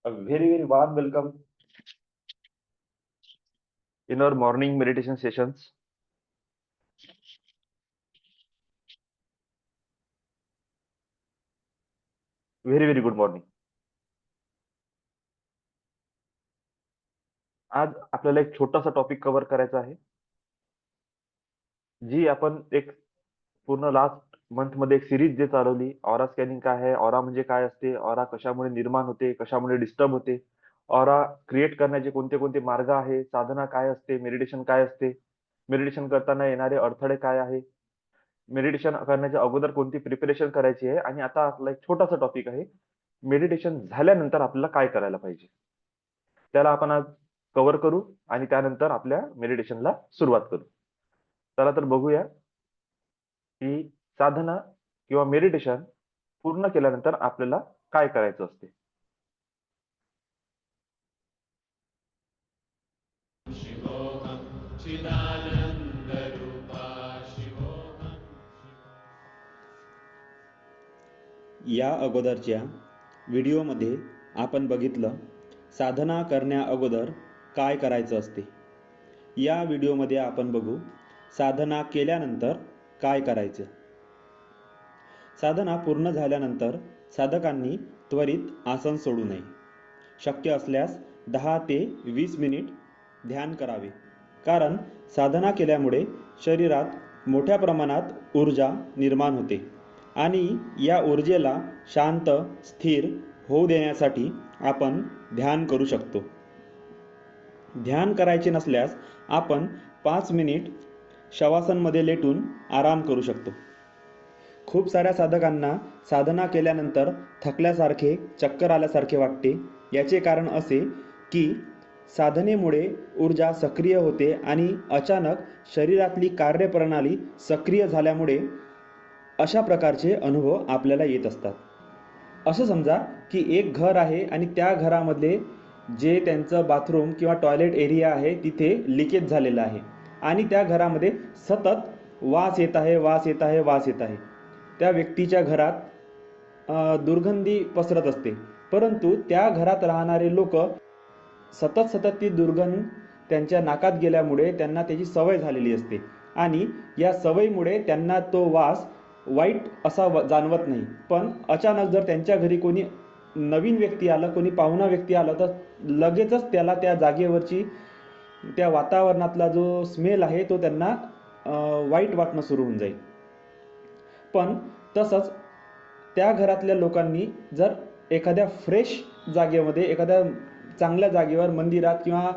A very, very warm welcome in our morning meditation sessions. Very, very good morning. आज आपल्याला एक छोटासा topic cover करायचा आहे. जी आपण एक पूर्ण लास्ट मंथमध्ये एक सीरीज जे चालवली, ऑरा स्कॅनिंग काय आहे? ऑरा म्हणजे काय असते? ऑरा कशामुळे निर्माण होते? कशामुळे डिस्टर्ब होते? ऑरा क्रिएट करण्याचे कोणते-कोणते मार्ग आहे? साधना काय असते? मेडिटेशन काय असते? मेडिटेशन करताना येणारे अडथळे काय आहे? मेडिटेशन करण्याच्या अगोदर कोणती प्रिपरेशन करायची आहे? आणि आता आपला एक छोटासा टॉपिक आहे. मेडिटेशन झाल्यानंतर आपल्याला काय करायला पाहिजे? त्याला आपण आज कव्हर करू आणि त्यानंतर आपल्या मेडिटेशनला सुरुवात करू. चला तर बघूया की साधना किंवा मेडिटेशन पूर्ण केल्यानंतर आपल्याला काय करायचं असते. शिवोऽहं चिदानन्दरूपा शिवोऽहं या अगोदरच्या व्हिडिओमध्ये आपण बघितलं साधना करण्या अगोदर काय करायचं असते. या व्हिडिओमध्ये आपण बघू साधना केल्यानंतर काय करायचं. साधना पूर्ण झाल्यानंतर साधकांनी त्वरित आसन सोडू नये. शक्य असल्यास 10 ते 20 मिनिट ध्यान करावे. कारण साधना केल्यामुळे शरीरात मोठ्या प्रमाणात ऊर्जा निर्माण होते आणि या ऊर्जेला शांत स्थिर होऊ देण्यासाठी आपण ध्यान करू शकतो. ध्यान करायचे नसल्यास आपण 5 मिनिट शवासनमध्ये लेटून आराम करू शकतो. खूप साऱ्या साधकांना साधना केल्यानंतर थकल्यासारखे, चक्कर आल्यासारखे वाटते. याचे कारण असे की साधनेमुळे ऊर्जा सक्रिय होते आणि अचानक शरीरातली कार्यप्रणाली सक्रिय झाल्यामुळे अशा प्रकारचे अनुभव आपल्याला येत असतात. असं समजा की एक घर आहे आणि त्या घरामध्ये जे त्यांचं बाथरूम किंवा टॉयलेट एरिया आहे तिथे लिकेज झालेलं आहे आणि त्या घरामध्ये सतत वास येत आहे. त्या व्यक्तीच्या घरात दुर्गंधी पसरत असते, परंतु त्या घरात राहणारे लोक सतत ती दुर्गंध त्यांच्या नाकात गेल्यामुळे त्यांना त्याची सवय झालेली असते आणि या सवयीमुळे त्यांना तो वास वाईट असा जाणवत नाही. पण अचानक जर त्यांच्या घरी कोणी नवीन व्यक्ती आलं, कोणी पाहुणा व्यक्ती आला, तर लगेचच त्याला त्या जागेवरची त्या वातावरणातला जो स्मेल आहे तो त्यांना वाईट वाटणं सुरू होऊन जाईल. पण तसंच त्या घरातल्या लोकांनी जर एखाद्या फ्रेश जागेमध्ये, एखाद्या चांगल्या जागेवर, मंदिरात किंवा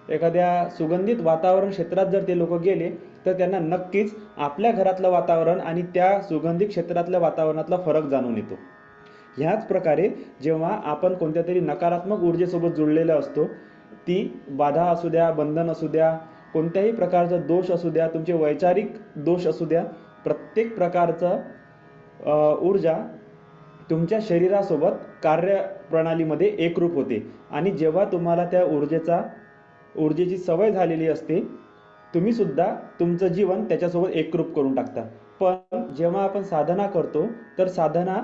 एखाद्या सुगंधित वातावरण क्षेत्रात जर ते लोक गेले तर त्यांना नक्कीच आपल्या घरातलं वातावरण आणि त्या सुगंधित क्षेत्रातल्या वातावरणातला फरक जाणून येतो. ह्याच प्रकारे जेव्हा आपण कोणत्या तरी नकारात्मक ऊर्जेसोबत जुळलेलं असतो, ती बाधा असू द्या, बंधन असू द्या, कोणत्याही प्रकारचा दोष असू द्या, तुमचे वैचारिक दोष असू द्या, प्रत्येक प्रकारचं ऊर्जा तुमच्या शरीरासोबत कार्यप्रणालीमध्ये एकरूप होते आणि जेव्हा तुम्हाला त्या ऊर्जेची सवय झालेली असते, तुम्ही सुद्धा तुमचं जीवन त्याच्यासोबत एकरूप करून टाकता. पण जेव्हा आपण साधना करतो तर साधना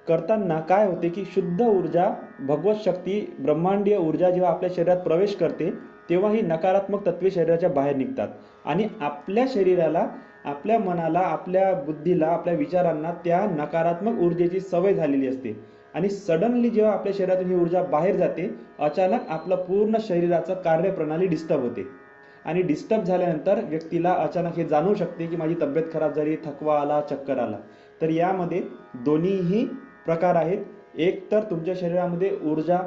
करताना काय होते की शुद्ध ऊर्जा, भगवत शक्ती, ब्रह्मांडीय ऊर्जा जेव्हा आपल्या शरीरात प्रवेश करते तेव्हा ही नकारात्मक तत्वे शरीराच्या बाहेर निघतात आणि आपल्या शरीराला, आपल्या मनाला, आपल्या बुद्धीला, आपल्या विचारांना त्या नकारात्मक ऊर्जेची सवय झालेली असते आणि सडनली जेव्हा आपल्या शरीरातून ही ऊर्जा बाहेर जाते, अचानक आपलं पूर्ण शरीराचं कार्यप्रणाली डिस्टर्ब होते आणि डिस्टर्ब झाल्यानंतर व्यक्तीला अचानक हे जाणवू शकते की माझी तब्येत खराब झाली, थकवा आला, चक्कर आला. तर यामध्ये दोन्हीही प्रकार आहेत. एक तर तुमच्या शरीरामध्ये ऊर्जा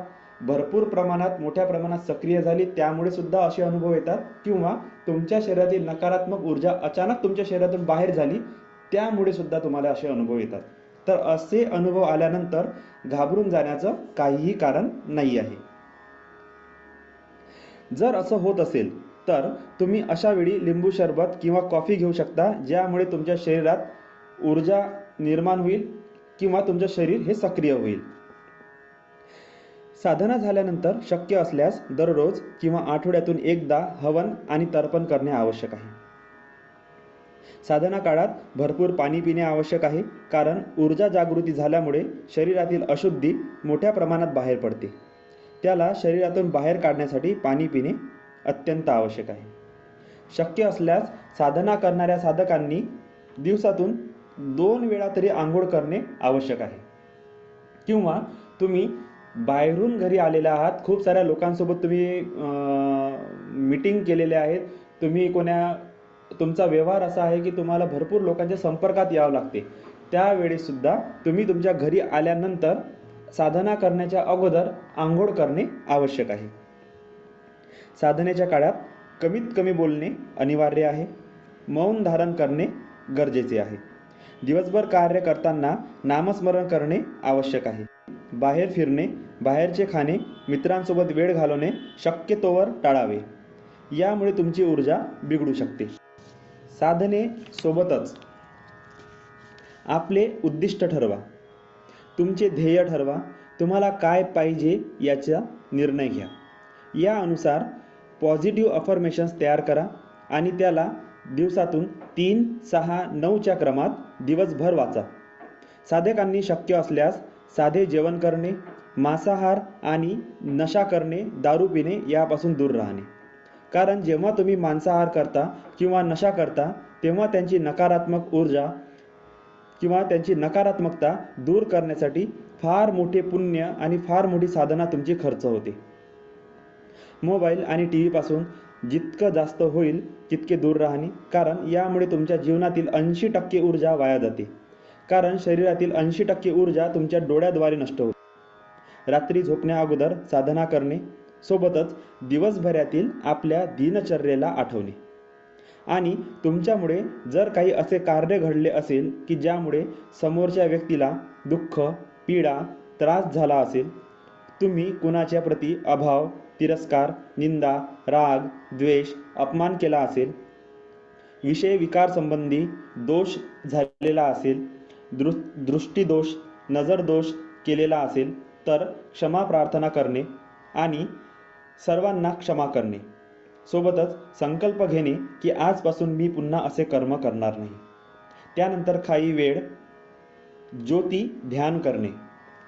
भरपूर प्रमाणात, मोठ्या प्रमाणात सक्रिय झाली, त्यामुळे सुद्धा असे अनुभव येतात, किंवा तुमच्या शरीरातील नकारात्मक ऊर्जा अचानक तुमच्या शरीरातून बाहेर झाली, त्यामुळे सुद्धा तुम्हाला असे अनुभव येतात. तर असे अनुभव आल्यानंतर घाबरून जाण्याचं काहीही कारण नाही आहे. जर असं होत असेल तर तुम्ही अशा वेळी लिंबू सरबत किंवा कॉफी घेऊ शकता, ज्यामुळे तुमच्या शरीरात ऊर्जा निर्माण होईल किंवा तुमचं शरीर हे सक्रिय होईल. साधना झाल्यानंतर शक्य असल्यास दररोज किंवा आठवड्यातून एकदा हवन आणि तर्पण करणे आवश्यक आहे. साधना काळात भरपूर पाणी पिणे आवश्यक आहे, कारण ऊर्जा जागृती झाल्यामुळे शरीरातील अशुद्धी मोठ्या प्रमाणात बाहेर पडते. त्याला शरीरातून बाहेर काढण्यासाठी पाणी पिणे अत्यंत आवश्यक आहे. शक्य असल्यास साधना करणाऱ्या साधकांनी दिवसातून 2 वेळा तरी आंघोळ करणे आवश्यक आहे. किंवा तुम्ही बाहेरून घरी आलेला आहात, खूप साऱ्या लोकांसोबत तुम्ही मीटिंग केलेले आहेत, तुमचा व्यवहार असा आहे की तुम्हाला भरपूर लोकांच्या संपर्कात यावं लागते, त्यावेळेसुद्धा तुम्ही तुमच्या घरी आल्यानंतर साधना करण्याच्या अगोदर आंघोळ करणे आवश्यक आहे. साधनेच्या काळात कमीत कमी बोलणे अनिवार्य आहे. मौन धारण करणे गरजेचे आहे. दिवसभर कार्य करताना नामस्मरण करणे आवश्यक आहे. बाहेर फिरणे, बाहेरचे खाणे, मित्रांसोबत वेळ घालवणे शक्यतोवर टाळावे. यामुळे तुमची ऊर्जा बिघडू शकते. साधने सोबतच आपले उद्दिष्ट ठरवा. तुमचे ध्येय ठरवा. तुम्हाला काय पाहिजे याचा निर्णय घ्या. यानुसार पॉझिटिव्ह अफर्मेशन्स तयार करा आणि त्याला दिवसातून 3, 6, 9च्या क्रमात दिवसभर वाचा. साधकांनी शक्य असल्यास साधे जेवण करणे, मांसाहार आणि नशा करणे, दारू पिणे यापासून दूर राहणे. कारण जेव्हा तुम्ही मांसाहार करता किंवा नशा करता तेव्हा त्यांची नकारात्मक ऊर्जा किंवा त्यांची नकारात्मकता दूर करण्यासाठी फार मोठे पुण्य आणि फार मोठी साधना तुमची खर्च होते. मोबाईल आणि टी व्हीपासून जितकं जास्त होईल तितके दूर राहणे, कारण यामुळे तुमच्या जीवनातील 80% ऊर्जा वाया जाते. कारण शरीरातील 80% ऊर्जा तुमच्या डोळ्याद्वारे नष्ट होते. रात्री झोपण्या अगोदर साधना करणे, सोबतच दिवसभरातील आपल्या दिनचर्येला आठवणे. आणि तुमच्यामुळे जर काही असे कार्य घडले असेल की ज्यामुळे समोरच्या व्यक्तीला दुःख, पीडा, त्रास झाला असेल, तुम्ही कुणाच्या प्रती अभाव, तिरस्कार, निंदा, राग, द्वेष, अपमान केला असेल, विषय विकार संबंधी दोष झालेला असेल, दृष्टीदोष, नजर दोष केलेला असेल, तर क्षमा प्रार्थना करणे आणि सर्वांना क्षमा करणे. सोबतच संकल्प घेणे की आजपासून मी पुन्हा असे कर्म करणार नाही. त्यानंतर काही वेळ ज्योती ध्यान करणे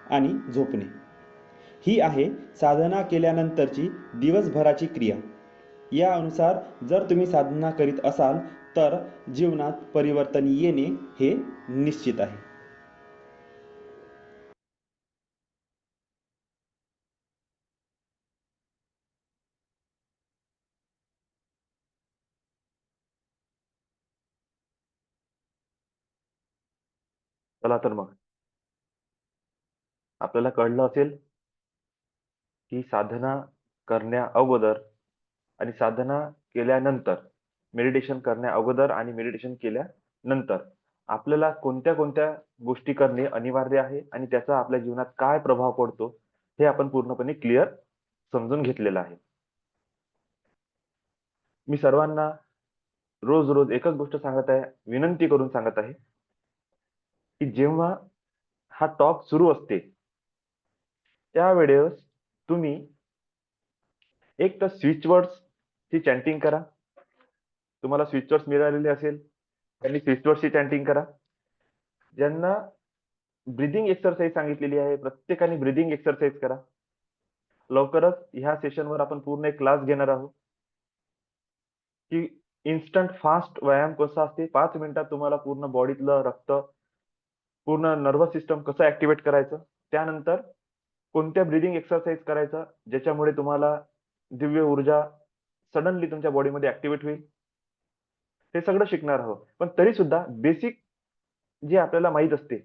आणि झोपणे. ही आहे साधना केल्यानंतरची दिवसभराची क्रिया. यानुसार जर तुम्ही साधना करीत असाल तर जीवनात परिवर्तन येणे हे निश्चित आहे. चला तर मग आपल्याला कळलं असेल की साधना करण्या अगोदर आणि साधना केल्यानंतर, मेडिटेशन करण्या अगोदर आणि मेडिटेशन केल्यानंतर आपल्याला कोणत्या कोणत्या गोष्टी करणे अनिवार्य आहे आणि त्याचा आपल्या जीवनात काय प्रभाव पडतो हे आपण पूर्णपणे क्लिअर समजून घेतलेलं आहे. मी सर्वांना रोज रोज एकच गोष्ट सांगत आहे, विनंती करून सांगत आहे की जेव्हा हा टॉक सुरू असते त्यावेळेस तुम्ही एक तर स्विच वर्ड्स ची चॅन्टिंग करा. तुम्हाला स्विच वर्ड्स मिळालेले असेल त्यांनी स्विच वर्ड्स ची चॅन्टिंग करा. ज्यांना ब्रीदिंग एक्सरसाइज सांगितलेली आहे प्रत्येकाने ब्रीदिंग एक्सरसाइज करा. लवकरच ह्या सेशनवर आपण पूर्ण एक क्लास घेणार आहोत की इन्स्टंट फास्ट व्यायाम कसा असते, 5 मिनिटात तुम्हाला पूर्ण बॉडीतलं रक्त, पूर्ण नर्वस सिस्टम कसं ऍक्टिव्हेट करायचं, त्यानंतर कोणत्या ब्रीदिंग एक्सरसाइज करायचा ज्याच्यामुळे तुम्हाला दिव्य ऊर्जा सडनली तुमच्या बॉडीमध्ये ऍक्टिव्हेट होईल, हे सगळं शिकणार आहोत. पण तरी सुद्धा बेसिक जे आपल्याला माहित असते,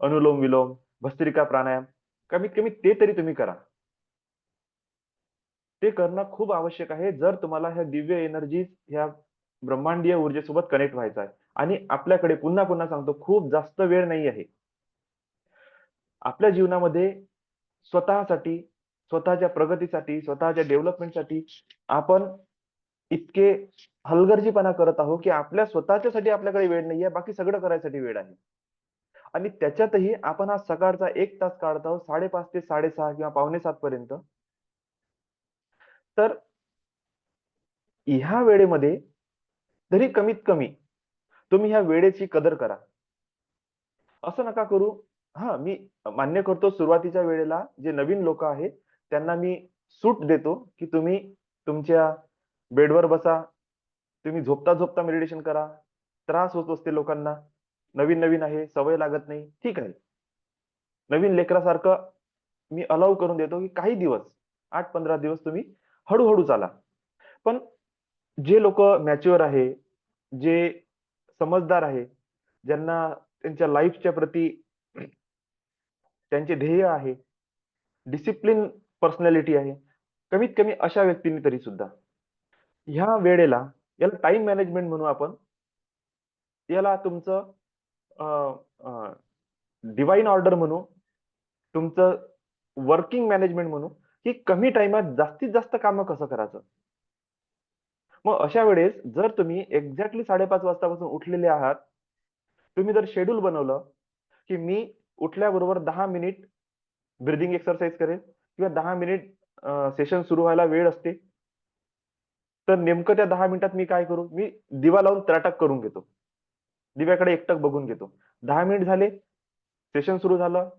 अनुलोम विलोम, भस्त्रिका प्राणायाम, कमीत कमी ते तरी तुम्ही करा. ते करणं खूप आवश्यक आहे जर तुम्हाला ह्या दिव्य एनर्जी, ह्या ब्रह्मांडीय ऊर्जेसोबत कनेक्ट व्हायचं आहे. आणि आपल्याकडे पुन्हा पुन्हा सांगतो, खूप जास्त वेळ नाही आहे. आपल्या जीवनामध्ये स्वतःसाठी, स्वतःच्या प्रगतीसाठी, स्वतःच्या डेव्हलपमेंटसाठी आपण इतके हलगर्जीपणा करत आहोत की आपल्या स्वतःच्यासाठी आपल्याकडे वेळ नाहीये, बाकी सगळं करायसाठी वेळ आहे. आणि त्याच्यातही आपण हा सकाळचा 1 तास काढत आहोत 5:30 ते 6:30 किंवा 6:45 पर्यंत. तर ह्या वेळेमध्ये तरी कमीत कमी तुम्ही ह्या वेळेची कदर करा. असं नका करू. मी मान्य करतो सुरुवातीच्या वेळेला जे नवीन लोक आहेत त्यांना मी सूट देतो की तुम्ही तुमच्या बेडवर बसा, तुम्ही झोपता झोपता मेडिटेशन करा. त्रास होत असते लोकांना, नवीन नवीन आहे, सवय लागत नाही, ठीक आहे. नवीन लेकरासारखं मी अलाउ करून देतो की काही दिवस, 8-15 दिवस तुम्ही हळूहळू चाला. पण जे लोक मॅच्युअर आहे, जे समजदार आहे, ज्यांना त्यांच्या लाईफच्या प्रती त्यांचे ध्येय आहे, डिसिप्लिन पर्सनॅलिटी आहे, कमीत कमी अशा व्यक्तींनी तरी सुद्धा ह्या वेळेला, याला टाइम मॅनेजमेंट म्हणू आपण, याला तुमचं डिवाइन ऑर्डर म्हणू, तुमचं वर्किंग मॅनेजमेंट म्हणू, की कमी टाइमात जास्तीत जास्त कामं कसं करायचं. मग अशा वेळेस जर तुम्ही एक्झॅक्टली 5:30 वाजतापासून उठलेले आहात, तुम्ही जर शेड्यूल बनवलं की मी उठल्याबरोबर 10 मिनिट ब्रिदिंग एक्सरसाइज करेल किंवा 10 मिनिट सेशन सुरू व्हायला वेळ असते, तर नेमकं त्या 10 मिनिटात मी काय करू, मी दिवा लावून त्राटक करून घेतो, दिव्याकडे एकटक बघून घेतो. 10 मिनिट झाले, सेशन सुरू झालं,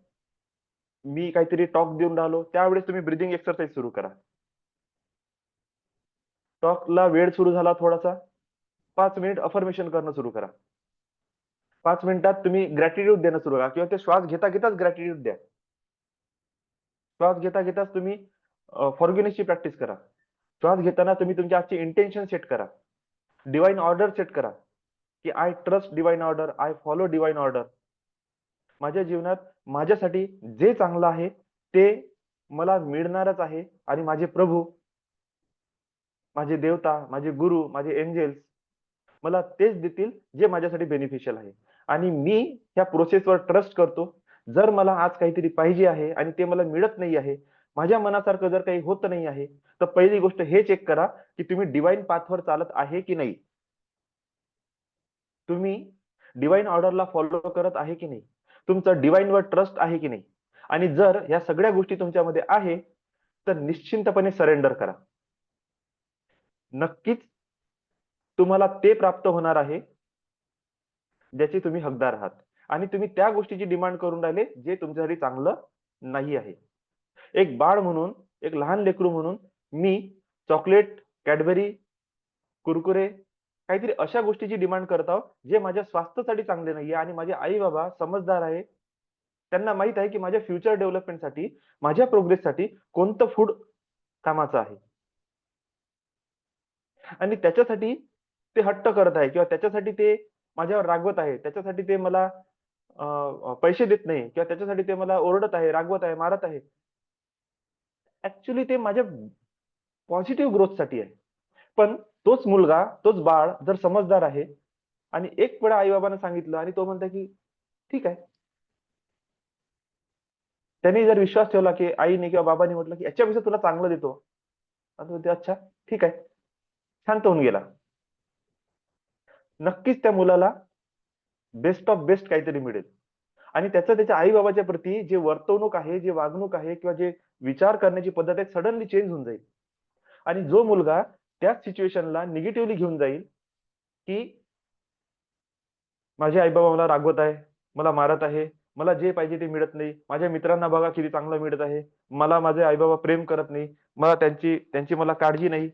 मी काहीतरी टॉक देऊन राहिलो, त्यावेळेस तुम्ही ब्रिदिंग एक्सरसाइज सुरू करा. टॉकला वेळ सुरू झाला थोडासा, 5 मिनिट अफर्मेशन करणं सुरू करा. 5 मिनिटात तुम्ही ग्रॅटिट्यूड देणं सुरू करा किंवा ते श्वास घेता घेताच ग्रॅटिट्यूड द्या. श्वास घेता घेताच तुम्ही फॉरगिव्हनेसची प्रॅक्टिस करा. श्वास घेताना तुम्ही तुमची आजची इंटेन्शन सेट करा, डिवाइन ऑर्डर सेट करा की I trust divine order, I follow divine order. माझ्या जीवनात माझ्यासाठी जे चांगलं आहे ते मला मिळणारच आहे आणि माझे प्रभू, माझे देवता, माझे गुरु, माझे एंजेल्स मला तेच देतील जे माझ्यासाठी बेनिफिशियल आहे. आणि मी ह्या प्रोसेसवर ट्रस्ट करतो. जर मला आज काहीतरी पाहिजे आहे आणि ते मला मिळत नाही आहे, माझ्या मनासारखं जर काही होत नाही आहे, तर पहिली गोष्ट हे चेक करा की तुम्ही डिवाइन पाथवर चालत आहे की नाही. तुम्ही डिवाइन ऑर्डरला फॉलो करत आहे की नाही, तुमचं डिवाइनवर ट्रस्ट आहे की नाही. आणि जर ह्या सगळ्या गोष्टी तुमच्यामध्ये आहे, तर निश्चिंतपणे सरेंडर करा. नक्कीच तुम्हाला ते प्राप्त होणार आहे ज्याचे तुम्ही हकदार आहात. आणि तुम्ही त्या गोष्टीची डिमांड करून राहिले जे तुमच्यासाठी चांगलं नाही आहे. एक बाळ म्हणून, एक लहान लेकरू म्हणून मी चॉकलेट, कॅडबरी, कुरकुरे, काहीतरी अशा गोष्टीची डिमांड करत आहोत जे माझ्या स्वास्थ्यासाठी चांगले नाहीये. आणि माझे आई बाबा समजदार आहे, त्यांना माहित आहे की माझ्या फ्युचर डेव्हलपमेंटसाठी, माझ्या प्रोग्रेससाठी कोणतं फूड कामाचं आहे. आणि त्याच्यासाठी ते हट्ट करत आहे किंवा त्याच्यासाठी ते माझ्यावर रागवत आहे, त्याच्यासाठी ते मला पैसे देत नाही किंवा त्याच्यासाठी ते मला ओरडत आहे, रागवत आहे, मारत आहे. ऍक्च्युली ते माझ्या पॉझिटिव्ह ग्रोथसाठी आहे. पण तोच मुलगा, तोच बाळ जर समजदार आहे आणि एक वेळा आई बाबांना सांगितलं आणि तो म्हणतो की ठीक आहे, त्यांनी जर विश्वास ठेवला की आईने किंवा बाबांनी म्हटलं की याच्यापेक्षा तुला चांगलं देतो, आणि तो म्हणतो, अच्छा ठीक आहे, शांत होऊन गेला. नक्कीच त्या मुलाला बेस्ट ऑफ बेस्ट काहीतरी मिळेल. आणि त्याचं त्याच्या आई बाबाच्या प्रती जे वर्तवणूक आहे, जे वागणूक आहे किंवा जे विचार करण्याची पद्धत आहे, सडनली चेंज होऊन जाईल. आणि जो मुलगा त्याच सिच्युएशनला निगेटिव्हली घेऊन जाईल की माझे आई बाबा मला रागवत आहे, मला मारत आहे, मला जे पाहिजे ते मिळत नाही, माझ्या मित्रांना बघा किती चांगलं मिळत आहे, मला माझे आई बाबा प्रेम करत नाही, मला त्यांची त्यांची मला काळजी नाही,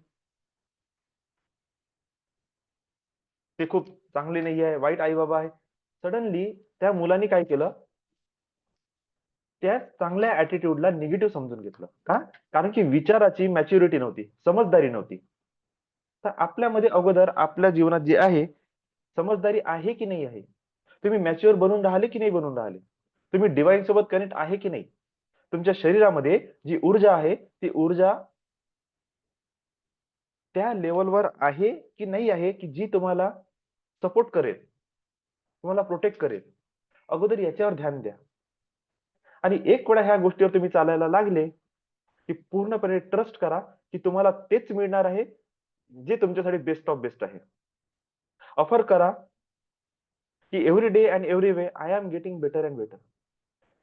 ते खूप चांगले नाही आहे, वाईट आई बाबा आहे. सडनली त्या मुलांनी काय केलं, त्या चांगल्या ऍटिट्यूडला निगेटिव्ह समजून घेतलं. का? कारण की विचाराची मॅच्युरिटी नव्हती, समजदारी नव्हती. तर आपल्यामध्ये अगोदर आपल्या जीवनात जे आहे, समजदारी आहे की नाही आहे, तुम्ही मॅच्युअर बनून राहिले की नाही बनून राहिले, तुम्ही डिवाइन सोबत कनेक्ट आहे की नाही, तुमच्या शरीरामध्ये जी ऊर्जा आहे ती ऊर्जा त्या लेवलवर आहे की नाही आहे की जी तुम्हाला सपोर्ट करेल, तुम्हाला प्रोटेक्ट करेल. अगोदर याच्यावर ध्यान द्या. आणि एक वेळा ह्या गोष्टीवर तुम्ही चालायला लागले की पूर्णपणे ट्रस्ट करा की तुम्हाला तेच मिळणार आहे जे तुमच्यासाठी बेस्ट ऑफ बेस्ट आहे. ऑफर करा की every day and every way I am getting better and better.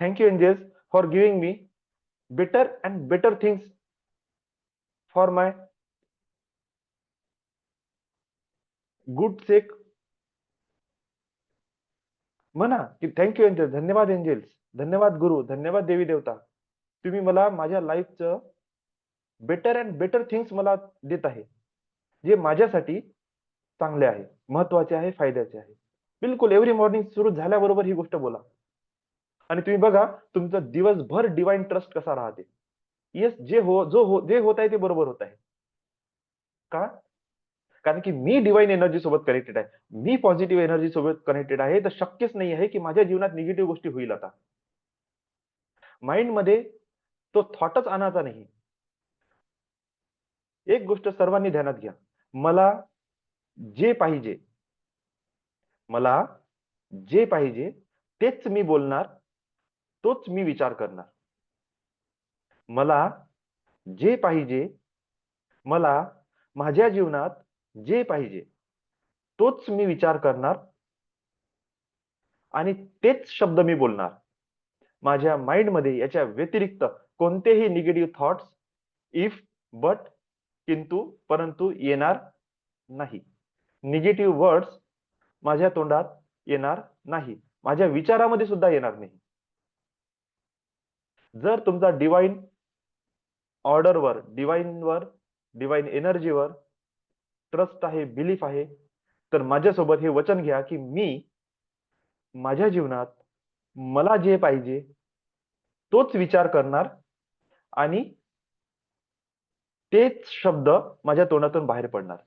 Thank you angels for giving me better and better things for my good sake. म्हणा की थँक्यू एंजल्स, धन्यवाद angels, धन्यवाद गुरु, धन्यवाद देवी देवता, तुम्ही मला माझ्या लाईफचं बेटर अँड बेटर थिंग्स मला देत आहे, जे माझ्यासाठी चांगले आहे, महत्वाचे आहे, फायद्याचे आहे. बिलकुल एव्हरी मॉर्निंग सुरू झाल्याबरोबर ही गोष्ट बोला. आणि तुम्ही बघा तुमचं दिवसभर डिवाइन ट्रस्ट कसा राहते. येस, जे होत आहे ते बरोबर होत आहे. का? कारण की मी डिवाइन एनर्जी सोबत कनेक्टेड आहे. मी पॉझिटिव्ह एनर्जी सोबत कनेक्टेड आहे. तर शक्यच नाही आहे की माझ्या जीवनात निगेटिव्ह गोष्टी होईल आता. माइंडमध्ये तो थॉटच आणायचा नाही. एक गोष्ट सर्वांनी ध्यानात घ्या. मला जे पाहिजे, मला जे पाहिजे तेच मी बोलणार, तोच मी विचार करणार. मला जे पाहिजे, मला माझ्या जीवनात जे पाहिजे तोच मी विचार करणार आणि तेच शब्द मी बोलणार. माझ्या माइंडमध्ये याच्या व्यतिरिक्त कोणतेही निगेटिव्ह थॉट्स, इफ, बट, किंतु, परंतु येणार नाही. निगेटिव्ह वर्ड्स माझ्या तोंडात येणार नाही. माझ्या विचारामध्ये सुद्धा येणार नाही. जर तुमचा डिवाइन ऑर्डरवर, डिवाइन एनर्जीवर ट्रस्ट आहे, बिलीफ आहे, तर माझ्यासोबत हे वचन घ्या की मी माझ्या जीवनात मला जे पाहिजे तोच विचार करणार आणि तेच शब्द माझ्या तोंडातून बाहेर पडणार.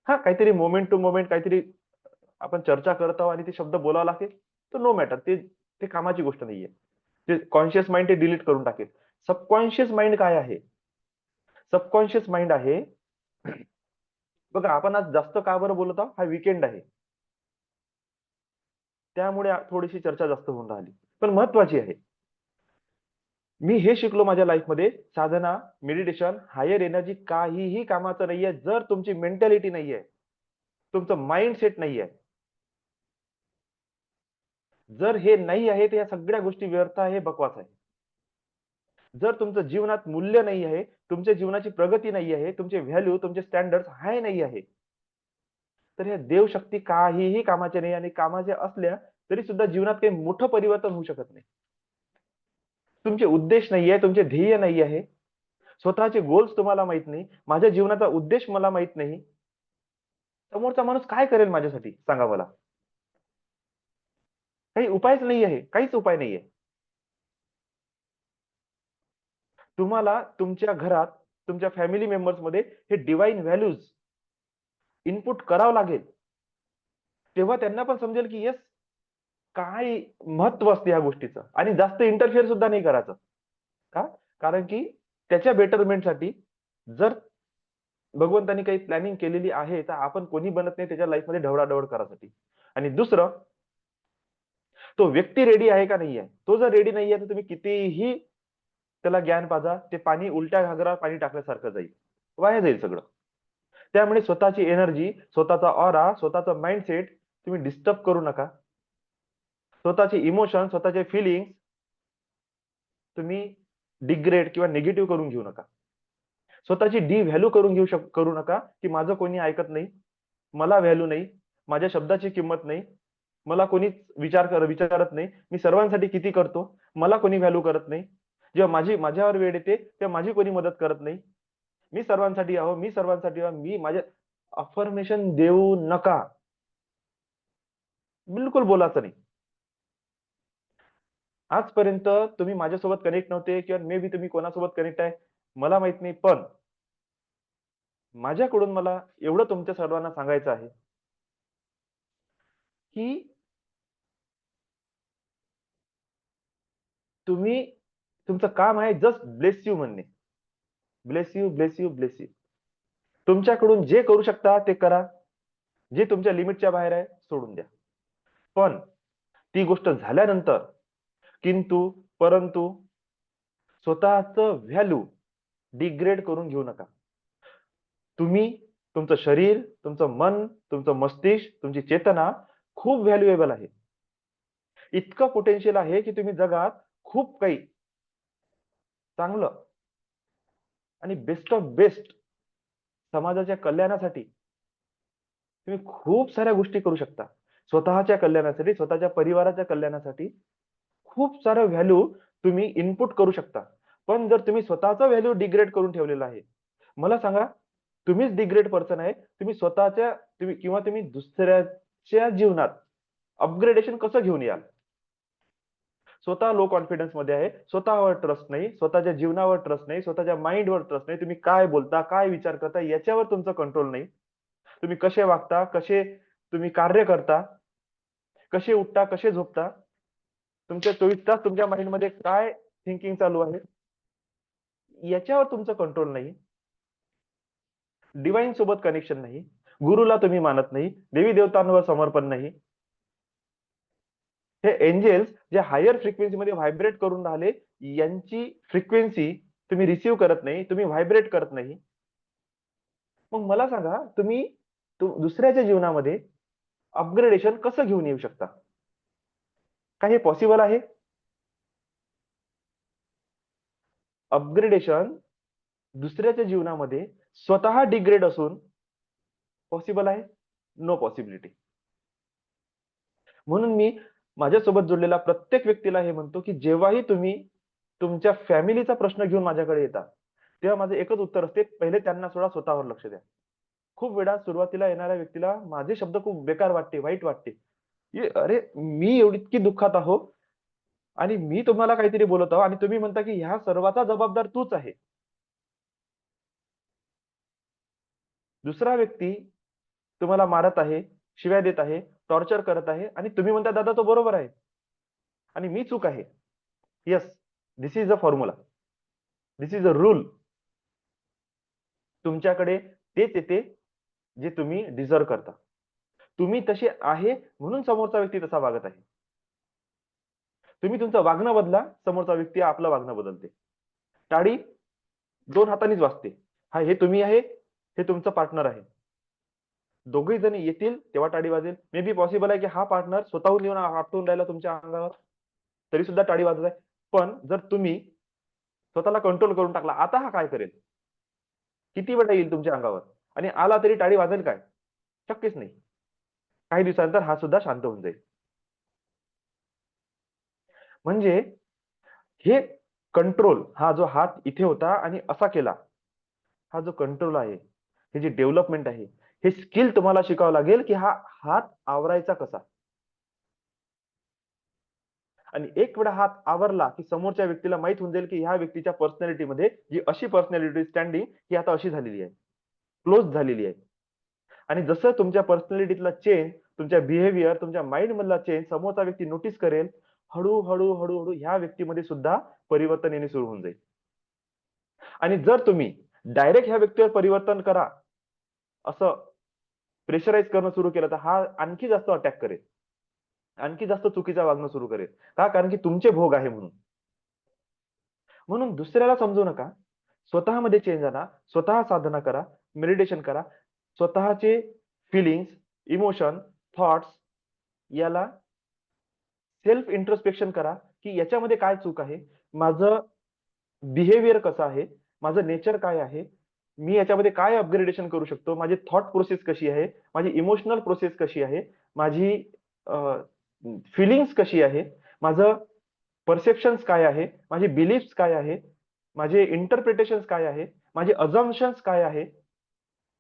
हा, काहीतरी मोमेंट टू मोमेंट काहीतरी आपण चर्चा करत आहोत आणि ते शब्द बोलावं लागेल, तर नो मॅटर, ते ते कामाची गोष्ट नाहीये. ते कॉन्शियस माइंड ते डिलीट करून टाकेल. सबकॉन्शियस माइंड काय आहे? सबकॉन्शियस माइंड आहे, बघा आपण आज जास्त का बरं बोलत आहोत? हा वीकेंड आहे, त्यामुळे थोडीशी चर्चा जास्त होऊन राहिली, पण महत्वाची आहे. मी हे शिकलो माझ्या लाईफमध्ये, साधना, मेडिटेशन, हायर एनर्जी काहीही कामाचं नाहीये जर तुमची मेंटॅलिटी नाहीये, तुमचं माइंडसेट नाहीये. जर हे नाही आहे तर या सगळ्या गोष्टी व्यर्थ आहे, बकवास आहे. जर तुमचं जीवनात मूल्य नाही आहे, तुमच्या जीवनाची प्रगती नाही आहे, तुमचे व्हॅल्यू, तुमचे स्टँडर्ड हाय नाही आहे, तर ह्या देवशक्ती काहीही कामाचे नाही. आणि कामाच्या असल्या तरी सुद्धा जीवनात काही मोठं परिवर्तन होऊ शकत नाही. तुमचे उद्देश नाहीये, तुमचे ध्येय नाही आहे, स्वतःचे गोल्स तुम्हाला माहित नाही, माझ्या जीवनाचा उद्देश मला माहित नाही, समोरचा माणूस काय करेल माझ्यासाठी सांगा मला? काही उपायच नाही आहे, काहीच उपाय नाहीये. तुम्हाला तुमच्या घरात, तुमच्या फॅमिली मेंबर्स मध्ये हे डिवाइन व्हॅल्यूज इनपुट करावं लागेल. तेव्हा त्यांना पण समजेल की येस, काय महत्व असते या गोष्टीचं. आणि जास्त इंटरफिअर सुद्धा नाही करायचं. का? कारण की त्याच्या बेटरमेंटसाठी जर भगवंतानी काही प्लॅनिंग केलेली आहे, तर आपण कोणी बनत नाही त्याच्या लाईफमध्ये ढवळाढवळ करायसाठी. आणि दुसरं, तो व्यक्ती रेडी आहे का नाही आहे. तो जर रेडी नाही आहे तर तुम्ही कितीही त्याला ज्ञान पाजा, ते पाणी उलट्या घागरात पाणी टाकल्यासारखं जाईल, वाया जाईल सगळं. त्यामुळे स्वतःची एनर्जी, स्वतःचा ऑरा, स्वतःचा माइंडसेट तुम्ही डिस्टर्ब करू नका. स्वतःचे इमोशन, स्वतःचे फिलिंग तुम्ही डिग्रेड किंवा निगेटिव्ह करून घेऊ नका. स्वतःची डी व्हॅल्यू करू नका की माझं कोणी ऐकत नाही, मला व्हॅल्यू नाही, माझ्या शब्दाची किंमत नाही, मला कोणीच विचारत नाही, मी सर्वांसाठी किती करतो, मला कोणी व्हॅल्यू करत नाही, जेव्हा माझ्यावर वेळ येते तेव्हा माझी कोणी मदत करत नाही, मी सर्वांसाठी आहो, मी सर्वांसाठी आहो, मी माझ्या अफर्मेशन देऊ नका. बिलकुल बोलायचं नाही. आजपर्यंत तुम्ही माझ्यासोबत कनेक्ट नव्हते किंवा मे बी तुम्ही कोणासोबत कनेक्ट आहे मला माहित नाही, पण माझ्याकडून मला एवढं तुमच्या सर्वांना सांगायचं आहे की तुम्ही, तुमचं काम आहे जस्ट ब्लेस यू म्हणणे. Bless you, bless you, bless you. तुमच्याकडून जे करू शकता ते करा, जे तुमच्या लिमिटच्या बाहेर आहे सोडून द्या. पण ती गोष्ट झाल्यानंतर किंतु, परंतु स्वतःच व्हॅल्यू डिग्रेड करून घेऊ नका. तुम्ही, तुमचं शरीर, तुमचं मन, तुमचं मस्तिष्क, तुमची चेतना खूप व्हॅल्युएबल आहे. इतकं पोटेन्शियल आहे की तुम्ही जगात खूप काही चांगलं आणि बेस्ट ऑफ बेस्ट समाजाच्या कल्याणासाठी तुम्ही खूप साऱ्या गोष्टी करू शकता. स्वतःच्या कल्याणासाठी, स्वतःच्या परिवाराच्या कल्याणासाठी खूप सारं व्हॅल्यू तुम्ही इनपुट करू शकता. पण जर तुम्ही स्वतःचा व्हॅल्यू डिग्रेड करून ठेवलेला आहे, मला सांगा, तुम्हीच डिग्रेड पर्सन आहे. तुम्ही स्वतःच्या किंवा तुम्ही दुसऱ्याच्या जीवनात अपग्रेडेशन कसं घेऊन याल? स्वतः लो कॉन्फिडन्स मध्ये आहे, स्वतःवर ट्रस्ट नाही, स्वतःच्या जीवनावर ट्रस्ट नाही, स्वतःच्या माइंडवर ट्रस्ट नाही. तुम्ही काय बोलता, काय विचार करता याच्यावर तुमचा कंट्रोल नाही. तुम्ही कसे वागता, कसे तुम्ही कार्य करता, कसे उठता, कसे झोपता, तुमच्या 24 तास तुमच्या माइंड मध्ये काय थिंकिंग चालू आहे याच्यावर तुमचं कंट्रोल नाही. डिवाइन सोबत कनेक्शन नाही, गुरुला तुम्ही मानत नाही, देवी देवतांवर समर्पण नाही. हे एंजेल्स जे हायर फ्रिक्वेन्सी मध्ये व्हायब्रेट करून राहिले, यांची फ्रिक्वेन्सी तुम्ही रिसीव्ह करत नाही, तुम्ही व्हायब्रेट करत नाही. मग मला सांगा, तुम्ही दुसऱ्याच्या जीवनामध्ये अपग्रेडेशन कसं घेऊन येऊ शकता? काय हे पॉसिबल आहे? अपग्रेडेशन दुसऱ्याच्या जीवनामध्ये स्वतः डिग्रेड असून पॉसिबल आहे? No possibility. म्हणून मी माझ्यासोबत जोडलेल्या प्रत्येक व्यक्तीला हे म्हणतो, की जेव्हाही तुम्ही तुमच्या फॅमिलीचा प्रश्न घेऊन माझ्याकडे येता, तेव्हा माझं एकच उत्तर असते, पहिले त्यांना सोडा, स्वतःवर लक्ष द्या. खूप वेळा सुरुवातीला येणाऱ्या व्यक्तीला माझे शब्द खूप बेकार वाटते, वाईट वाटते. अरे, मी एवढी इतकी दुःखात आहो आणि मी तुम्हाला काहीतरी बोलत आहो आणि तुम्ही म्हणता, की ह्या सर्वाचा जबाबदार तूच आहे. दुसरा व्यक्ती तुम्हाला मारत आहे, शिव्या देत आहे, टॉर्चर करत आहे आणि तुम्ही म्हणता, दादा तो बरोबर आहे आणि मी चूक आहे. Yes, this is a formula, this is a rule. तुमच्याकडे तेच येते जे तुम्ही डिझर्व करता. तुम्ही तसे आहे म्हणून समोरचा व्यक्ती तसा वागत आहे. तुम्ही तुमचं वागणं बदला, समोरचा व्यक्ती आपलं वागणं बदलते. टाळी 2 हातांनीच वाजते. हा, हे तुम्ही आहे, हे तुमचं पार्टनर आहे. दोघे जण येतील तेव्हा टाळी वाजेल. मे बी पॉसिबल आहे की हा पार्टनर स्वतःहून येऊन आपटून राहिला तुमच्या अंगावर, तरी सुद्धा टाळी वाजत आहे. पण जर तुम्ही स्वतःला कंट्रोल करून टाकला, आता हा काय करेल, किती वेळा येईल तुमच्या अंगावर आणि आला तरी टाळी वाजेल काय? शक्यच नाही. काही दिवसानंतर हा सुद्धा शांत होऊन जाईल. म्हणजे हे कंट्रोल, हा जो हात इथे होता आणि असा केला, हा जो कंट्रोल आहे, ही जी डेव्हलपमेंट आहे, हे स्किल तुम्हाला शिकावं लागेल, की हा हात आवरायचा कसा. आणि एक वेळा हात आवरला, की समोरच्या व्यक्तीला माहित होऊन जाईल, की ह्या व्यक्तीच्या पर्सनॅलिटीमध्ये जी अशी पर्सनॅलिटी स्टँडिंग ही आता अशी झालेली आहे, क्लोज झालेली आहे. आणि जसं तुमच्या पर्सनॅलिटीतला चेंज, तुमच्या बिहेवियर, तुमच्या माइंड मधला चेंज समोरचा व्यक्ती नोटीस करेल, हळूहळू हळूहळू ह्या व्यक्तीमध्ये सुद्धा परिवर्तन येणे सुरू होऊन जाईल. आणि जर तुम्ही डायरेक्ट ह्या व्यक्तीवर परिवर्तन करा असं प्रेशराईज करणं सुरू केलं, तर हा आणखी जास्त अटॅक करेल, आणखी जास्त चुकीचं वागणं सुरू करेल. का? कारण की तुमचे भोग आहे म्हणून. म्हणून दुसऱ्याला समजू नका, स्वतःमध्ये चेंज आणा, स्वतः साधना करा, मेडिटेशन करा, स्वतःचे फिलिंग्स, इमोशन, थॉट्स याला सेल्फ इंट्रोस्पेक्शन करा, की याच्यामध्ये काय चूक आहे, माझं बिहेवियर कसं आहे, माझं नेचर काय आहे, मी याच्यामध्ये काय अपग्रेडेशन करू शकतो, माझी थॉट प्रोसेस कशी आहे, माझी इमोशनल प्रोसेस कशी आहे, माझी फिलिंग्स कशी आहे, माझं परसेप्शन्स काय आहे, माझी बिलीफ्स काय आहे, माझे इंटरप्रिटेशन्स काय आहे, माझे अझम्पशन्स काय आहे,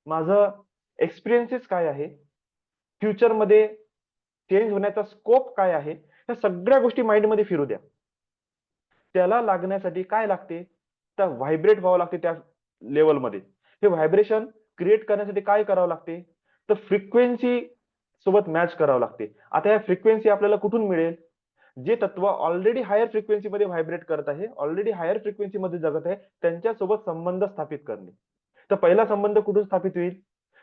माझं एक्सपिरियन्सेस काय आहे, फ्युचरमध्ये चेंज होण्याचा स्कोप काय आहे, ह्या सगळ्या गोष्टी माइंडमध्ये फिरू द्या. त्याला लागण्यासाठी काय लागते, तर व्हायब्रेट व्हावं लागते त्या लेवलमध्ये. हे व्हायब्रेशन क्रिएट करण्यासाठी काय करावं लागते, तर फ्रिक्वेन्सी सोबत मॅच करावं लागते. आता या फ्रिक्वेन्सी आपल्याला कुठून मिळेल? जे तत्व ऑलरेडी हायर फ्रिक्वेन्सी मध्ये व्हायब्रेट करत आहे, ऑलरेडी हायर फ्रिक्वेन्सी मध्ये जगत आहे, त्यांच्यासोबत संबंध स्थापित करणे. तर पहिला संबंध कुठून स्थापित होईल?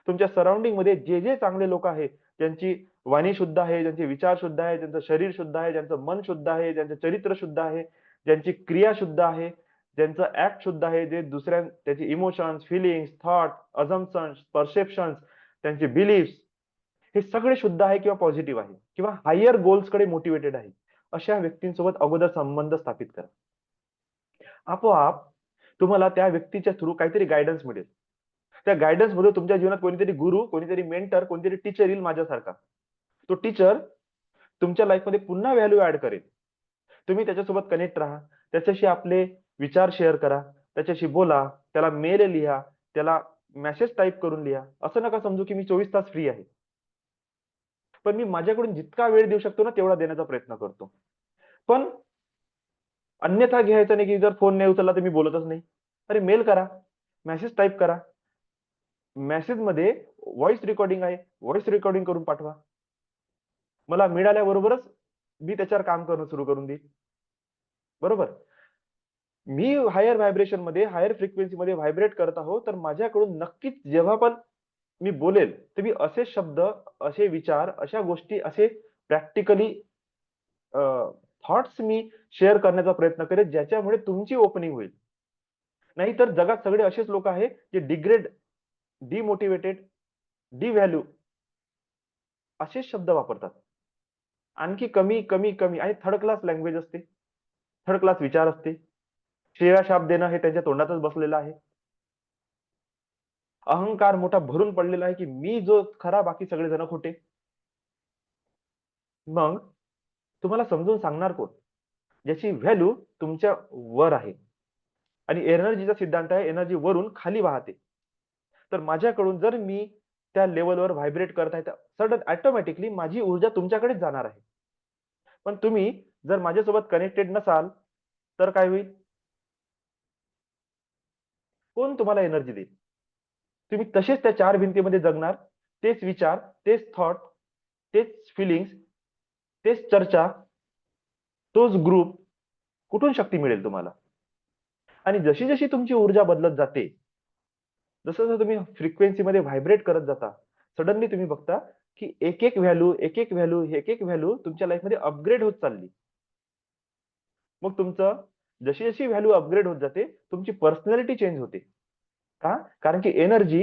तुमच्या सराउंडिंग मध्ये जे जे चांगले लोक आहेत, ज्यांची वाणी शुद्ध आहे, ज्यांचे विचार शुद्ध आहे, ज्यांचं शरीर शुद्ध आहे, ज्यांचं मन शुद्ध आहे, ज्यांचं चरित्र शुद्ध आहे, ज्यांची क्रिया शुद्ध आहे, ज्यांचं ऍक्ट शुद्ध आहे, जे त्याचे इमोशन्स, फिलिंग्स, थॉट, अझम्पशन्स, परसेप्शन्स, त्यांचे बिलीफ्स हे सगळे शुद्ध आहे किंवा पॉझिटिव्ह आहे किंवा हायर गोल्सकडे मोटिवेटेड आहे, अशा व्यक्तींसोबत अगोदर संबंध स्थापित करा. आपोआप तुम्हाला त्या व्यक्तीच्या थ्रू काहीतरी गायडन्स मिळेल. त्या गायडन्स मध्ये तुमच्या जीवनात कोणीतरी गुरु, कोणीतरी मेंटर, कोणीतरी टीचर येईल माझ्यासारखा. तो टीचर तुमच्या लाईफमध्ये पुन्हा व्हॅल्यू ऍड करेल. तुम्ही त्याच्यासोबत कनेक्ट राहा, त्याच्याशी आपले विचार शेअर करा, त्याच्याशी बोला, त्याला मेल लिहा, त्याला मेसेज टाईप करून लिहा. असं नका समजू की मी 24 तास फ्री आहे. पण मी माझ्याकडून जितका वेळ देऊ शकतो ना तेवढा देण्याचा प्रयत्न करतो. पण अन्यथा घ्यायचं नाही की जर फोन नाही उचलला तर मी बोलतच नाही. अरे मेल करा, मेसेज टाईप करा. मेसेज मध्ये व्हॉइस रेकॉर्डिंग आहे, व्हॉइस रेकॉर्डिंग करून पाठवा. मला मिळाल्याबरोबरच मी त्याच्यावर काम करणं सुरू करून देईल. बरोबर. मी हायर व्हायब्रेशन मध्ये, हायर फ्रिक्वेन्सी मध्ये व्हायब्रेट करत आहो, तर माझ्याकडून नक्कीच जेव्हा पण मी बोलेल तर मी असे शब्द, असे विचार, अशा गोष्टी, असे प्रॅक्टिकली थॉट्स मी शेअर करण्याचा प्रयत्न करेन ज्याच्यामुळे तुमची ओपनिंग होईल. नाहीतर जगात सगळे असेच लोक आहेत जे डिग्रेड, डिमोटिवेटेड, डिव्हॅल्यू असेच शब्द वापरतात. आणखी कमी कमी कमी आणि थर्ड क्लास लँग्वेज असते, थर्ड क्लास विचार असते. शिव्या शाप देणं हे त्यांच्या तोंडातच बसलेलं आहे. अहंकार मोठा भरून पडलेला आहे की मी जो खरा, बाकी सगळेजण खोटे. मग तुम्हाला समजून सांगणार कोण? ज्याची व्हॅल्यू तुमच्या वर आहे. आणि एनर्जीचा सिद्धांत आहे, एनर्जी वरून खाली वाहते. तर माझ्याकडून जर मी त्या लेवलवर व्हायब्रेट करत आहे तर सडन ऑटोमॅटिकली माझी ऊर्जा तुमच्याकडेच जाणार आहे. पण तुम्ही जर माझ्यासोबत कनेक्टेड नसाल तर काय होईल? कोण तुम्हाला एनर्जी देईल? तुम्ही तसेच त्या चार भिंतीमध्ये जगणार. तेच विचार, तेच थॉट, तेच फिलिंग्स, तेच चर्चा, तोच ग्रुप. कुठून शक्ती मिळेल तुम्हाला? आणि जशी जशी तुमची ऊर्जा बदलत जाते, जसं जसं तुम्ही फ्रिक्वेन्सी मध्ये व्हायब्रेट करत जाता, सडनली तुम्ही बघता की एक एक व्हॅल्यू, एक एक व्हॅल्यू, एक एक व्हॅल्यू तुमच्या लाईफमध्ये अपग्रेड होत चालली. मग तुमचं जशी जशी व्हॅल्यू अपग्रेड होत जाते, तुमची पर्सनॅलिटी चेंज होते. का? कारण की एनर्जी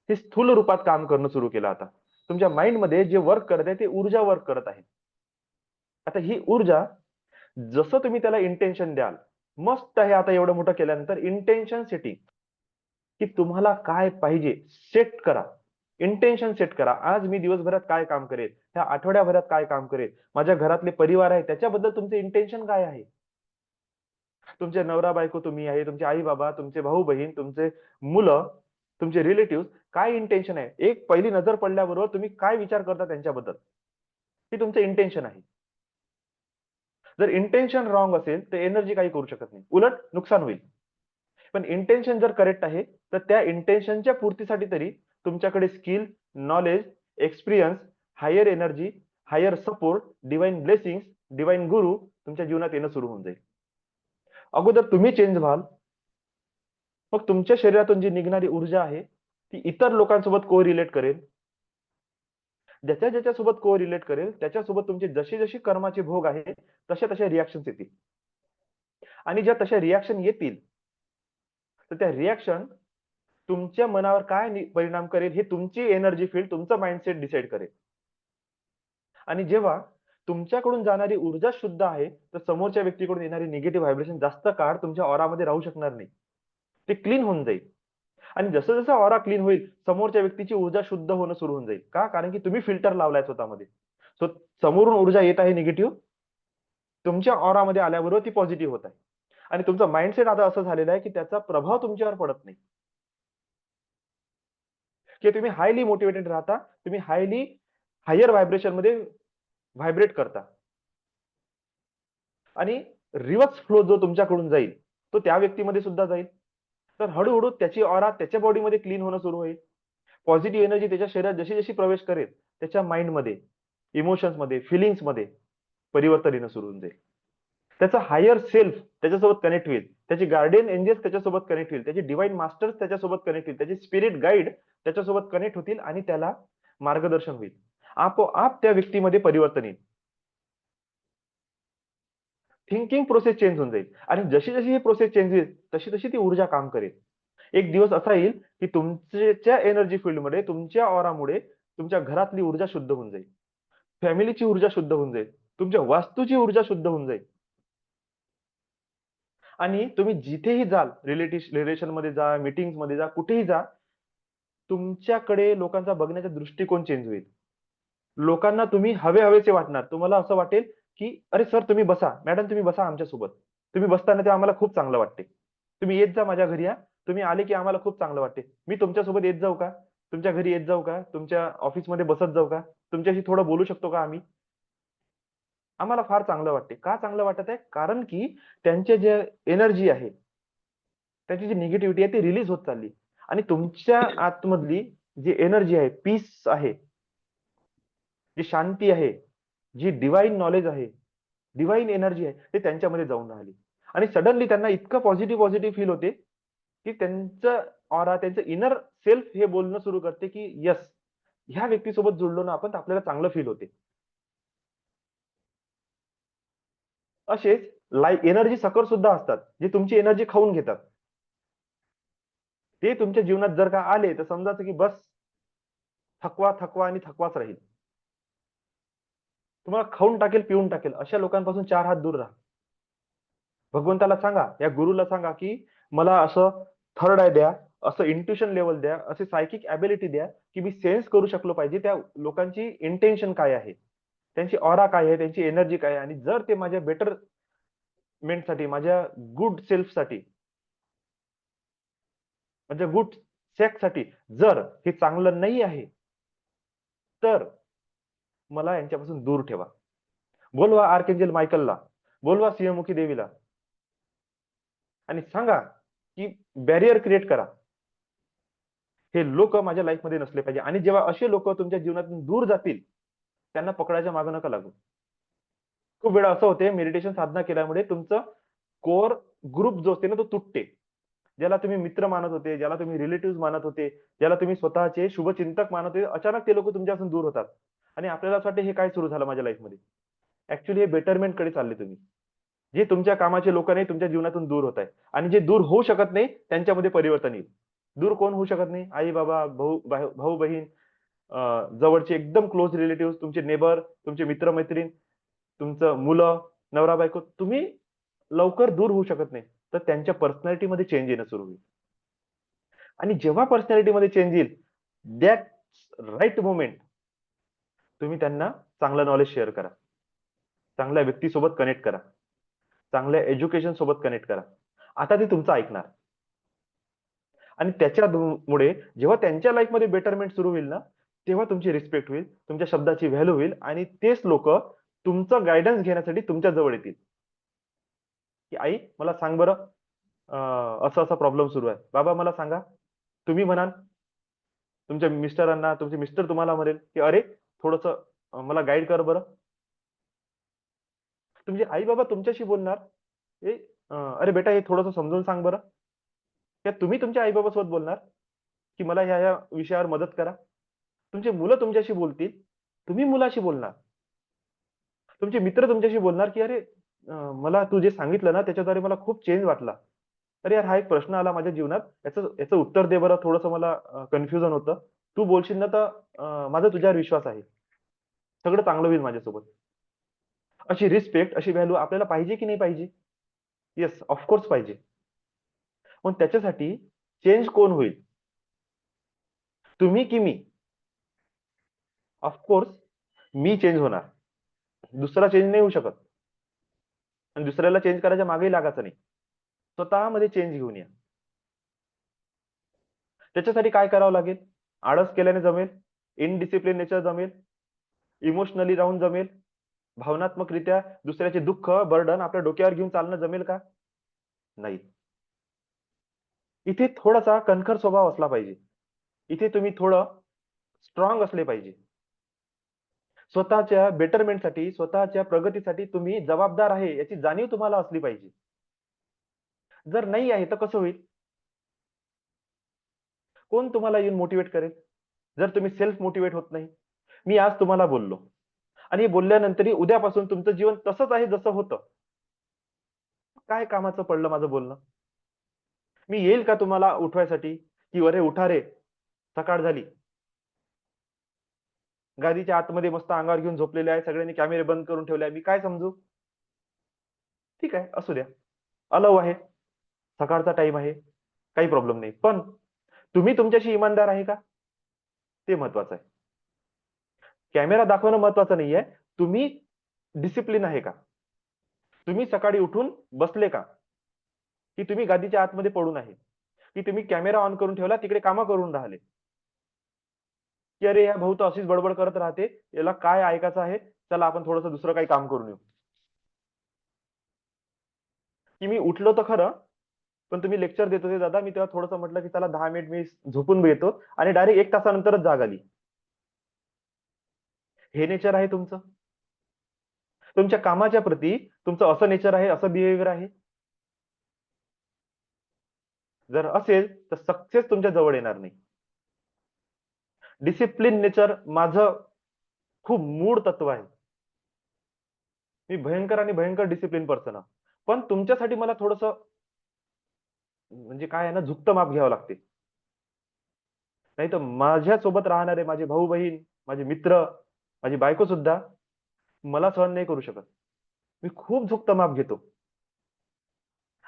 ही स्थूल रूपात काम करणं सुरू केलं आता. तुमच्या माइंडमध्ये जे वर्क करत आहे ते ऊर्जा वर्क करत आहे. आता ही ऊर्जा जसं तुम्ही त्याला इंटेन्शन द्याल, मस्त आहे. आता एवढं मोठं केल्यानंतर इंटेन्शन सेटिंग, की तुम्हाला काय पाहिजे सेट करा. इंटेन्शन सेट करा. आज मी दिवसभरात काय काम करेल, ह्या आठवड्याभरात काय काम करेल, माझ्या घरातले परिवार आहे त्याच्याबद्दल तुमचे इंटेन्शन काय आहे? तुमचे नवरा बायको तुम्ही आहे, तुमचे आई बाबा, तुमचे भाऊ बहीण, तुमचे मुलं, तुमचे रिलेटिव्ह, काय इंटेन्शन आहे? एक पहिली नजर पडल्याबरोबर तुम्ही काय विचार करता त्यांच्याबद्दल, हे तुमचं इंटेन्शन आहे. जर इंटेन्शन रॉंग असेल तर एनर्जी काही करू शकत नाही, उलट नुकसान होईल. पण इंटेन्शन जर करेक्ट आहे तर त्या इंटेन्शनच्या पूर्तीसाठी तरी तुमच्याकडे skill, knowledge, experience, higher energy, higher support, divine blessings, divine guru तुमच्या जीवनात येणं सुरू होऊन जाईल. अगोदर तुम्ही चेंज व्हाल, मग तुमच्या शरीरातून जी निघणारी ऊर्जा आहे ती इतर लोकांसोबत को रिलेट करेल. ज्याच्या ज्याच्यासोबत को रिलेट करेल त्याच्यासोबत तुमची जशी जशी कर्माचे भोग आहेत तशा तशा रिॲक्शन येतील. आणि ज्या तशा रिॲक्शन येतील तर त्या रिॲक्शन तुमच्या मनावर काय परिणाम करेल हे तुमची एनर्जी फील्ड, तुमचं माइंडसेट डिसाईड करेल. आणि जेव्हा तुमच्याकडून जाणारी ऊर्जा शुद्ध आहे तर समोरच्या व्यक्तीकडून येणारी निगेटिव्ह व्हायब्रेशन जास्त काळ तुमच्या ऑरामध्ये राहू शकणार नाही. ते क्लीन होऊन जाईल. आणि जसं जसं ऑरा क्लीन होईल समोरच्या व्यक्तीची ऊर्जा शुद्ध होणं सुरू होऊन जाईल. का? कारण की तुम्ही फिल्टर लावलाय स्वतःमध्ये. सो समोरून ऊर्जा येत आहे निगेटिव्ह, तुमच्या ऑरामध्ये आल्याबरोबर ती पॉझिटिव्ह होत आहे. आणि तुमचं माइंडसेट आता असं झालेलं आहे की त्याचा प्रभाव तुमच्यावर पडत नाही. की तुम्ही हायली मोटिवेटेड राहता, तुम्ही हायली हायर व्हायब्रेशन मध्ये व्हायब्रेट करता. आणि रिव्हर्स फ्लो जो तुमच्याकडून जाईल तो त्या व्यक्तीमध्ये सुद्धा जाईल. तर हळूहळू त्याची ऑरा त्याच्या बॉडीमध्ये क्लीन होणं सुरू होईल. पॉझिटिव्ह एनर्जी त्याच्या शरीरात जशी जशी प्रवेश करेल त्याच्या माइंडमध्ये, इमोशन्समध्ये, फिलिंग्समध्ये परिवर्तन येणं सुरू होऊन जाईल. त्याचा हायर सेल्फ त्याच्यासोबत कनेक्ट होईल, त्याचे गार्डियन एंजल्स त्याच्यासोबत कनेक्ट होईल, त्याचे डिवाइन मास्टर्स त्याच्यासोबत कनेक्ट होईल, त्याचे स्पिरिट गाईड त्याच्यासोबत कनेक्ट होतील आणि त्याला मार्गदर्शन होईल. आपोआप त्या व्यक्तीमध्ये परिवर्तन येईल. थिंकिंग प्रोसेस चेंज होऊन जाईल. आणि जशी जशी ही प्रोसेस चेंज होईल तशी तशी ती ऊर्जा काम करेल. एक दिवस असा येईल की तुमच्या एनर्जी फील्डमध्ये, तुमच्या ऑरामुळे तुमच्या घरातली ऊर्जा शुद्ध होऊन जाईल, फॅमिलीची ऊर्जा शुद्ध होऊन जाईल, तुमच्या वास्तूची ऊर्जा शुद्ध होऊन जाईल. आणि तुम्ही जिथेही जाल, रिलेशन मध्ये जा, मीटिंग मध्ये जा, कुठेही जा, तुमच्याकडे लोकांचा बघण्याचा दृष्टिकोन चेंज होईल. लोकांना तुम्ही हवे हवेसे वाटणार. तुम्हाला असं वाटेल की अरे सर तुम्ही बसा, मॅडम तुम्ही बसा आमच्या सोबत. तुम्ही बसताना तेव्हा आम्हाला खूप चांगलं वाटते. तुम्ही येत जा माझ्या घरी, तुम्ही आले की आम्हाला खूप चांगलं वाटते. मी तुमच्यासोबत येत जाऊ का? तुमच्या घरी येत जाऊ का? तुमच्या ऑफिसमध्ये बसत जाऊ का? तुमच्याशी थोडं बोलू शकतो का आम्ही? आम्हाला फार चांगलं वाटते. का चांगलं वाटत आहे? कारण की त्यांचे जे एनर्जी आहे, त्याची जी निगेटिव्हिटी आहे ती रिलीज होत चालली आणि तुमच्या आतमधली जी एनर्जी आहे, पीस आहे, जी शांती आहे, जी डिवाइन नॉलेज आहे, डिवाइन एनर्जी आहे, ते त्यांच्यामध्ये जाऊन राहिली आणि सडनली त्यांना इतकं पॉझिटिव्ह पॉझिटिव्ह फील होते, की त्यांचं ऑरा, त्यांचं इनर सेल्फ हे बोलणं सुरू करते, की येस, ह्या व्यक्तीसोबत जुळलो ना आपण तर आपल्याला चांगलं फील होते. असेच एनर्जी सकर सुद्धा असतात, जे तुमची एनर्जी खाऊन घेतात. ते तुमच्या जीवनात जर का आले तर समजायचं की बस थकवा, थकवा आणि थकवाच राहील. तुम्हाला खाऊन टाकेल, पिऊन टाकेल. अशा लोकांपासून 4 हात दूर राहा. भगवंताला सांगा, या गुरुला सांगा, की मला असं थर्ड आय द्या, असं इंट्युशन लेवल द्या, असे सायकिक एबिलिटी द्या, की मी सेन्स करू शकलो पाहिजे त्या लोकांची इंटेन्शन काय आहे, त्यांची ऑरा काय आहे, त्यांची एनर्जी काय आहे आणि जर ते माझ्या बेटरमेंटसाठी, माझ्या गुड सेल्फसाठी, माझ्या गुड सेक्ससाठी जर हे चांगलं नाही आहे, तर मला यांच्यापासून दूर ठेवा. बोलवा आर्कएंजल मायकलला, बोलवा सिंहमुखी देवीला आणि सांगा, की बॅरियर क्रिएट करा. हे लोक माझ्या लाईफमध्ये नसले पाहिजे आणि जेव्हा असे लोक तुमच्या जीवनातून दूर जातील, त्यांना पकडायच्या मागे नका लागू. खूप वेळा असं होते, मेडिटेशन साधना केल्यामुळे तुमचं कोर ग्रुप जो असते ना तो तुटते. ज्याला तुम्ही मित्र मानत होते, ज्याला तुम्ही रिलेटिव्ह मानत होते, ज्याला तुम्ही स्वतःचे शुभचिंतक मानत होते, अचानक ते लोक तुमच्यापासून दूर होतात आणि आपल्याला असं वाटतं हे काय सुरू झालं माझ्या लाईफमध्ये. ऍक्च्युली हे बेटरमेंट कडे चालले तुम्ही. जे तुमच्या कामाचे लोक नाही तुमच्या जीवनातून दूर होत आहे आणि जे दूर होऊ शकत नाही त्यांच्यामध्ये परिवर्तन येईल. दूर कोण होऊ शकत नाही? आई बाबा, भाऊ बहीण, जवळचे एकदम क्लोज रिलेटिव्ह, तुमचे नेबर, तुमचे मित्र-मैत्रीण, तुमचं मुलं, नवरा बायको, तुम्ही लवकर दूर होऊ शकत नाही. तर त्यांच्या पर्सनॅलिटीमध्ये चेंज येणं सुरू होईल. आणि जेव्हा पर्सनॅलिटीमध्ये चेंज येईल, दॅट्स राइट मोमेंट तुम्ही त्यांना चांगलं नॉलेज शेअर करा. चांगल्या व्यक्तीसोबत कनेक्ट करा. चांगल्या एज्युकेशन सोबत कनेक्ट करा. आता ते तुमचं ऐकणार. आणि त्याच्यामुळे जेव्हा त्यांच्या लाईफमध्ये बेटरमेंट सुरू होईल ना, तेव्हा तुमची रिस्पेक्ट होईल, तुमच्या शब्दाची व्हॅल्यू होईल आणि तेच लोक तुमचं गायडन्स घेण्यासाठी तुमच्या जवळ येतील. की आई मला सांग बरं, असा असा प्रॉब्लेम सुरू आहे. बाबा मला सांगा. तुम्ही म्हणाल तुमच्या मिस्टरांना, तुमचे मिस्टर तुम्हाला म्हणेल, की "अरे थोडंसं मला गाईड कर बरं." तुमचे आई-बाबा तुमच्याशी बोलणार, "ए अरे बेटा हे थोडंसं समजून सांग बरं." किंवा तुम्ही तुमच्या आई सोबत बोलणार, की "मला ह्या-ह्या विषयावर मदत करा." तुमची मुलं तुमच्याशी बोलतील, तुम्ही मुलाशी बोलणार. तुमचे मित्र तुमच्याशी बोलणार, की "अरे मला तू जे सांगितलं ना त्याच्याद्वारे मला खूप चेंज वाटला. अरे यार हा एक प्रश्न आला माझ्या जीवनात, याचं याचं उत्तर दे बरं, थोडंसं मला कन्फ्युजन होतं. तू बोलशील ना तर माझा तुझ्यावर विश्वास आहे. सगळं चांगलं होईल माझ्यासोबत." अशी रिस्पेक्ट, अशी व्हॅल्यू आपल्याला पाहिजे की नाही पाहिजे? येस, ऑफ कोर्स पाहिजे. मग त्याच्यासाठी चेंज कोण होईल? तुम्ही की मी? ऑफ कोर्स मी चेंज होणार. दुसरा चेंज नाही होऊ शकत आणि दुसऱ्याला चेंज करायच्या मागेही लागायचं नाही. स्वतःमध्ये चेंज घेऊन या. त्याच्यासाठी काय करावं लागेल? आळस केल्याने जमेल, इनडिसिप्लिन नेचर जमेल, इमोशनली राहून जमेल, भावनात्मकरित्या दुसऱ्याचे दुःख, बर्डन आपल्या डोक्यावर घेऊन चालणं जमेल का? नाही. इथे थोडासा कणखर स्वभाव असला पाहिजे. इथे तुम्ही थोडं स्ट्रॉंग असले पाहिजे. स्वतःच्या बेटरमेंटसाठी, स्वतःच्या प्रगतीसाठी तुम्ही जबाबदार आहे याची जाणीव तुम्हाला असली पाहिजे. जर नाही आहे तर कसं होईल? कोण तुम्हाला येऊन मोटिव्हेट करेल? जर तुम्ही सेल्फ मोटिव्हेट होत नाही. मी आज तुम्हाला बोललो आणि बोलल्यानंतरही उद्यापासून तुमचं जीवन तसंच आहे जसं होतं. काय कामाचं पडलं माझं बोलणं? मी येईल का तुम्हाला उठवायसाठी, की "अरे उठा रे, सकाळ झाली." गादीच्या आतमध्ये मस्त अंगावर घेऊन झोपलेले आहे, सगळ्यांनी कॅमेरे बंद करून ठेवले आहे. मी काय समजू? ठीक आहे, असू द्या. अलाऊ आहे. सकाळचा टाईम आहे. काही प्रॉब्लेम नाही. पण तुम्ही तुमच्याशी इमानदार आहे का? ते महत्वाचं आहे. कॅमेरा दाखवणं महत्वाचं नाहीये. तुम्ही डिसिप्लिन आहे का? तुम्ही सकाळी उठून बसले का, की तुम्ही गादीच्या आतमध्ये पडून आहे, की तुम्ही कॅमेरा ऑन करून ठेवला तिकडे कामं करून राहिले, की अरे या भाऊ तर अशीच बडबड करत राहते, याला काय ऐकायचं आहे, चला आपण थोडंसं दुसरं काही काम करून येऊ. की मी उठलो तर खरं, पण तुम्ही लेक्चर देत होते दादा, मी तेव्हा थोडंसं म्हटलं की चला 10 मिनिट मी झोपून येतो आणि डायरेक्ट 1 तासानंतरच जाग आली. हे नेचर आहे तुमचं? तुमच्या कामाच्या प्रती तुमचं असं नेचर आहे, असं बिहेवियर आहे? जर असेल तर सक्सेस तुमच्या जवळ येणार नाही. डिसिप्लिन नेचर माझं खूप मूळ तत्व आहे. मी भयंकर आणि भयंकर डिसिप्लिन पर्सन आहे. पण तुमच्यासाठी मला थोडंसं म्हणजे काय आहे ना, झुकतं माप घ्यावं लागते. नाहीतर माझ्यासोबत राहणारे माझे भाऊ-बहीण, माझे मित्र, माझी बायको सुद्धा मला सहन नाही करू शकत. मी खूप झुकतं माप घेतो.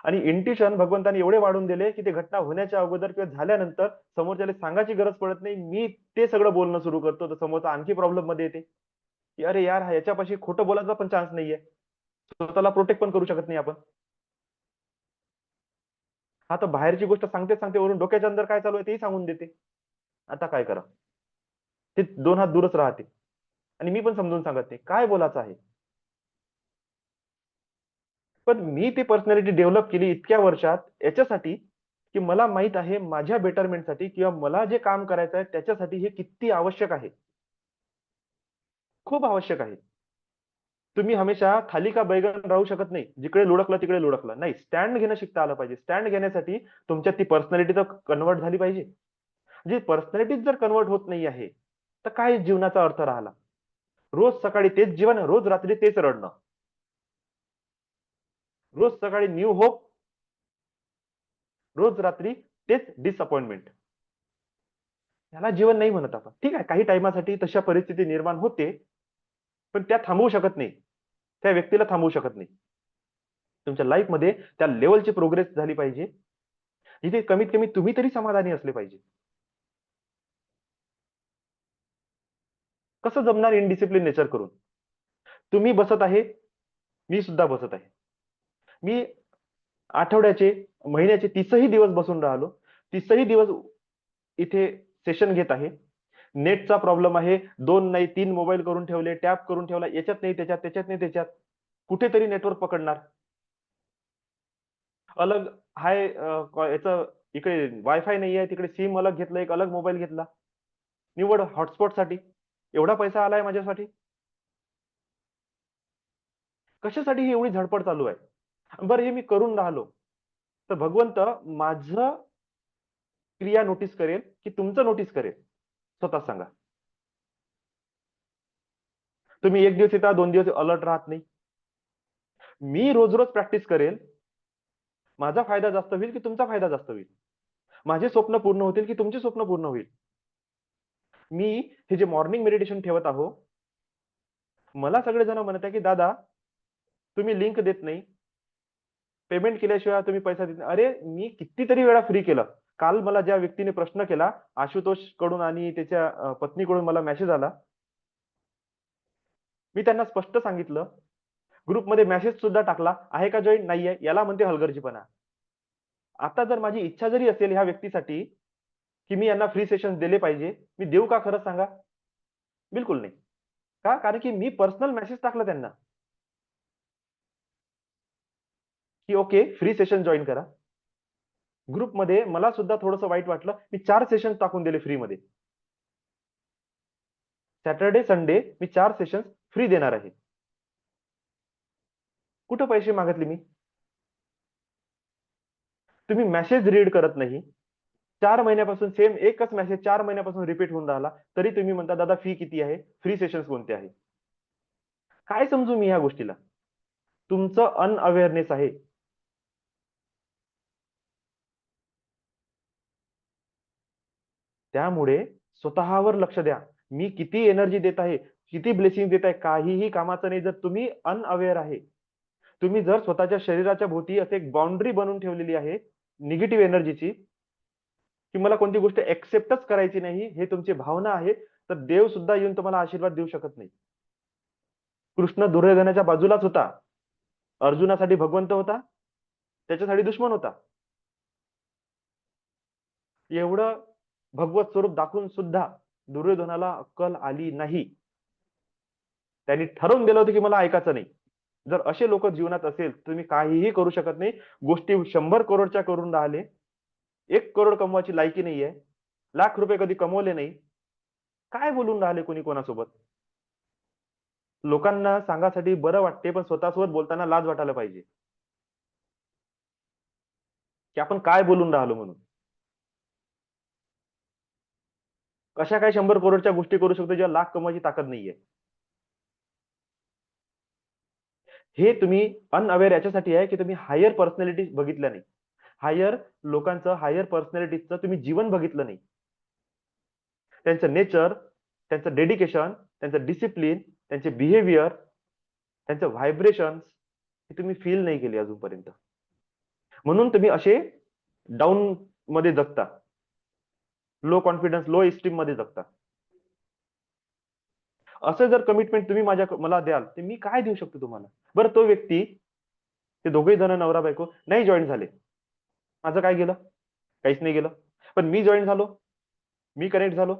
आणि इंट्युशन भगवंताने एवढे वाढवून दिले, की ते घटना होण्याच्या अगोदर किंवा झाल्यानंतर समोरच्याला सांगायची गरज पडत नाही. मी ते सगळं बोलणं सुरू करतो, तर समोरचा आणखी प्रॉब्लेममध्ये येते, की "अरे यार, हा याच्यापाशी खोटं बोलायचा पण चान्स नाहीये. स्वतःला प्रोटेक्ट पण करू शकत नाही आपण. हा तर बाहेरची गोष्ट सांगते वरून डोक्याच्या अंदर काय चालू आहे तेही सांगून देते. आता काय करावं?" ते 2 हात दूरच राहते. आणि मी पण समजून सांगत नाही. काय बोलायचं आहे? पण मी ती पर्सनॅलिटी डेव्हलप केली इतक्या वर्षात याच्यासाठी, की मला माहीत आहे माझ्या बेटरमेंटसाठी किंवा मला जे काम करायचं आहे त्याच्यासाठी हे किती आवश्यक आहे. खूप आवश्यक आहे. तुम्ही हमेशा खाली का बैगन राहू शकत नाही. जिकडे लुढकला तिकडे लुढकला. नाही, स्टँड घेणं शिकता आलं पाहिजे. स्टँड घेण्यासाठी तुमच्यात ती पर्सनॅलिटी तर कन्व्हर्ट झाली पाहिजे. जी पर्सनॅलिटीच जर कन्व्हर्ट होत नाही आहे, तर काय जीवनाचा अर्थ राहिला? रोज सकाळी तेच जीवन, रोज रात्री तेच रडणं. रोज सकाळी न्यू होप, रोज रात्री तेच डिसअपॉइंटमेंट. याला जीवन नाही म्हणत आपण. ठीक आहे, काही टाईमासाठी तशा परिस्थिती निर्माण होते, पण त्या थांबवू शकत नाही. त्या व्यक्तीला थांबवू शकत नाही. तुमच्या लाईफमध्ये त्या लेव्हलची प्रोग्रेस झाली पाहिजे, जिथे कमीत कमी तुम्ही तरी समाधानी असले पाहिजे. कसं जमणार इनडिसिप्लिन नेचर करून? तुम्ही बसत आहे, मी सुद्धा बसत आहे. मी आठवड्याचे, महिन्याचे 30ही दिवस बसून राहिलो. 30ही दिवस इथे सेशन घेत आहे. नेटचा प्रॉब्लेम आहे. 2 नाही 3 मोबाईल करून ठेवले, टॅप करून ठेवला. याच्यात नाही त्याच्यात, त्याच्यात नाही त्याच्यात. कुठेतरी नेटवर्क पकडणार. अलग हाय याचं इकडे वायफाय नाहीये, तिकडे सिम अलग घेतलं, एक अलग मोबाईल घेतला. निव्वळ हॉटस्पॉटसाठी. एवढा पैसा आलाय माझ्यासाठी. कशासाठी ही एवढी धडपड चालू आहे? बरं हे मी करून राहिलो, तर भगवंत माझं क्रिया नोटीस करेल, की तुमचं नोटीस करेल? स्वतःच सांगा. तुम्ही 1 दिवस येता, 2 दिवस अलर्ट राहत नाही. मी रोज-रोज प्रॅक्टिस करेल. माझा फायदा जास्त होईल, की तुमचा फायदा जास्त होईल? माझे स्वप्न पूर्ण होतील, की तुमचे स्वप्न पूर्ण होईल? मी हे जे मॉर्निंग मेडिटेशन ठेवत आहो, मला सगळेजण म्हणत आहे, की "दादा, तुम्ही लिंक देत नाही. पेमेंट केल्याशिवाय तुम्ही पैसा देत नाही." अरे, मी कितीतरी वेळा फ्री केलं. काल मला ज्या व्यक्तीने प्रश्न केला, आशुतोष कडून आणि त्याच्या पत्नीकडून मला मेसेज आला. मी त्यांना स्पष्ट सांगितलं, ग्रुपमध्ये मेसेज सुद्धा टाकला, "आहे का जॉइन?" "नाहीये." याला म्हणते हलगर्जीपणा. आता जर माझी इच्छा जरी असेल ह्या व्यक्तीसाठी, की मी यांना फ्री सेशन्स दिले पाहिजे, मी देऊ का खरंच सांगा? बिलकुल नाही. का? कारण की मी पर्सनल मेसेज टाकला त्यांना, की ओके फ्री सेशन जॉइन करा. ग्रुपमध्ये मला सुद्धा थोडंसं वाईट वाटलं. मी 4 सेशन्स टाकून दिले फ्रीमध्ये. सॅटर्डे, संडे मी 4 सेशन्स फ्री देणार आहे. कुठे पैसे मागितले मी? तुम्ही मेसेज रीड करत नाही. 4 महिन्यापासून सेम एकच मेसेज 4 महिन्यापासून रिपीट होऊन राहिला. तरी तुम्ही म्हणता, "दादा फी किती आहे? फ्री सेशन्स कोणते आहे?" काय समजू मी ह्या गोष्टीला? तुमचं अनअवेअरनेस आहे. त्यामुळे स्वतःवर लक्ष द्या. मी किती एनर्जी देत आहे, किती ब्लेसिंग देत आहे, काहीही कामाचं नाही जर तुम्ही अनअवेअर आहे. तुम्ही जर स्वतःच्या शरीराच्या भोवती असे एक बाउंडरी बनवून ठेवलेली आहे, निगेटिव्ह एनर्जीची, की मला कोणती गोष्ट एक्सेप्टच करायची नाही, हे तुमची भावना आहे, तर देव सुद्धा येऊन तुम्हाला आशीर्वाद देऊ शकत नाही. कृष्ण दुर्योधनाच्या बाजूलाच होता. अर्जुनासाठी भगवंत होता, त्याच्यासाठी दुश्मन होता. एवढं भगवत स्वरूप दाखवून सुद्धा दुर्योधनाला अक्कल आली नाही. त्यांनी ठरवून दिलं होतं की मला ऐकायचं नाही. जर असे लोक जीवनात असेल तर तुम्ही काहीही करू शकत नाही. गोष्टी 100 करोडच्या करून राहिले, 1 करोड कमवायची लायकी नाहीये, लाख रुपये कधी कमवले नाही, काय बोलून राहिले कोणी कोणासोबत? लोकांना सांगासाठी बरं वाटते, पण स्वतःसोबत बोलताना लाज वाटायला पाहिजे की आपण काय बोलून राहिलो म्हणून. कशा काय 100 करोडच्या गोष्टी करू शकतो जेव्हा लाख कमवायची ताकद नाहीये? हे तुम्ही अनअवेअर याच्यासाठी आहे की तुम्ही हायर पर्सनॅलिटी बघितल्या नाही. हायर लोकांचं, हायर पर्सनॅलिटीचं तुम्ही जीवन बघितलं नाही. त्यांचं नेचर, त्यांचं डेडिकेशन, त्यांचं डिसिप्लिन, त्यांचे बिहेवियर, त्यांचं व्हायब्रेशन्स हे तुम्ही फील नाही केले अजूनपर्यंत. म्हणून तुम्ही असे डाऊन मध्ये जगता, लो कॉन्फिडन्स, लो इस्टीम मध्ये जगता. असं जर कमिटमेंट तुम्ही मला द्याल तर मी काय देऊ शकतो तुम्हाला? बरं, तो व्यक्ती, ते दोघेही जण नवरा बायको नाही जॉईन झाले, माझं काय गेलं? काहीच नाही गेलं. पण मी जॉईन झालो, मी कनेक्ट झालो,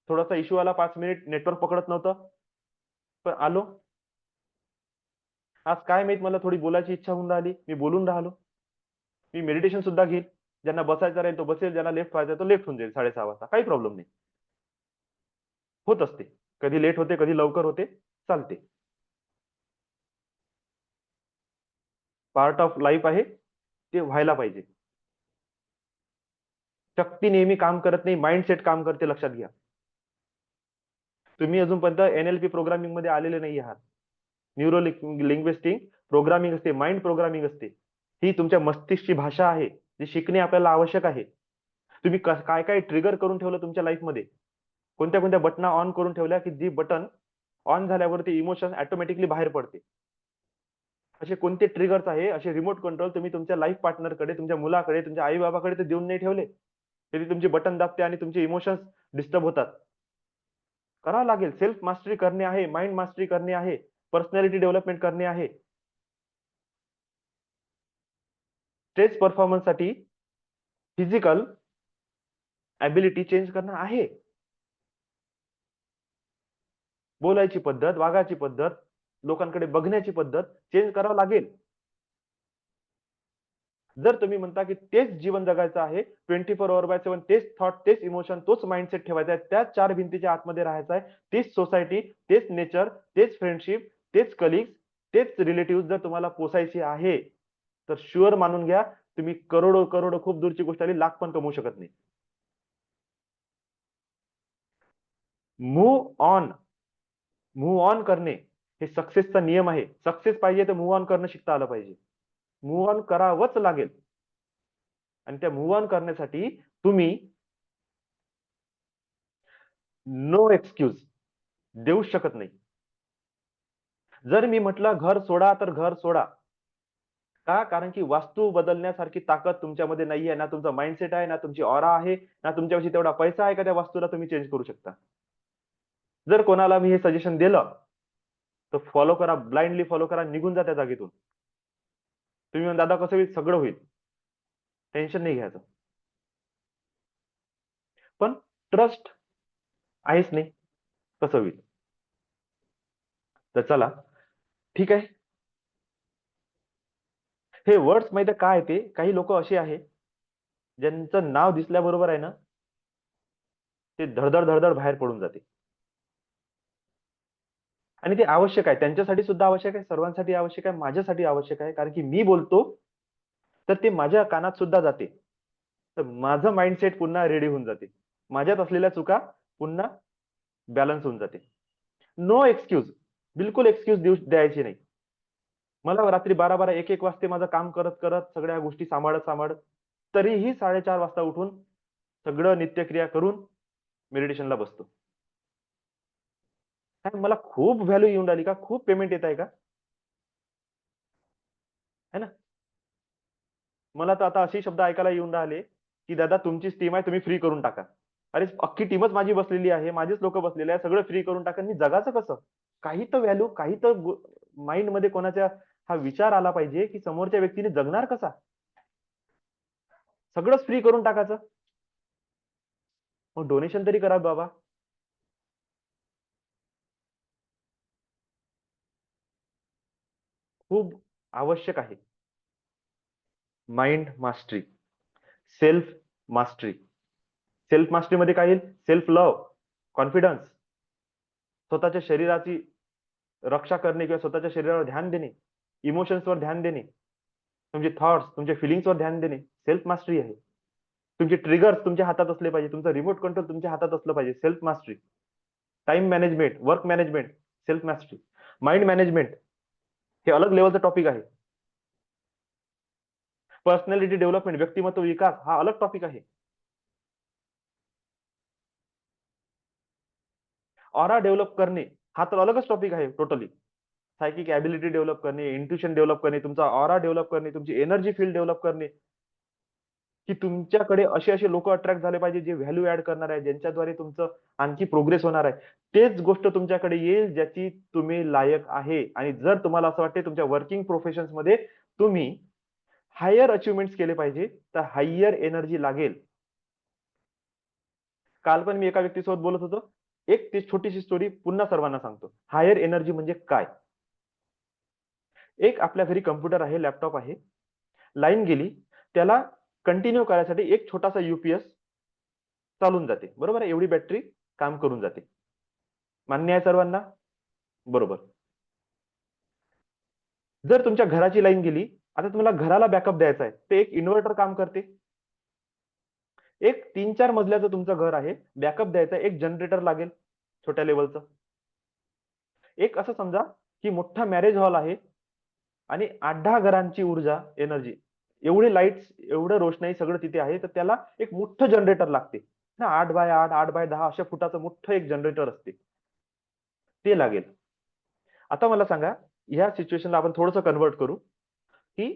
थोडासा इश्यू आला, 5 मिनिट नेटवर्क पकडत नव्हतं, पण आलो. आज काय माहित, मला थोडी बोलायची इच्छा होऊन राहिली, मी बोलून राहिलो. मी मेडिटेशन सुद्धा घेईल, ज्यांना बसायचं राहील तो बसेल, ज्यांना लेफ्ट व्हायचं तो लेफ्ट होऊन जाईल 6:30 वाजता, काही प्रॉब्लेम नाही. होत असते, कधी लेट होते, कधी लवकर होते, चालते. पार्ट ऑफ लाईफ आहे, ते व्हायला पाहिजे. शक्ती नेहमी काम करत नाही, माइंडसेट काम करते, लक्षात घ्या. तुम्ही अजूनपर्यंत NLP प्रोग्रामिंग मध्ये आलेले नाही आहात. न्यूरो लिंग्विस्टिक प्रोग्रामिंग असते, माइंड प्रोग्रामिंग असते. ही तुमच्या मस्तिष्कची भाषा आहे, जी शिकणे आपल्याला आवश्यक आहे. तुम्ही काय काय ट्रिगर करून ठेवलं तुमच्या लाईफमध्ये, कोणत्या कोणत्या बटना ऑन करून ठेवल्या की जी बटन ऑन झाल्यावरती इमोशन ऑटोमॅटिकली बाहेर पडते. असे कोणते ट्रिगर्स आहे, असे रिमोट कंट्रोल तुम्ही तुमच्या लाईफ पार्टनरकडे, तुमच्या मुलाकडे, तुमच्या आई बाबाकडे तर देऊन नाही ठेवले, तरी तुमची बटन दाबते आणि तुमचे इमोशन्स डिस्टर्ब होतात. करावं लागेल. सेल्फ मास्टरी करणे आहे, माइंड मास्टरी करणे आहे, पर्सनॅलिटी डेव्हलपमेंट करणे आहे. स्टेज परफॉर्मन्स साठी फिजिकल ॲबिलिटी चेंज करणं आहे. बोलायची पद्धत, वागायची पद्धत, लोकांकडे बघण्याची पद्धत चेंज करावं लागेल. जर तुम्ही म्हणता की तेच जीवन जगायचं आहे, 24/7 तेच थॉट, तेच इमोशन, तोच माइंडसेट ठेवायचा आहे, त्याच 4 भिंतीच्या आतमध्ये राहायचं आहे, तीच सोसायटी, तेच नेचर, तेच फ्रेंडशिप, तेच कलिग्स, तेच रिलेटिव्ह जर तुम्हाला पोसायची आहे, तर शुअर मानून घ्या, तुम्ही करोडो करोडो, खूप दूरची गोष्ट आली, लाख पण कमवू शकत नाही. मूव्ह ऑन करणे हे सक्सेसचा नियम आहे. सक्सेस पाहिजे तर मूव्ह ऑन करणं शिकता आलं पाहिजे. मूव्ह ऑन करावंच लागेल. आणि त्या मूव्ह ऑन करण्यासाठी तुम्ही नो एक्सक्यूज देऊ शकत नाही. जर मी म्हटलं घर सोडा तर घर सोडा. का? कारण की वास्तू बदलण्यासारखी ताकद तुमच्यामध्ये नाहीये. ना तुमचा माइंडसेट आहे, ना तुमची ऑरा आहे, ना तुमच्यापाशी तेवढा पैसा आहे का त्या वास्तूला तुम्ही चेंज करू शकता. जर कोणाला मी हे सजेशन दिलं तर फॉलो करा, ब्लाइंडली फॉलो करा, निघून जा त्या जागेतून. तुम्ही म्हणा दादा कसं होईल, सगळं होईल, टेन्शन नाही घ्यायचं. पण ट्रस्ट आहेच नाही, कसं होईल? तर चला, ठीक आहे. हे वर्ड्स माहिती काय ते, काही लोक असे आहे ज्यांचं नाव दिसल्याबरोबर आहे ना, ते धडधड धडधड बाहेर पडून जाते. आणि ते आवश्यक आहे, त्यांच्यासाठी सुद्धा आवश्यक आहे, सर्वांसाठी आवश्यक आहे, माझ्यासाठी आवश्यक आहे. कारण की मी बोलतो तर ते माझ्या कानात सुद्धा जाते, तर माझं माइंडसेट पुन्हा रेडी होऊन जाते, माझ्यात असलेल्या चुका पुन्हा बॅलन्स होऊन जाते. नो एक्सक्यूज, बिलकुल एक्सक्यूज द्यायची नाही. मला रात्री 12-12, 1-1 वाजते माझं काम करत करत, सगळ्या गोष्टी सांभाळत तरीही 4:30 वाजता उठून सगळं नित्यक्रिया करून मेडिटेशनला बसतो. काय मला खूप व्हॅल्यू येऊन राहिली का? खूप पेमेंट येत आहे का? है ना? मला तर आता असे शब्द ऐकायला येऊन राहिले की दादा तुमचीच टीम आहे, तुम्ही फ्री करून टाका. अरे अख्खी टीमच माझी बसलेली आहे, माझेच लोक बसलेले आहे, सगळं फ्री करून टाका. मी जगाचं कसं? काही तर व्हॅल्यू, काही तर माइंड मध्ये कोणाच्या हा विचार आला पाहिजे की समोरच्या व्यक्तीने जगणार कसा. सगळंच फ्री करून टाकायचं, मग डोनेशन तरी करा बाबा. खूप आवश्यक आहे. Mind mastery, self mastery. Self mastery मध्ये काय येईल? सेल्फ लव्ह, कॉन्फिडन्स, स्वतःच्या शरीराची रक्षा करणे किंवा स्वतःच्या शरीरावर ध्यान देणे, इमोशन्सवर ध्यान देणे, तुमचे थॉट्स, तुमच्या फिलिंग्सवर ध्यान देणे, सेल्फ मास्टरी आहे. तुमचे ट्रिगर्स तुमच्या हातात असले पाहिजे, तुमचं रिमोट कंट्रोल तुमच्या हातात असलं पाहिजे, self mastery. Time management, work management, self mastery. Mind management हे अलग लेवलचं टॉपिक आहे. पर्सनॅलिटी डेव्हलपमेंट, व्यक्तिमत्व विकास हा अलग टॉपिक आहे. ऑरा डेव्हलप करणे हा तर अलगच टॉपिक आहे टोटली. सायकिक ऍबिलिटी डेव्हलप करणे, इंट्युशन डेव्हलप करणे, तुमचा ऑरा डेव्हलप करणे, तुमची एनर्जी फील्ड डेव्हलप करणे, की तुमच्याकडे असे असे लोक अट्रॅक्ट झाले पाहिजे जे व्हॅल्यू ऍड करणार आहे, ज्यांच्याद्वारे तुमचं आणखी प्रोग्रेस होणार आहे. तेच गोष्ट तुमच्याकडे येईल ज्याची तुम्ही लायक आहे. आणि जर तुम्हाला असं वाटते तुमच्या वर्किंग प्रोफेशन्स मध्ये तुम्ही हायर अचिव्हमेंट्स केले पाहिजे, तर हायर एनर्जी लागेल. काल पण मी एका व्यक्तीसोबत बोलत होतो. एक ती छोटीशी स्टोरी पुन्हा सर्वांना सांगतो. हायर एनर्जी म्हणजे काय. एक आपल्या घरी कम्प्युटर आहे, लॅपटॉप आहे, लाईन गेली, त्याला कंटिन्यू करायसाठी एक छोटासा युपीएस चालून जाते, बरोबर आहे. एवढी बॅटरी काम करून जाते. मान्य आहे सर्वांना? बरोबर. जर तुमच्या घराची लाईन गेली, आता तुम्हाला घराला बॅकअप द्यायचा आहे, ते एक इन्व्हर्टर काम करते. एक 3-4 मजल्याचं तुमचं घर आहे, बॅकअप द्यायचा एक जनरेटर लागेल छोट्या लेवलचं. एक असं समजा की मोठा मॅरेज हॉल आहे आणि 8-10 घरांची ऊर्जा, एनर्जी, एवढे लाईट्स, एवढं रोषणाई सगळं तिथे आहे, तर त्याला एक मोठं जनरेटर लागते ना. 8x8, 8x10 अशा फुटाचं मोठं एक जनरेटर असते, ते लागेल. आता मला सांगा, ह्या सिच्युएशनला आपण थोडंसं कन्वर्ट करू, की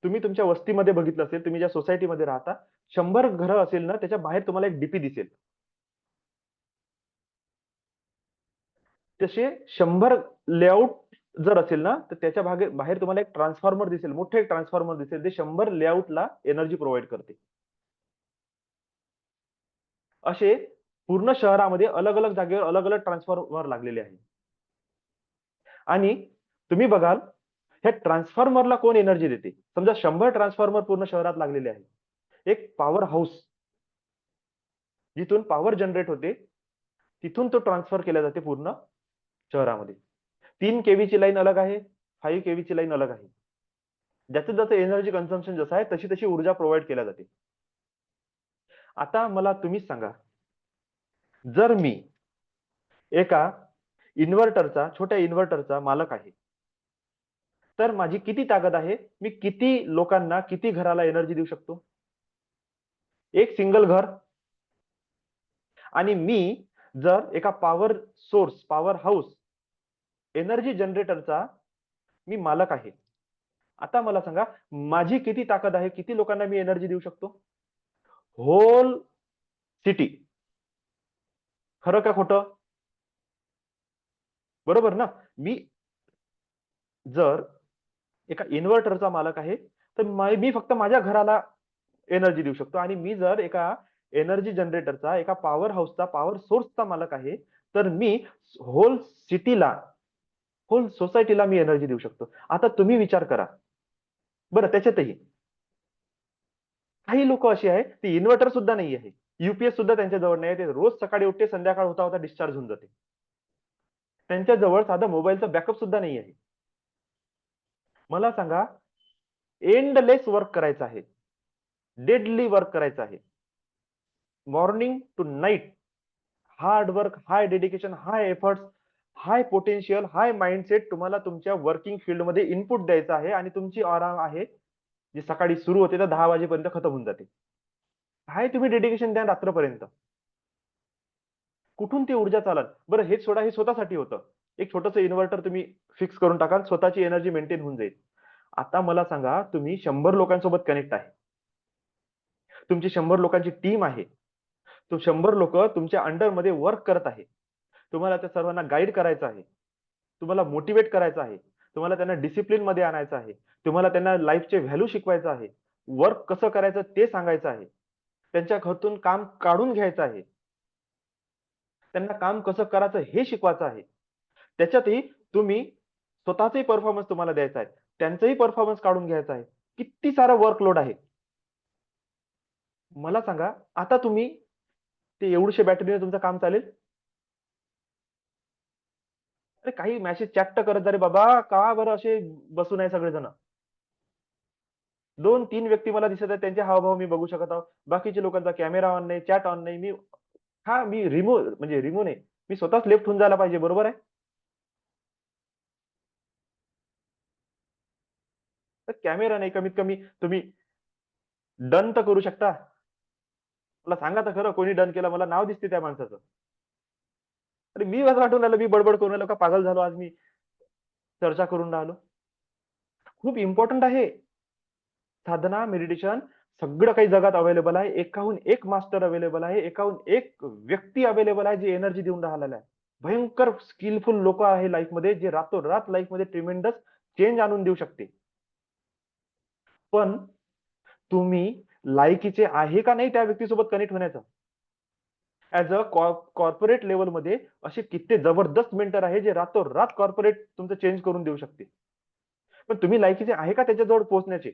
तुम्ही तुमच्या वस्तीमध्ये बघितलं असेल, तुम्ही ज्या सोसायटीमध्ये राहता, 100 घरं असेल ना, त्याच्या बाहेर तुम्हाला एक डीपी दिसेल. तसे 100 लेआउट जर असेल ना, तर त्याच्या बाहेर तुम्हाला एक ट्रान्सफॉर्मर दिसेल, मोठं एक ट्रान्सफॉर्मर दिसेल, जे 100 लेआउटला एनर्जी प्रोव्हाइड करते. असे पूर्ण शहरामध्ये अलग अलग जागेवर अलग अलग ट्रान्सफॉर्मर लागलेले आहे. आणि तुम्ही बघाल, ह्या ट्रान्सफॉर्मरला कोण एनर्जी देते. समजा 100 ट्रान्सफॉर्मर पूर्ण शहरात लागलेले आहे. एक पॉवर हाऊस, जिथून पॉवर जनरेट होते, तिथून तो ट्रान्सफर केला जाते पूर्ण शहरामध्ये. 3 केव्ही ची लाईन अलग आहे, 5 केव्ही ची लाईन अलग आहे. ज्याचं ज्याचं एनर्जी कन्झम्पशन जसं आहे, तशी तशी ऊर्जा प्रोव्हाइड केल्या जाते. आता मला तुम्हीच सांगा, जर मी एका इन्व्हर्टरचा, छोट्या इन्व्हर्टरचा मालक आहे, तर माझी किती ताकद आहे, मी किती लोकांना, किती घराला एनर्जी देऊ शकतो. एक सिंगल घर. आणि मी जर एका power source, power house, energy जनरेटरचा मी मालक आहे. आता मला सांगा, माझी किती ताकद आहे, किती लोकांना मी एनर्जी देऊ शकतो. Whole city. खरं का खोटं? बरोबर ना. मी जर एका इन्व्हर्टरचा मालक आहे, तर मी फक्त माझ्या घराला एनर्जी देऊ शकतो. आणि मी जर एका एनर्जी जनरेटरचा, एका पॉवर हाऊसचा, पॉवर सोर्सचा मालक आहे, तर मी होल सिटीला, होल सोसायटीला मी एनर्जी देऊ शकतो. आता तुम्ही विचार करा बरं, त्याच्यातही काही लोक अशी आहे, ती इन्व्हर्टर सुद्धा नाही आहे, युपीएस सुद्धा त्यांच्या जवळ नाही. ते रोज सकाळी उठते, संध्याकाळ होता होता डिस्चार्ज होऊन जाते. त्यांच्या जवळ साधा मोबाईलचा बॅकअप सुद्धा नाही आहे. मला सांगा, एंडलेस वर्क करायचं आहे, डेडली वर्क करायचं आहे, morning to night, hard work, high dedication, high efforts, high potential, high mindset तुम्हाला तुमच्या वर्किंग फील्ड मध्ये इनपुट द्यायचं आहे. आणि तुमची ऑरा आहे जी सकाळी सुरू होते तर 10 वाजेपर्यंत खतम होऊन जाते. काय तुम्ही डेडिकेशन द्या रात्रपर्यंत, कुठून ती ऊर्जा चालल बरं. हेच सोडा, हे स्वतःसाठी होतं. एक छोटंसं इन्व्हर्टर तुम्ही फिक्स करून टाकाल, स्वतःची एनर्जी मेंटेन होऊन जाईल. आता मला सांगा, तुम्ही 100 लोकांसोबत कनेक्ट आहे, तुमची 100 लोकांची टीम आहे, तो 100 लोक तुमच्या अंडरमध्ये वर्क करत आहे, तुम्हाला त्या सर्वांना गाईड करायचं आहे, तुम्हाला मोटिवेट करायचं आहे, तुम्हाला त्यांना डिसिप्लिन मध्ये आणायचं आहे. तुम्हाला त्यांना लाईफचे व्हॅल्यू शिकवायचं आहे. वर्क कसं करायचं ते सांगायचं आहे. त्यांच्या हातून काम काढून घ्यायचं आहे. त्यांना काम कसं करायचं हे शिकवायचं आहे. त्याच्यातही तुम्ही स्वतःचाही परफॉर्मन्स तुम्हाला द्यायचा आहे. त्यांचाही परफॉर्मन्स काढून घ्यायचा आहे. किती सारा वर्कलोड आहे. मला सांगा, आता तुम्ही ते एवढीशा बॅटरीने तुमचं काम चालेल? अरे काही मेसेज चॅट तर करत जा रे बाबा. का बरं असे बसून आहे सगळेजण? 2-3 व्यक्ती मला दिसत आहेत, त्यांचे हावभाव मी बघू शकत आहोत. बाकीच्या लोकांचा कॅमेरा ऑन नाही, चॅट ऑन नाही. मी रिमूव्ह नाही. मी स्वतःच लेफ्ट होऊन जायला पाहिजे, बरोबर आहे? तर कॅमेरा नाही, कमीत कमी तुम्ही डन तर करू शकता. मला सांगा तर खरं, कोणी डन केलं? मला नाव दिसते त्या माणसाचं. अरे मी असं वाटून राहिलं, मी बडबड करून राहिलो का पागल झालो आज मी चर्चा करून राहिलो. खूप इम्पॉर्टंट आहे. साधना, मेडिटेशन सगळं काही जगात अवेलेबल आहे. एकाहून एक मास्टर अवेलेबल आहे. एकाहून एक व्यक्ती अवेलेबल आहे, जे एनर्जी देऊन राहिलेला आहे. भयंकर स्किलफुल लोक आहे लाईफमध्ये, जे रातोरात लाईफमध्ये ट्रिमेंडस चेंज आणून देऊ शकते. पण तुम्ही लायकीचे आहे का नाही त्या व्यक्तीसोबत कनेक्ट होण्याचं? ऍज अ कॉर्पोरेट लेवलमध्ये असे किती जबरदस्त मेंटर आहे, जे रातोरात कॉर्पोरेट तुमचं चेंज करून देऊ शकते. पण तुम्ही लायकीचे आहे का त्याच्याजवळ पोहोचण्याचे?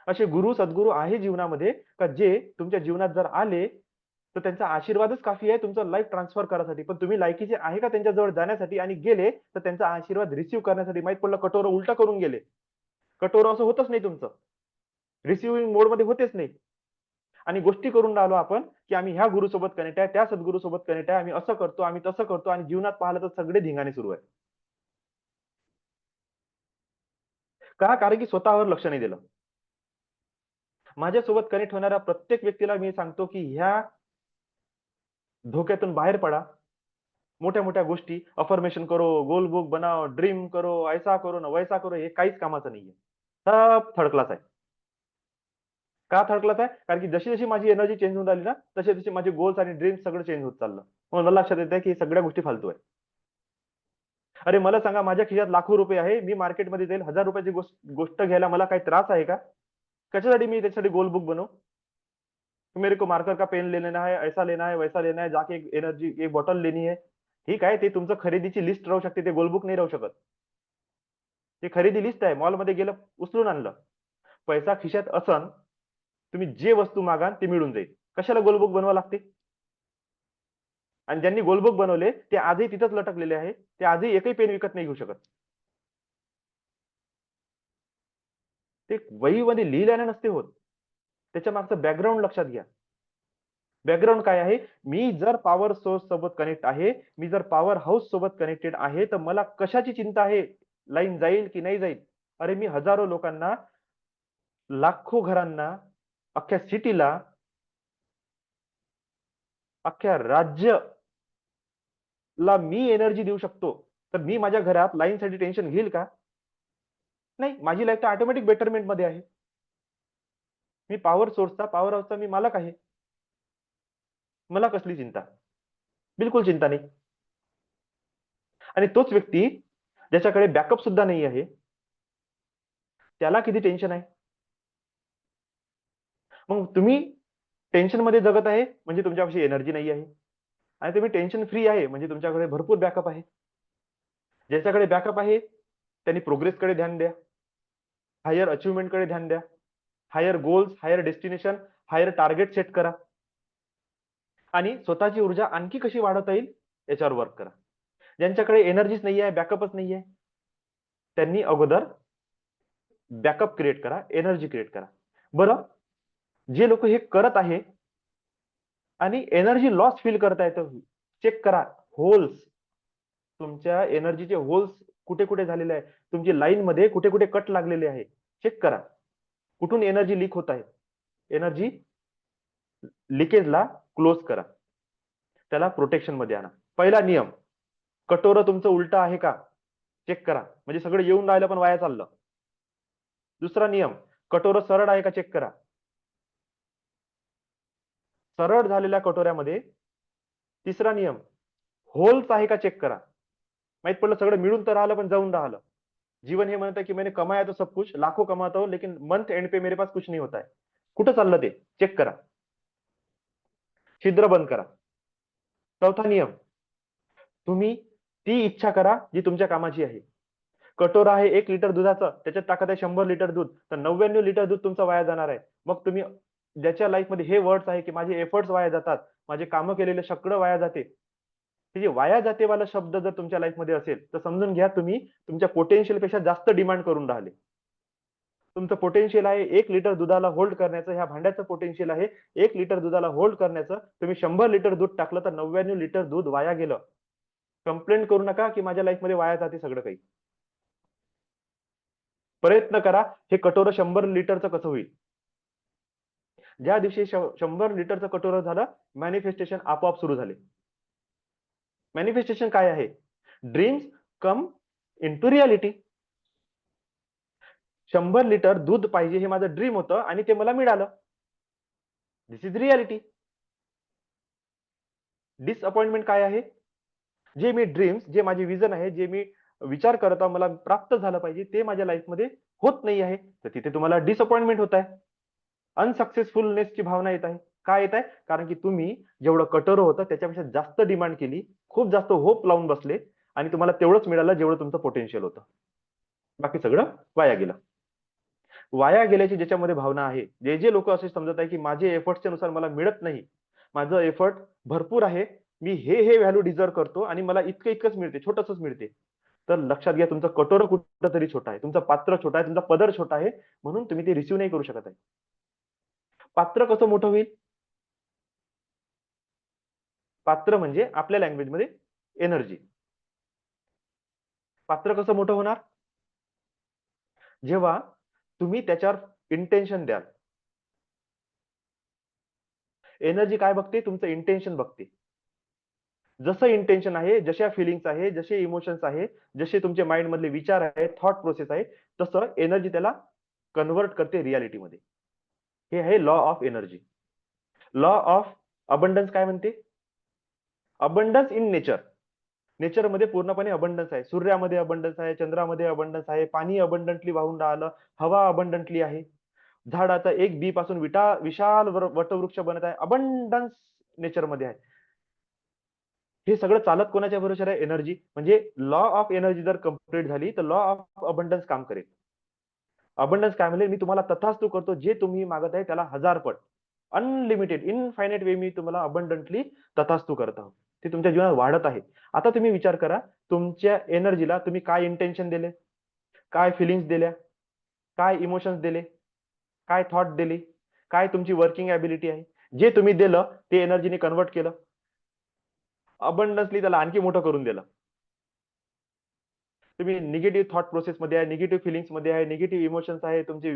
असे गुरु सद्गुरू आहे जीवनामध्ये का जे तुमच्या जीवनात जर आले तर त्यांचा आशीर्वादच काफी आहे तुमचं लाईफ ट्रान्सफर करायसाठी. पण तुम्ही लायकीचे आहे का त्यांच्याजवळ जाण्यासाठी? आणि गेले तर त्यांचा आशीर्वाद रिसिव्ह करण्यासाठी माहित पडलं कटोरं उलटा करून गेले. कटोरं असं होतच नाही तुमचं, रिसिव्हिंग मोड मध्ये होतेच नाही. आणि गोष्टी करून राहिलो आपण की आम्ही ह्या गुरु सोबत कनेक्ट आहे, त्या सद्गुरू सोबत कनेक्ट आहे, आम्ही असं करतो, आम्ही तसं करतो, आणि जीवनात पाहिलं तर सगळे धिंगाणे सुरू आहे. का? कारण की स्वतःवर लक्ष नाही दिलं. माझ्यासोबत कनेक्ट होणाऱ्या प्रत्येक व्यक्तीला मी सांगतो की ह्या धोक्यातून बाहेर पडा. मोठ्या मोठ्या गोष्टी अफर्मेशन करो, गोल बुक बनाओ, ड्रीम करो, ऐसा करो ना वैसा करो, हे काहीच कामाचं नाहीये. सब थर्ड क्लास आहे. का थर्ड क्लास आहे? कारण की जशी जशी माझी एनर्जी चेंज होऊन राहिली ना, तसे तसे माझे गोल्स आणि ड्रीम्स सगळं चेंज होत चाललं. मग मला लक्षात येतं की सगळ्या गोष्टी फालतू आहे. अरे मला सांगा, माझ्या खिशात लाखो रुपये आहे, मी मार्केटमध्ये जाईल 1000 रुपयाची गोष्ट घ्यायला मला काही त्रास आहे का? कशासाठी मी त्याच्यासाठी गोल बुक बनवू? मेरे को मार्कर का पेन ले लेना है, ऐसा लेना है, वैसा लेना है, जाके एनर्जी एक बॉटल लेनी है. ठीक आहे, ते तुमचं खरेदीची लिस्ट राहू शकते, ते गोलबुक नाही राहू शकत. ते खरेदी लिस्ट आहे, मॉलमध्ये गेलं उचलून आणलं. पैसा खिशात असन, तुम्ही जे वस्तू मागाल ते मिळून जाईल. कशाला गोलबुक बनवावं लागते? आणि ज्यांनी गोलबुक बनवले ते आजही तिथंच लटकलेले आहे. ते आजही एकही पेन विकत नाही घेऊ शकत. ते वहीमध्ये लिहिल्याने नसते होत. त्याच्या मागचं बॅकग्राऊंड लक्षात घ्या. बॅकग्राऊंड काय आहे? मी जर पॉवर सोर्स सोबत कनेक्ट आहे, मी जर पॉवर हाऊस सोबत कनेक्टेड आहे, तर मला कशाची चिंता आहे? लाईन जाईल की नाही जाईल? अरे मी हजारो लोकांना, लाखो घरांना, अख्ख्या सिटीला, अख्ख्या राज्याला मी एनर्जी देऊ शकतो. तर मी माझ्या घरात लाईनसाठी टेन्शन घेईल का? नाही. माझी लाईफ तर ऑटोमॅटिक बेटरमेंट मध्ये आहे. मी पॉवर सोर्सचा, पॉवर हाऊसचा मी मालक आहे. मला कसली चिंता? बिलकुल चिंता नाही. आणि तोच व्यक्ती ज्याच्याकडे बॅकअप सुद्धा नाही आहे, त्याला किती टेन्शन आहे? मग तुम्ही टेन्शन मध्ये जगत आहे म्हणजे तुमच्यापाशी एनर्जी नाही आहे. आणि तुम्ही टेन्शन फ्री आहे म्हणजे तुमच्याकडे भरपूर बॅकअप आहे. ज्याच्याकडे बॅकअप आहे त्यांनी प्रोग्रेसकडे ध्यान द्या, हायर अचिव्हमेंटकडे ध्यान द्या, higher goals, higher destination, higher target set करा. आणि स्वतःची ऊर्जा आणखी कशी वाढवता येईल याच्यावर वर्क करा. ज्यांच्याकडे एनर्जीच नाही आहे, बॅकअपच नाही आहे, त्यांनी अगोदर बॅकअप क्रिएट करा, एनर्जी क्रिएट करा. बरं, जे लोक हे करत आहे आणि एनर्जी लॉस फील करतायत, चेक करा होल्स. तुमच्या एनर्जीचे होल्स कुठे कुठे झालेले आहे, तुमची लाईन मध्ये कुठे कुठे कट लागलेले आहे, चेक करा. कुठून एनर्जी लीक होत आहे. एनर्जी लिकेजला क्लोज करा, त्याला प्रोटेक्शन मध्ये आणा. पहिला नियम, कटोरं तुमचं उलट आहे का चेक करा, म्हणजे सगळं येऊन राहिलं पण वाया चाललं. दुसरा नियम, कटोरं सरळ आहे का चेक करा. सरळ झालेल्या कटोऱ्यामध्ये तिसरा नियम, होल्स आहे का चेक करा. माहित पडलं सगळं मिळून तर राहिलं पण जाऊन राहिलं. जीवन हे म्हणत आहे की मैंने कमाया तो सब कुछ, लाखो कमाता हूं, लेकिन मंथ एंड पे मेरे पास कुछ नहीं होता है. कुठं चाललं ते चेक करा. छिद्र बंद करा. चौथा नियम, तुम्ही ती इच्छा करा जी तुमच्या कामाची आहे. कटोरा आहे 1 लिटर दुधाचं, त्याच्यात टाकत आहे 100 लिटर दूध, तर 99 लिटर दूध तुमचं वाया जाणार आहे. मग तुम्ही ज्याच्या लाईफमध्ये हे वर्ड्स आहे की माझे एफर्ट्स वाया जातात, माझे कामं केलेले सगळं वाया जाते, हे जे वाया जाते वाला शब्द जर तुमच्या लाईफमध्ये असेल तर समजून घ्या तुम्ही तुमच्या पोटेन्शियल पेक्षा जास्त डिमांड करून राहिले. तुमचं पोटेन्शियल आहे 1 लिटर दुधाला होल्ड करण्याचं, ह्या भांड्याचं पोटेन्शियल आहे 1 लिटर दुधाला होल्ड करण्याचं. तुम्ही 100 लिटर दूध टाकलं तर 99 लिटर दूध वाया गेलं. कंप्लेंट करू नका की माझ्या लाईफमध्ये वाया जाते सगळं काही. प्रयत्न करा हे कटोरं 100 लिटरचं कसं होईल. ज्या दिवशी 100 लिटरचं कटोरं झालं, मॅनिफेस्टेशन आपोआप सुरू झाले. मॅनिफेस्टेशन काय आहे? Dreams come into reality. 100 litre दूध पाहिजे हे माझं ड्रीम होतं आणि ते मला मिळालं. दिस इज रियालिटी. डिसअपॉइंटमेंट काय आहे? जे मी ड्रीम्स, जे माझे विजन आहे, जे मी विचार करत मला प्राप्त झालं पाहिजे ते माझ्या लाईफमध्ये होत नाही आहे, तर तिथे तुम्हाला डिसअपॉइंटमेंट होत आहे. अनसक्सेसफुलनेसची भावना येत आहे. काय येत आहे? कारण की तुम्ही जेवढं कटोरं होतं त्याच्यापेक्षा जास्त डिमांड केली, खूप जास्त होप लावून बसले आणि तुम्हाला तेवढंच मिळालं जेवढं तुमचं पोटेन्शियल होतं. बाकी सगळं वाया गेलं. वाया गेल्याची ज्याच्यामध्ये भावना आहे, जे जे लोक असे समजत आहे की माझे एफर्ट्सच्या नुसार मला मिळत नाही, माझं एफर्ट भरपूर आहे, मी हे व्हॅल्यू डिझर्व करतो आणि मला इतकं इतकंच मिळते, छोटंसंच मिळते, तर लक्षात घ्या तुमचं कटोरं कुठंतरी छोटं आहे, तुमचं पात्र छोटं आहे, तुमचा पदर छोटा आहे, म्हणून तुम्ही ते रिसिव्ह नाही करू शकत आहे. पात्र कसं मोठं होईल? पात्र म्हणजे आपल्या लँग्वेजमध्ये एनर्जी. पात्र कसं मोठं होणार? जेव्हा तुम्ही त्याच्यावर इंटेन्शन द्याल. एनर्जी काय बघते? तुमचं इंटेन्शन बघते. जसं इंटेन्शन आहे, जशा फिलिंग्स आहे, जसे इमोशन्स आहे, जसे तुमचे माइंड मधले विचार आहे, थॉट प्रोसेस आहे, तसं एनर्जी त्याला कन्व्हर्ट करते रियालिटीमध्ये. हे आहे law of energy. Law of abundance काय म्हणते? Abundance in nature. नेचरमध्ये पूर्णपणे अबंडन्स आहे. सूर्यामध्ये अबंडन्स आहे, चंद्रामध्ये अबंडन्स आहे, पाणी अबंडंटली वाहून राहिलं, हवा अबंडंटली आहे, झाडाचा एक बी पासून विशाल वटवृक्ष बनत आहे. अबंडन्स नेचरमध्ये आहे. हे सगळं चालत कोणाच्या भरोशावर आहे? एनर्जी. म्हणजे लॉ ऑफ एनर्जी जर कंप्लीट झाली तर लॉ ऑफ अबंडन्स काम करेल. अबंडन्स काय म्हणजे मी तुम्हाला तथास्तु करतो, जे तुम्ही मागत आहे त्याला 1000 पट, अनलिमिटेड, इनफायनाइट वे मी तुम्हाला अबंडंटली तथास्तु करत आहोत. ते तुमच्या जीवनात वाढत आहे. आता तुम्ही विचार करा, तुमच्या एनर्जीला तुम्ही काय इंटेन्शन दिले, काय फिलिंग्स दिल्या, काय इमोशन्स दिले, काय थॉट दिले, काय तुमची वर्किंग ॲबिलिटी आहे, जे तुम्ही दिलं ते एनर्जीने कन्व्हर्ट केलं, अबंडन्सली त्याला आणखी मोठं करून दिलं. तुम्ही निगेटिव्ह थॉट प्रोसेस मध्ये आहे, निगेटिव्ह फिलिंग्स मध्ये आहे, निगेटिव्ह इमोशन्स आहे, तुमची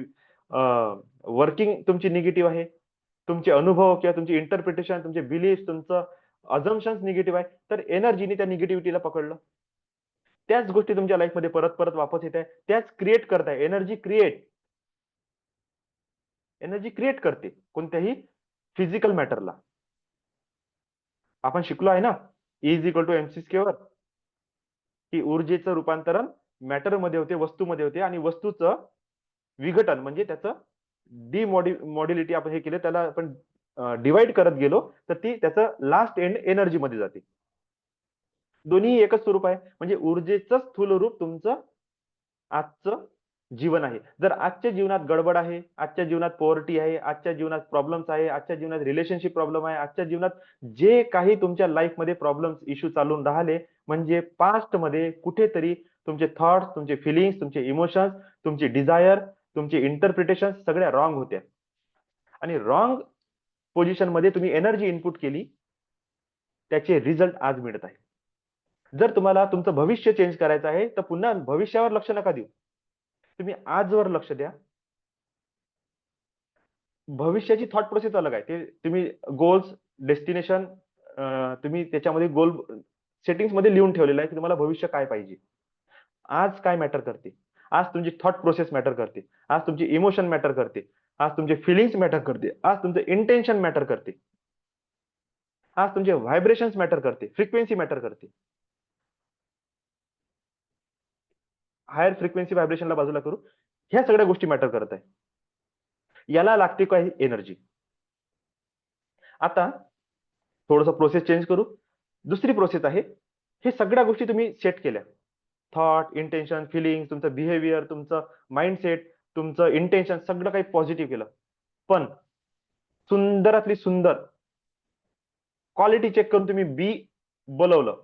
वर्किंग तुमची निगेटिव्ह आहे, तुमचे अनुभव किंवा तुमची इंटरप्रिटेशन, तुमचे बिलीफ, तुमचं अझम्पशन्स निगेटिव्ह आहे, तर एनर्जीने त्या निगेटिव्हिटीला पकडलं. त्याच गोष्टी तुमच्या लाईफमध्ये परत परत वापस येत आहे, त्याच क्रिएट करताय. एनर्जी क्रिएट करते कोणत्याही फिजिकल मॅटरला. आपण शिकलो आहे ना, E is equal to MC square, की ऊर्जेचं रूपांतरण मॅटर मध्ये होते, वस्तूमध्ये होते, आणि वस्तूचं विघटन म्हणजे त्याचं डिमॉड्युलिटी आपण हे केलं, त्याला आपण डिवाइड करत गेलो तर ती त्याचं लास्ट एंड एनर्जी मध्ये जाते. दोन्ही एकच स्वरूप आहे. म्हणजे ऊर्जेचं स्थूल रूप तुमचं आजचं जीवन आहे. जर आजच्या जीवनात गडबड आहे, आजच्या जीवनात पॉवर्टी आहे, आजच्या जीवनात प्रॉब्लेम्स आहे, आजच्या जीवनात रिलेशनशिप प्रॉब्लेम आहे, आजच्या जीवनात जे काही तुमच्या लाईफमध्ये प्रॉब्लेम्स इश्यू चालून राहिले, म्हणजे पास्ट मध्ये कुठेतरी तुमचे थॉट्स, तुमचे फिलिंग्स, तुमचे इमोशन्स, तुमची डिझायर, तुमचे इंटरप्रिटेशन सगळ्या रॉंग होत्या आणि रॉंग पोझिशन मध्ये तुम्ही एनर्जी इनपुट केली, त्याचे रिझल्ट आज मिळत आहे. जर तुम्हाला तुमचं भविष्य चेंज करायचं आहे तर पुन्हा भविष्यावर लक्ष नका देऊ, तुम्ही आजवर लक्ष द्या. भविष्याची थॉट प्रोसेस अलग आहे. ते तुम्ही गोल्स, डेस्टिनेशन, तुम्ही त्याच्यामध्ये गोल सेटिंग्स मध्ये लिहून ठेवलेलं आहे की तुम्हाला भविष्य काय पाहिजे. आज काय मॅटर करते? आज तुमची थॉट प्रोसेस मॅटर करते, आज तुमची इमोशन मॅटर करते, आज तुमचे फिलिंग्स मॅटर करते, आज तुमचं इंटेन्शन मॅटर करते, आज तुमचे व्हायब्रेशन्स मॅटर करते, फ्रिक्वेन्सी मॅटर करते. हायर फ्रिक्वेन्सी व्हायब्रेशनला बाजूला करू. ह्या सगळ्या गोष्टी मॅटर करत आहे. याला लागते काय? एनर्जी. आता थोडंसं प्रोसेस चेंज करू. दुसरी प्रोसेस आहे, हे सगळ्या गोष्टी तुम्ही सेट केल्या. थॉट, इंटेन्शन, फिलिंग, तुमचं बिहेवियर, तुमचं माइंडसेट, तुमचं इंटेन्शन सगळं काही पॉझिटिव्ह केलं. पण सुंदरातली सुंदर क्वालिटी चेक करून तुम्ही बी बोलवलं.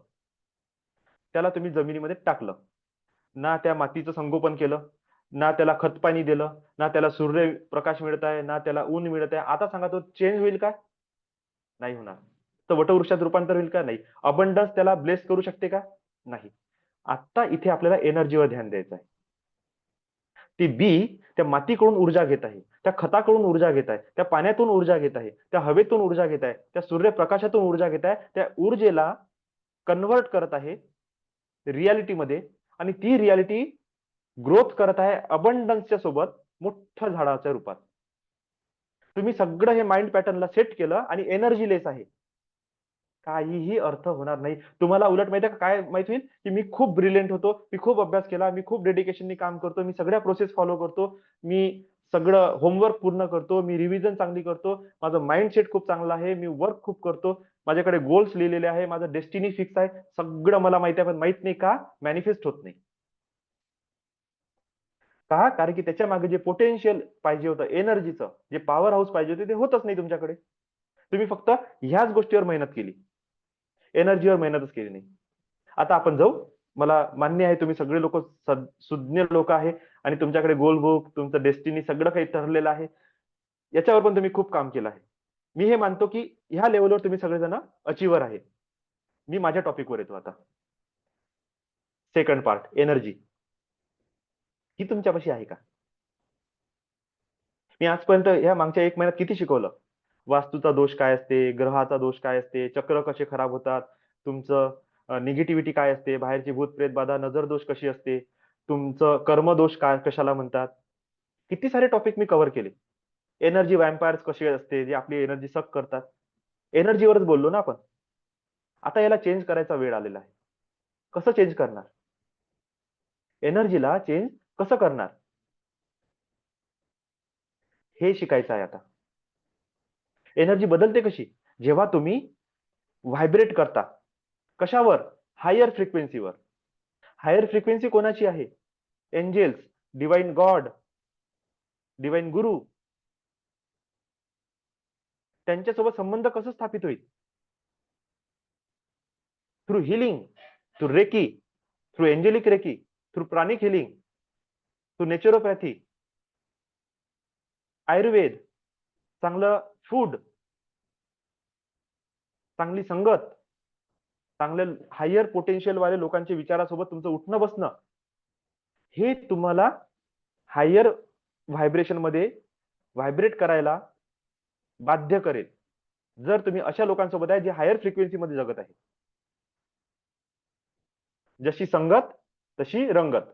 त्याला तुम्ही जमिनीमध्ये टाकलं. ना त्या मातीचं संगोपन केलं, ना त्याला खत पाणी दिलं, ना त्याला सूर्यप्रकाश मिळत आहे, ना त्याला ऊन मिळत आहे. आता सांगा तो चेंज होईल का? नाही होणार. तर वटवृक्षात रूपांतर होईल का? नाही. अबंडन्स त्याला ब्लेस करू शकते का? नाही. आता इथे आपल्याला एनर्जीवर ध्यान द्यायचं आहे. ती बी त्या मातीकडून ऊर्जा घेत आहे, त्या खताकडून ऊर्जा घेत आहे, त्या पाण्यातून ऊर्जा घेत आहे, त्या हवेतून ऊर्जा घेत आहे, त्या सूर्यप्रकाशातून ऊर्जा घेत आहे. त्या ऊर्जेला कन्व्हर्ट करत आहे रियालिटीमध्ये, आणि ती रियालिटी ग्रोथ करत आहे अबंडन्सच्या सोबत मोठ्या झाडाच्या रूपात. तुम्ही सगळं हे माइंड पॅटर्नला सेट केलं आणि एनर्जी लेस आहे. काहीही अर्थ होणार नाही. तुम्हाला उलट माहिती आहे का काय माहित होईल? की मी खूप ब्रिलियंट होतो, मी खूप अभ्यास केला, मी खूप डेडिकेशननी काम करतो, मी सगळ्या प्रोसेस फॉलो करतो, मी सगळं होमवर्क पूर्ण करतो, मी रिव्हिजन चांगली करतो, माझं माइंडसेट खूप चांगलं आहे, मी वर्क खूप करतो, माझ्याकडे गोल्स लिहिलेले आहे, माझं डेस्टिनी फिक्स आहे, सगळं मला माहिती आहे. पण माहित नाही का मॅनिफेस्ट होत नाही. का? कारण की त्याच्या मागे जे पोटेन्शियल पाहिजे होतं, एनर्जीचं जे पॉवर हाऊस पाहिजे होते, ते होतच नाही तुमच्याकडे. तुम्ही फक्त ह्याच गोष्टीवर मेहनत केली, एनर्जीवर मेहनतच केली नाही. आता आपण जाऊ. मला मान्य आहे तुम्ही सगळे लोक सुज्ञ लोक आहे आणि तुमच्याकडे गोल बुक, तुमचं डेस्टिनी सगळं काही ठरलेलं आहे. याच्यावर पण तुम्ही खूप काम केलं आहे. मी हे मानतो की ह्या लेवलवर तुम्ही सगळेजण अचिव्हर आहे. मी माझ्या टॉपिकवर येतो आता. सेकंड पार्ट, एनर्जी ही तुमच्यापाशी आहे का? मी आजपर्यंत ह्या मागच्या 1 महिन्यात किती शिकवलं? वास्तूचा दोष काय असते, ग्रहाचा दोष काय असते, चक्र कसे खराब होतात, तुमचं निगेटिव्हिटी काय असते, बाहेरची भूत प्रेत बाधा, नजर दोष कशी असते, तुमचं कर्म दोष काय कशाला म्हणतात. किती सारे टॉपिक मी कव्हर केले. एनर्जी वॅम्पायर्स कशी असते, जे आपली एनर्जी सक करतात. एनर्जीवरच बोललो ना आपण. आता याला चेंज करायचा वेळ आलेला आहे. कसं चेंज करणार? एनर्जीला चेंज कसं करणार? हे शिकायचं आहे आता. एनर्जी बदलते कशी? जेव्हा तुम्ही व्हायब्रेट करता. कशावर? हायर फ्रिक्वेन्सीवर. हायर फ्रिक्वेन्सी कोणाची आहे? एंजेल्स, डिवाइन गॉड, डिवाइन गुरु. त्यांच्यासोबत संबंध कसं स्थापित होईल? Through healing, through reiki, through angelic reiki, through pranic healing, through naturopathy, Ayurveda, चांगलं फूड, चांगली संगत, चांगले हायर पोटेन्शियल वाले लोकांच्या विचारासोबत तुमचं उठणं बसणं, हे तुम्हाला हायर व्हायब्रेशन मध्ये व्हायब्रेट करायला बाध्य करेल, जर तुम्ही अशा लोकांसोबत आहे जे हायर फ्रिक्वेन्सी मध्ये जगत आहे. जशी संगत तशी रंगत.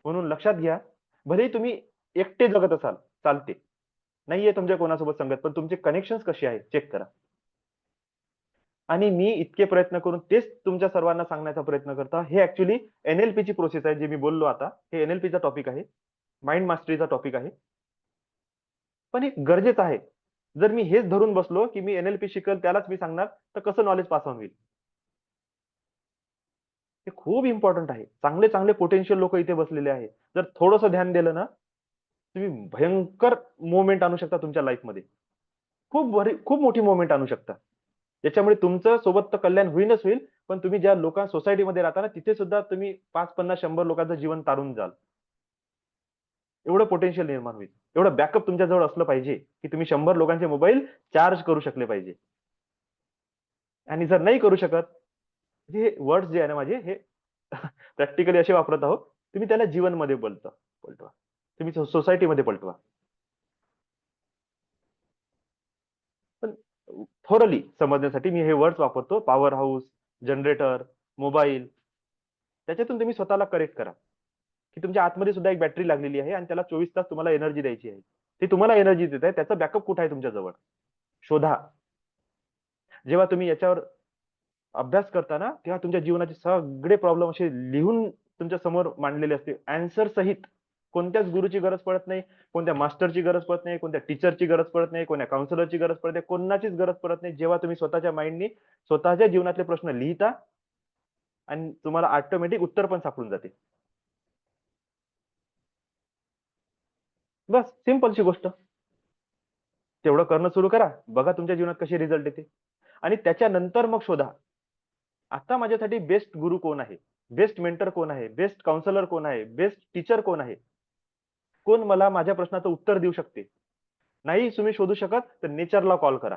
म्हणून लक्षात घ्या, भलेही तुम्ही एकटे जगत असाल चालते, नाहीये तुमच्या कोणासोबत संगत, पण तुमचे कनेक्शन्स कसे आहेत चेक करा. आणि मी इतके प्रयत्न करून तेच तुमच्या सर्वांना सांगण्याचा प्रयत्न करतो. हे ऍक्च्युली NLP ची प्रोसेस आहे, जे मी बोललो आता. हे NLP चा टॉपिक आहे, माइंड मास्टरीचा टॉपिक आहे. पण हे गरजेचं आहे. जर मी हेच धरून बसलो की मी NLP शिकल त्यालाच मी सांगणार, तर कसं नॉलेज पास ऑन होईल? हे खूप इम्पॉर्टंट आहे. चांगले चांगले पोटेन्शियल लोक इथे बसलेले आहेत. जर थोडंसं ध्यान दिलं ना, तुम्ही भयंकर मोमेंट आणू शकता तुमच्या लाईफमध्ये. खूप मोठी मोमेंट आणू शकता. ज्याच्यामुळे तुमचं सोबत तर कल्याण होईलच होईल, पण तुम्ही ज्या सोसायटीमध्ये राहता ना, तिथे सुद्धा तुम्ही 5, 50, 100 लोकांचं जीवन तारून जाल. एवढं पोटेन्शियल निर्माण होईल. एवढं बॅकअप तुमच्याजवळ असलं पाहिजे, की तुम्ही 100 लोकांचे मोबाईल चार्ज करू शकले पाहिजे. आणि जर नाही करू शकत, हे वर्ड्स जे आहे ना माझे, हे प्रॅक्टिकली असे वापरत आहोत. तुम्ही त्याला जीवनमध्ये पलटवा. तुम्ही सोसायटीमध्ये पलटवा. पण थोरली समजण्यासाठी मी हे वर्ड्स वापरतो. Power house, generator, mobile. त्याच्यातून तुम्ही स्वतःला करेक्ट करा, की तुमच्या आतमध्ये सुद्धा एक बॅटरी लागलेली आहे आणि त्याला 24 तास तुम्हाला एनर्जी द्यायची आहे. ती तुम्हाला एनर्जी देत आहे, त्याचा बॅकअप कुठे आहे तुमच्या जवळ? शोधा. जेव्हा तुम्ही याच्यावर अभ्यास करता ना, तेव्हा तुमच्या जीवनाचे सगळे प्रॉब्लेम असे लिहून तुमच्या समोर मांडलेली असते आन्सर सहित. कोणत्याच गुरुची गरज पडत नाही, कोणत्या मास्टरची गरज पडत नाही, कोणत्या टीचरची गरज पडत नाही, कोणत्या काउन्सिलरची गरज पडत नाही, कोणाचीच गरज पडत नाही. जेव्हा तुम्ही स्वतःच्या माइंडनी स्वतःच्या जीवनातले प्रश्न लिहिता आणि तुम्हाला ऑटोमॅटिक उत्तर पण सापडून जाते. बस सिंपलची गोष्ट. तेवढं करणं सुरू करा, बघा तुमच्या जीवनात कसे रिझल्ट येते. आणि त्याच्यानंतर मग शोधा, आता माझ्यासाठी बेस्ट गुरु कोण आहे, बेस्ट मेंटर कोण आहे, बेस्ट काउन्सिलर कोण आहे, बेस्ट टीचर कोण आहे, कोण मला माझ्या प्रश्नाचं उत्तर देऊ शकते. नाही तुम्ही शोधू शकत तर नेचरला कॉल करा,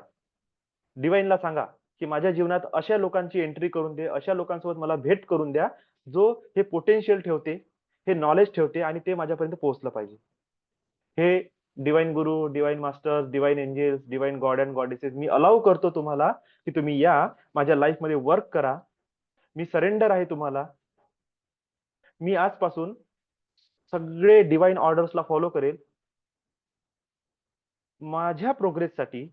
डिवाइनला सांगा की माझ्या जीवनात अशा लोकांची एंट्री करून दे, अशा लोकांसोबत मला भेट करून द्या जो हे पोटेन्शियल ठेवते, हे नॉलेज ठेवते आणि ते माझ्यापर्यंत पोहोचलं पाहिजे. हे divine guru, divine masters, divine angels, divine God and goddesses मी अलाउ करतो तुम्हाला की तुम्ही या माझ्या लाईफ मध्ये वर्क करा. मी सरेंडर आहे तुम्हाला. मी आजपासून सगळे डिवाइन ऑर्डर्सला फॉलो करेल. माझ्या प्रोग्रेससाठी,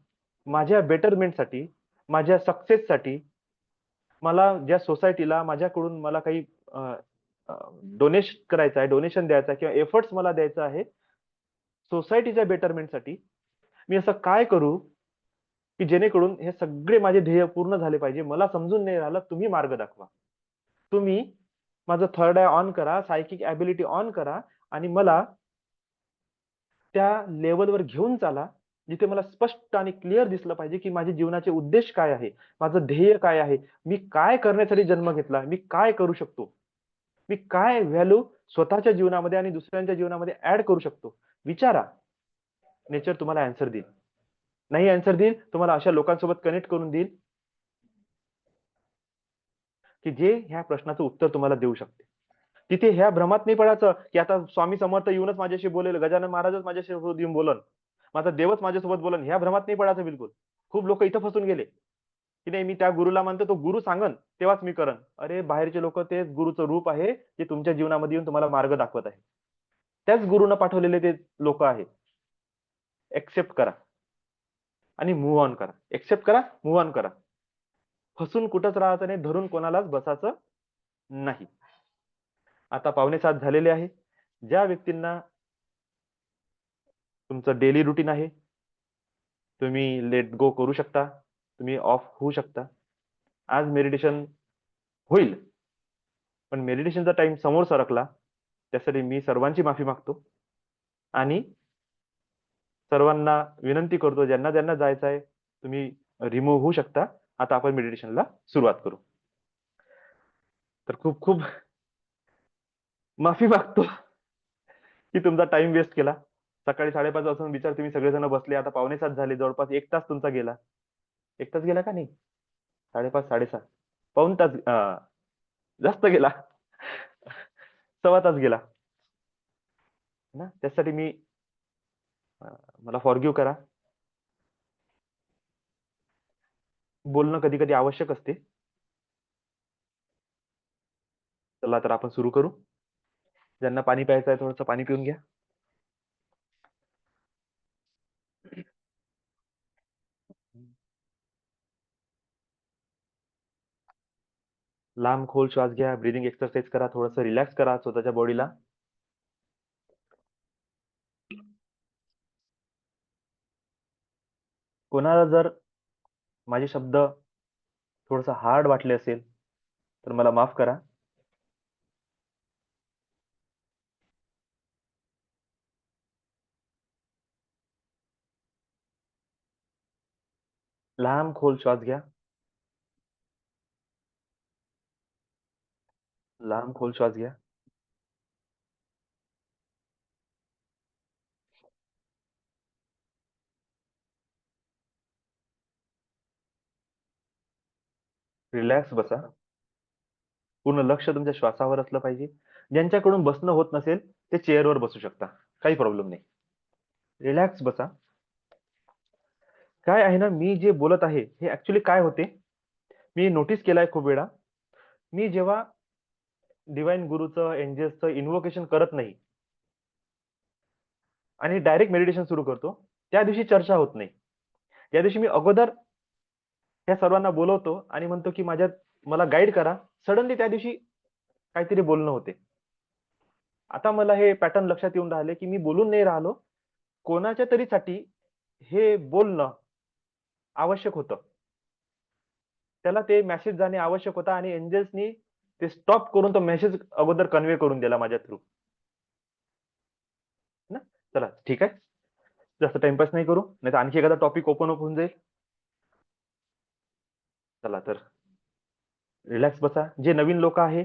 माझ्या बेटरमेंटसाठी, माझ्या सक्सेससाठी मला ज्या सोसायटीला माझ्याकडून मला काही डोनेशन करायचं आहे, डोनेशन द्यायचं आहे किंवा एफर्ट्स मला द्यायचं आहे सोसायटीच्या बेटरमेंटसाठी, मी असं काय करू की जेणेकरून हे सगळे माझे ध्येय पूर्ण झाले पाहिजे. मला समजून नाही राहिलं, तुम्ही मार्ग दाखवा. तुम्ही माझं थर्ड आय ऑन करा, सायकिक ॲबिलिटी ऑन करा आणि मला त्या लेवलवर घेऊन चाला जिथे मला स्पष्ट आणि क्लिअर दिसलं पाहिजे की माझे जीवनाचे उद्देश काय आहे, माझं ध्येय काय आहे, मी काय करण्यासाठी जन्म घेतला, मी काय करू शकतो, मी काय व्हॅल्यू स्वतःच्या जीवनामध्ये आणि दुसऱ्यांच्या जीवनामध्ये ऍड करू शकतो. विचारा, नेचर तुम्हाला आन्सर देईल. नाही आन्सर देईल, तुम्हाला अशा लोकांसोबत कनेक्ट करून देईल की जे ह्या प्रश्नाचं उत्तर तुम्हाला देऊ शकते. तिथे ह्या भ्रमात नाही पडायचं की आता स्वामी समर्थ येऊनच माझ्याशी बोलेल, गजानन महाराजच माझ्याशी येऊन बोलन, माझा देवच माझ्यासोबत बोलन, ह्या भ्रमात नाही पडायचं बिलकुल. खूप लोक इथं फसून गेले की नाही मी त्या गुरुला मानतो, तो गुरु सांगन तेव्हाच मी करन. अरे बाहेरचे लोक तेच गुरुचं रूप आहे जे तुमच्या जीवनामध्ये येऊन तुम्हाला मार्ग दाखवत आहे. त्याच गुरुनं पाठवलेले ते लोक आहेत. एक्सेप्ट करा आणि मूव्ह ऑन करा. एक्सेप्ट करा, मूव्ह ऑन करा. फसून कुठंच राहायचं नाही, धरून कोणालाच बसायचं नाही. आता 6:45 झालेले आहे. ज्या व्यक्तींना तुमचं डेली रुटीन आहे, तुम्ही लेट गो करू शकता, तुम्ही ऑफ होऊ शकता. आज मेडिटेशन होईल, पण मेडिटेशनचा टाइम समोर सरकला त्यासाठी मी सर्वांची माफी मागतो आणि सर्वांना विनंती करतो, ज्यांना ज्यांना जायचं आहे तुम्ही रिमूव्ह होऊ शकता. आता आपण मेडिटेशनला सुरुवात करू. तर खूप खूप माफी मागतो की तुमचा टाइम वेस्ट केला. सकाळी 5:30 वाजून विचार तुम्ही सगळेजण बसले, आता 6:45 झाले, जवळपास 1 तास तुमचा गेला. 1 तास गेला का नाही? 5:30 6:30 पाऊण तास जास्त गेला. 1.25 तास गेला ना. त्यासाठी मी मला फॉरगिव्ह करा. बोलणं कधी कधी आवश्यक असते. चला तर आपण सुरू करू. ज्यांना पाणी प्यायचं आहे थोडंसं पाणी पिऊन घ्या. लांब खोल श्वास घ्या, ब्रीदिंग एक्सरसाइज करा, थोडंसं रिलॅक्स करा स्वतःच्या बॉडीला. कोणाला जर माझे शब्द थोडंसं हार्ड वाटले असेल तर मला माफ करा. लांब खोल श्वास घ्या. लांब खोल श्वास घ्या. रिलॅक्स बसा. पूर्ण लक्ष तुमच्या श्वासावर असलं पाहिजे. ज्यांच्याकडून बसणं होत नसेल ते चेअरवर बसू शकता, काही प्रॉब्लेम नाही. रिलॅक्स बसा. काय आहे ना, मी जे बोलत आहे हे ऍक्च्युली काय होते मी नोटीस केलाय खूप वेळा. मी जेव्हा डिवाइन गुरुचं, एंजल्सचं इन्व्होकेशन करत नाही आणि डायरेक्ट मेडिटेशन सुरू करतो, त्या दिवशी चर्चा होत नाही. त्या दिवशी मी अगोदर या सर्वांना बोलवतो आणि म्हणतो की मला गाईड करा. सडनली त्या दिवशी काहीतरी बोलणं होते. आता मला हे पॅटर्न लक्षात येऊन राहिले की मी बोलून नाही राहिलो, कोणाच्या तरी साठी हे बोलणं आवश्यक होतं. त्याला ते मेसेज जाणे आवश्यक होता आणि एंजल्सनी ते स्टॉप करून तो मेसेज अगोदर कन्वे करून दिला माझ्या थ्रू. ना चला ठीक आहे, जास्त टाइमपास नाही करू, नाही तर आणखी एखादा टॉपिक ओपन अप होऊन जाईल. चला तर रिलॅक्स बसा. जे नवीन लोक आहे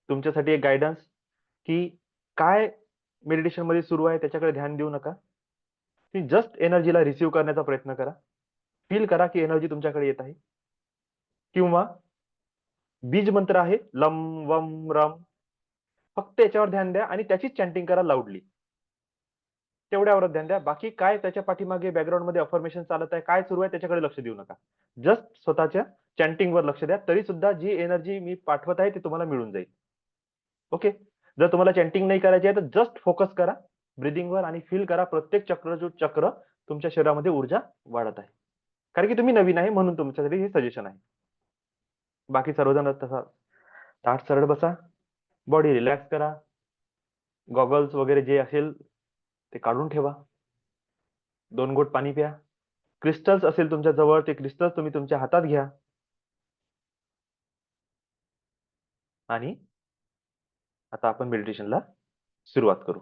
तुमच्यासाठी एक गायडन्स की काय मेडिटेशन मध्ये सुरू आहे त्याच्याकडे ध्यान देऊ नका. तुम्ही जस्ट एनर्जीला रिसीव्ह करण्याचा प्रयत्न करा. फील करा की एनर्जी तुमच्याकडे येत आहे. किंवा बीज मंत्र आहे लम वम रम, फक्त याच्यावर ध्यान द्या आणि त्याचीच चॅन्टिंग करा लाऊडली. तेवढ्यावर ध्यान द्या. बाकी काय त्याच्या पाठीमागे बॅकग्राऊंड मध्ये अफर्मेशन चालत आहे, काय सुरू आहे त्याच्याकडे लक्ष देऊ नका. जस्ट स्वतःच्या चॅन्टिंग वर लक्ष द्या. तरी सुद्धा जी एनर्जी मी पाठवत आहे ती तुम्हाला मिळून जाईल. ओके. जर तुम्हाला चॅन्टिंग नाही करायची आहे तर जस्ट फोकस करा ब्रिदिंग वर आणि फील करा प्रत्येक चक्र तुमच्या शरीरामध्ये ऊर्जा वाढत आहे. कारण की तुम्ही नवीन आहे म्हणून तुमच्यासाठी हे सजेशन आहे. बाकी सर्वजण तसा ताठ सरळ बसा, बॉडी रिलॅक्स करा, गॉगल्स वगैरे जे असेल ते काढून ठेवा. 2 घोट पाणी प्या. क्रिस्टल्स असेल तुमच्या जवळ ते क्रिस्टल्स तुम्ही तुमच्या हातात घ्या आणि आता आपण मेडिटेशनला सुरुवात करू.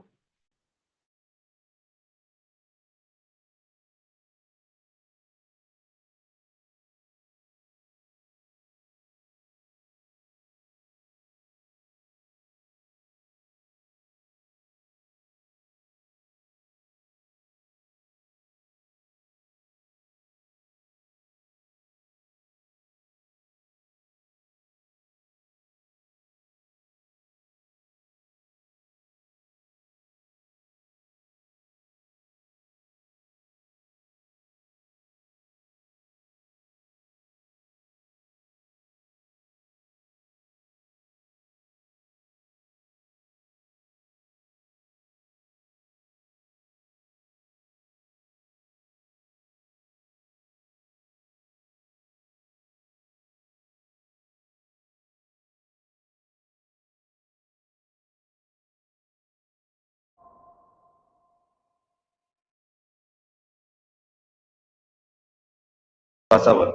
श्वासावर,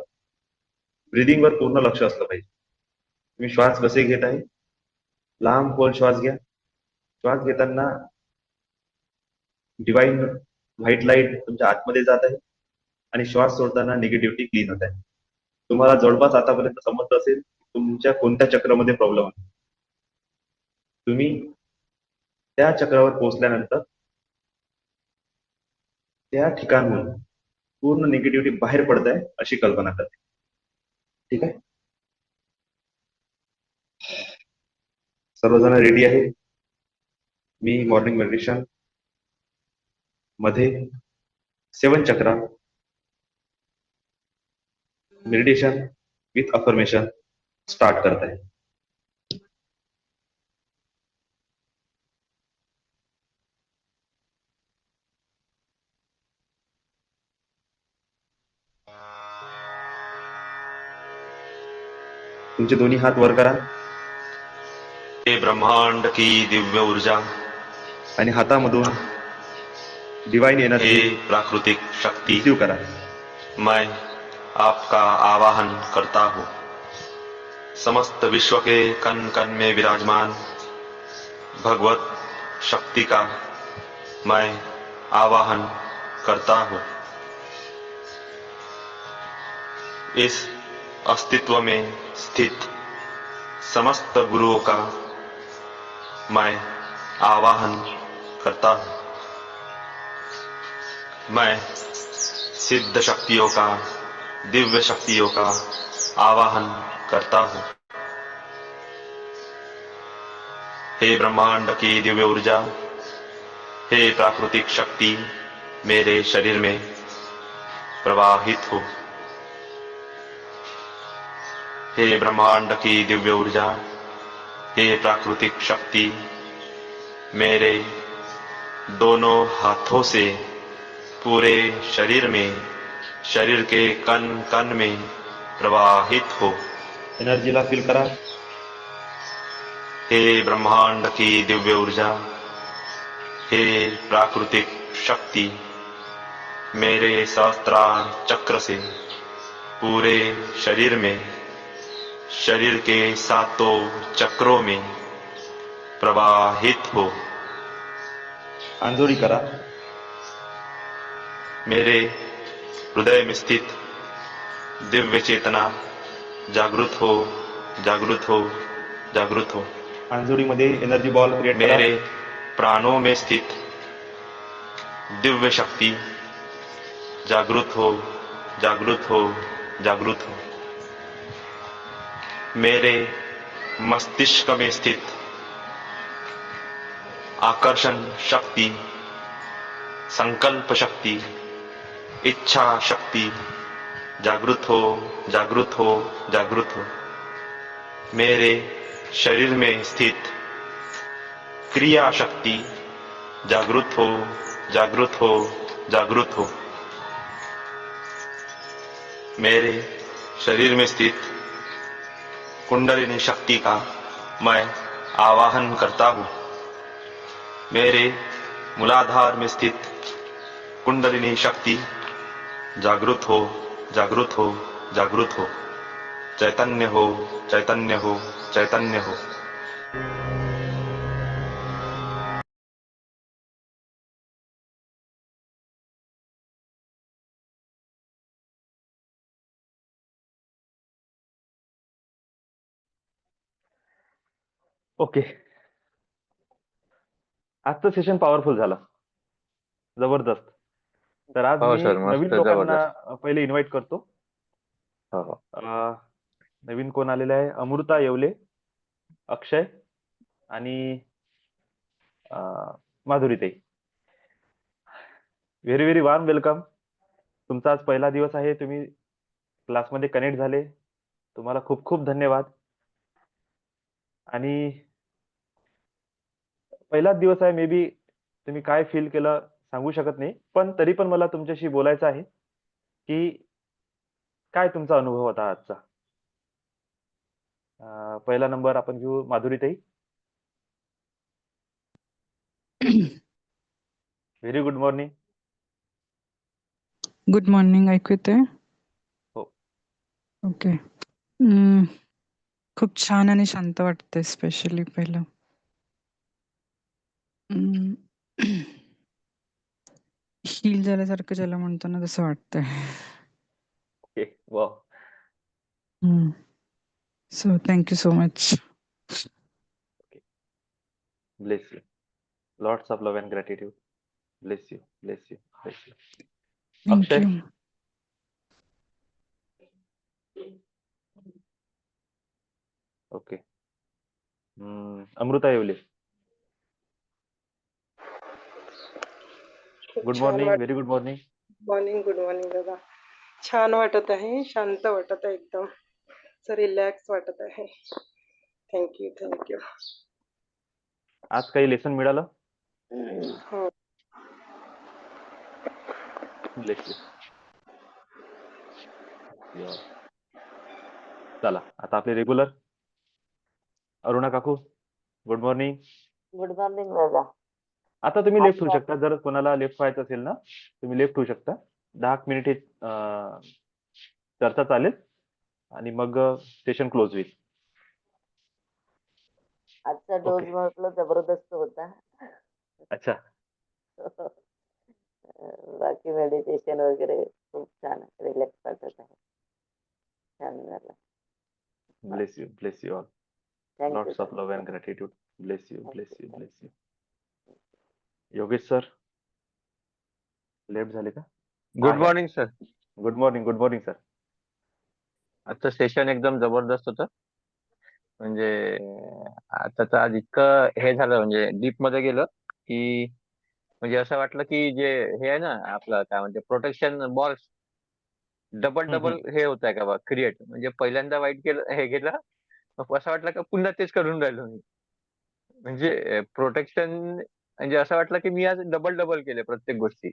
ब्रीदिंग वर पूर्ण लक्ष असलं पाहिजे. तुम्ही श्वास कसे घेत आहे, लांब खोल श्वास घ्या. श्वास घेताना डिवाइन व्हाईट लाईट तुमच्या आतमध्ये जात आहे आणि श्वास सोडताना निगेटिव्हिटी क्लीन होत आहे. तुम्हाला जवळपास आतापर्यंत समजलं असेल तुमच्या कोणत्या चक्रामध्ये प्रॉब्लेम आहे. तुम्ही त्या चक्रावर पोहोचल्यानंतर त्या ठिकाणहून पूर्ण निगेटिव्हिटी बाहेर पडत आहे अशी कल्पना करते. ठीक आहे, सर्वजण रेडी आहे. मी मॉर्निंग मेडिटेशन मध्ये 7 चक्रा मेडिटेशन विथ अफर्मेशन स्टार्ट करत आहे. तुमचे दोन्ही हात वर करा हे ब्रह्मांड की दिव्य ऊर्जा आणि हातामधून डिवाइन हे एनर्जी प्राकृतिक शक्ति, रिसीव करा. मैं आपका आवाहन करता हूँ. समस्त विश्व के कण कण में विराजमान भगवत शक्ति का मैं आवाहन करता हूँ. इस अस्तित्व में स्थित समस्त गुरुओं का मैं आवाहन करता हूँ. मैं सिद्ध शक्तियों का, दिव्य शक्तियों का आवाहन करता हूँ. हे ब्रह्मांड की दिव्य ऊर्जा, हे प्राकृतिक शक्ति मेरे शरीर में प्रवाहित हो. हे ब्रह्मांड की दिव्य ऊर्जा, हे प्राकृतिक शक्ति मेरे दोनों हाथों से पूरे शरीर में, शरीर के कण कण में प्रवाहित हो. एनर्जीला फील करा. हे ब्रह्मांड की दिव्य ऊर्जा, हे प्राकृतिक शक्ति, मेरे सहस्त्रार चक्र से पूरे शरीर में, शरीर के सातों चक्रों में प्रवाहित हो। आंजोळी करा. मेरे हृदय में स्थित दिव्य चेतना जागृत हो, जागृत हो, जागृत हो। आंजोळीमध्ये एनर्जी बॉल क्रिएट करा. मेरे प्राणों में स्थित दिव्य शक्ति जागृत हो, जागृत हो, जागृत हो। मेरे मस्तिष्क में स्थित आकर्षण शक्ति, संकल्प शक्ति, इच्छा शक्ति जागृत हो, जागृत हो, जागृत हो। मेरे शरीर में स्थित क्रिया शक्ति जागृत हो, जागृत हो, जागृत हो। मेरे शरीर में स्थित कुंडलिनी शक्ति का मैं आवाहन करता हूँ। मेरे मूलाधार में स्थित कुंडलिनी शक्ति जागृत हो, जागृत हो, जागृत हो। चैतन्य हो, चैतन्य हो, चैतन्य हो। ओके. आजचं सेशन पॉवरफुल झालं. जबरदस्त. तर आज हो मी सर, मस्त नवीन लोकांना जबरदस्त. पहिले इन्व्हाइट करतो. हो हो. नवीन कोण आलेले आहे? अमृता येवले, अक्षय आणि माधुरीताई. Very very warm welcome. तुमचा आज पहिला दिवस आहे. तुम्ही क्लासमध्ये कनेक्ट झाले. तुम्हाला खूप खूप धन्यवाद. आणि पहिलाच दिवस आहे. मे बी तुम्ही काय फील केलं सांगू शकत नाही. पण तरी पण मला तुमच्याशी बोलायचं आहे की काय तुमचा अनुभव होता आजचा. पहिला नंबर आपण घेऊ माधुरीताई. Very good morning. Good morning. ऐकू येतंय? हो. ओके. खूप छान आणि शांत वाटतंय. स्पेशली पहिलं हील झाल्यासारखं ज्याला म्हणतो ना, तसं वाटतंय. Okay. Wow. So thank you so much. Bless you. Lots of love and gratitude. Bless you, bless you, bless you. Akshay. Thank you. Okay. Amruta Yewale. खूप गुड छान morning. What very good morning. Morning. Good morning दादा. छान वाटत आहे. शांत वाटत आहे. एकदम असं रिलॅक्स वाटत आहे. Thank you, thank you. आज काही लेसन मिळालं? हो. Bless you. चला आता आपले रेग्युलर अरुणा काकू. Good morning. गुड मॉर्निंग दादा. आता तुम्ही लेफ्ट होऊ शकता. जर कोणाला लेफ्ट व्हायचं असेल ना, तुम्ही लेफ्ट होऊ शकता. 10 मिनिट हे चर्चा चालेल आणि मग सेशन क्लोज होईल. आजचा डोस ओके. म्हटलं जबरदस्त होता. अच्छा. बाकी मेडिटेशन वगैरे खूप छान रिलॅक्स वाटत आहे. छान झालं. Bless you, bless you all. Thank you. Lots of love and gratitude. Bless you, bless you, bless you. Yogesh sir left झाले का? Good morning sir. Good morning. Good morning sir. आजचं सेशन एकदम जबरदस्त होतं. म्हणजे आताचं आज इतकं हे झालं, म्हणजे डीप मध्ये गेलं की म्हणजे असं वाटलं की जे हे आहे ना आपलं काय म्हणते प्रोटेक्शन बॉल्स डबल डबल हे होत आहे का बा क्रिएट. म्हणजे पहिल्यांदा वाईट केलं हे गेलं, मग असं वाटलं का पुन्हा तेच करून राहिलो मी. म्हणजे प्रोटेक्शन म्हणजे असं वाटलं की मी आज डबल डबल केले प्रत्येक गोष्टी.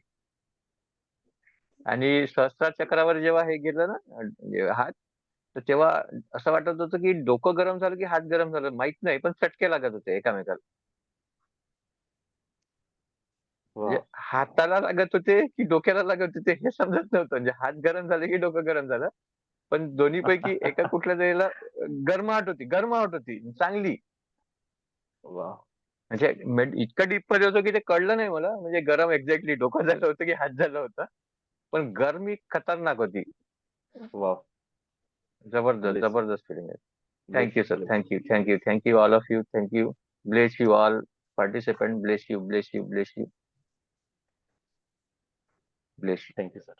आणि सहस्त्रार चक्रावर जेव्हा हे गेलं ना म्हणजे हात, तर तेव्हा असं वाटत होतं की डोकं गरम झालं की हात गरम झालं माहित नाही, पण चटके लागत होते एकामेकाला. म्हणजे वा. हाताला लागत होते की डोक्याला लागत होते हे समजत नव्हतं. म्हणजे हात गरम झाले की डोकं गरम झालं. पण दोन्हीपैकी एका कुठल्या तरीला गरमाहट होती चांगली. वा. म्हणजे इतकं डीप मध्ये होतो की ते कळलं नाही मला. म्हणजे गरम एक्झॅक्टली डोकं झालं होतं की हात झाला होता. पण गरमी खतरनाक होती. वा. जबरदस्त, ब्लेस जबरदस्त फिलिंग आहे. Bless thank you sir. Bless thank you, thank you, thank you all of you. Thank you. Bless you all participant. Bless you, bless you, bless you, bless you. Thank you sir.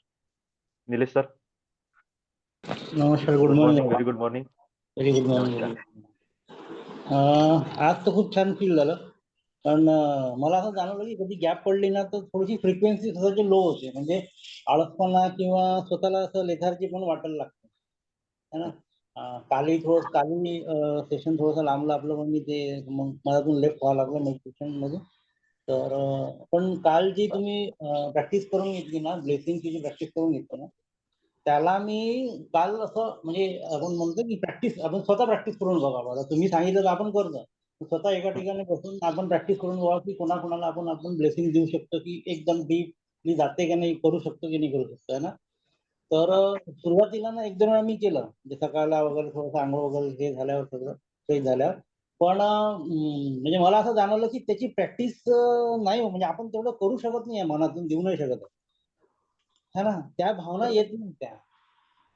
Nilesh sir. नमस्कार, good good morning. Morning. Very good morning. Very good morning. नमस्कार. आज तर खूप छान feel झालं. कारण मला असं जाणवलं की कधी गॅप पडली ना तर थोडीशी फ्रिक्वेन्सी स्वतःची लो होते. म्हणजे आळसपणा किंवा स्वतःला असं लेथार्जी पण वाटायला लागतं है ना. कालही सेशन थोडंसं लांबलं आपलं, पण मी ते मग मनातून लेफ्ट व्हावं लागलं मेडिटेशन मध्ये. तर पण काल जी तुम्ही प्रॅक्टिस करून घेतली ना, ब्लेसिंगची जी प्रॅक्टिस करून घेतली ना, त्याला मी काल असं म्हणजे आपण म्हणतो की प्रॅक्टिस आपण स्वतः प्रॅक्टिस करून बघा. बरं तुम्ही सांगितलं तर आपण करतो. स्वतः एका ठिकाणी बसून आपण प्रॅक्टिस करून बघा की कोणाकोणाला आपण ब्लेसिंग देऊ शकतो, की एकदम डीपली जाते की नाही, करू शकतो की नाही करू शकतो है ना. तर सुरुवातीला ना एक दोन वेळा मी केलं, म्हणजे सकाळला वगैरे थोडंसं आंघोळ वगैरे हे झाल्यावर सगळं फ्रेश झाल्यावर. पण म्हणजे मला असं जाणवलं की त्याची प्रॅक्टिस नाही म्हणजे आपण तेवढं करू शकत नाही, मनातून देऊ नाही शकत है ना. त्या भावना येत नाही त्या.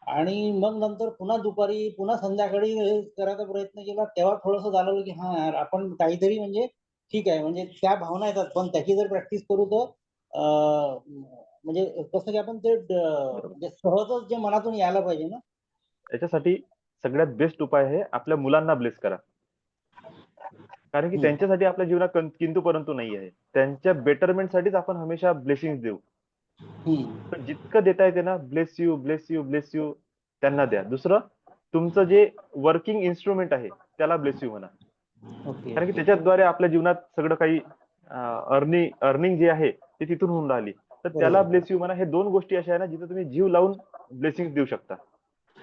आणि मग नंतर पुन्हा दुपारी पुन्हा संध्याकाळी करायचा प्रयत्न केला, तेव्हा थोडंसं जाणवलं की हा यार आपण काहीतरी म्हणजे ठीक आहे, म्हणजे त्या भावना येतात पण त्याची जर प्रॅक्टिस करू तर म्हणजे कसं की आपण ते बरोबर. म्हणजे सहजच जे मनातून यायला पाहिजे ना. याच्यासाठी सगळ्यात बेस्ट उपाय आहे आपल्या मुलांना ब्लेस करा. कारण की त्यांच्यासाठी आपल्या जीवनात किंतु परंतु नाही आहे. त्यांच्या बेटरमेंटसाठीच आपण हमेशा ब्लेसिंग देऊ. तर जितकं देता येते ना, bless you, bless you, bless you त्यांना द्या. दुसरं तुमचं जे वर्किंग इन्स्ट्रुमेंट आहे त्याला ब्लेस यू म्हणा. ओके. कारण की त्याच्याद्वारे आपल्या जीवनात सगळं काही अर्निंग जे आहे ते तिथून होऊन राहिली. तर त्याला ब्लेस यू म्हणा. हे दोन गोष्टी अशा आहे ना जिथे तुम्ही जीव लावून ब्लेसिंग देऊ शकता.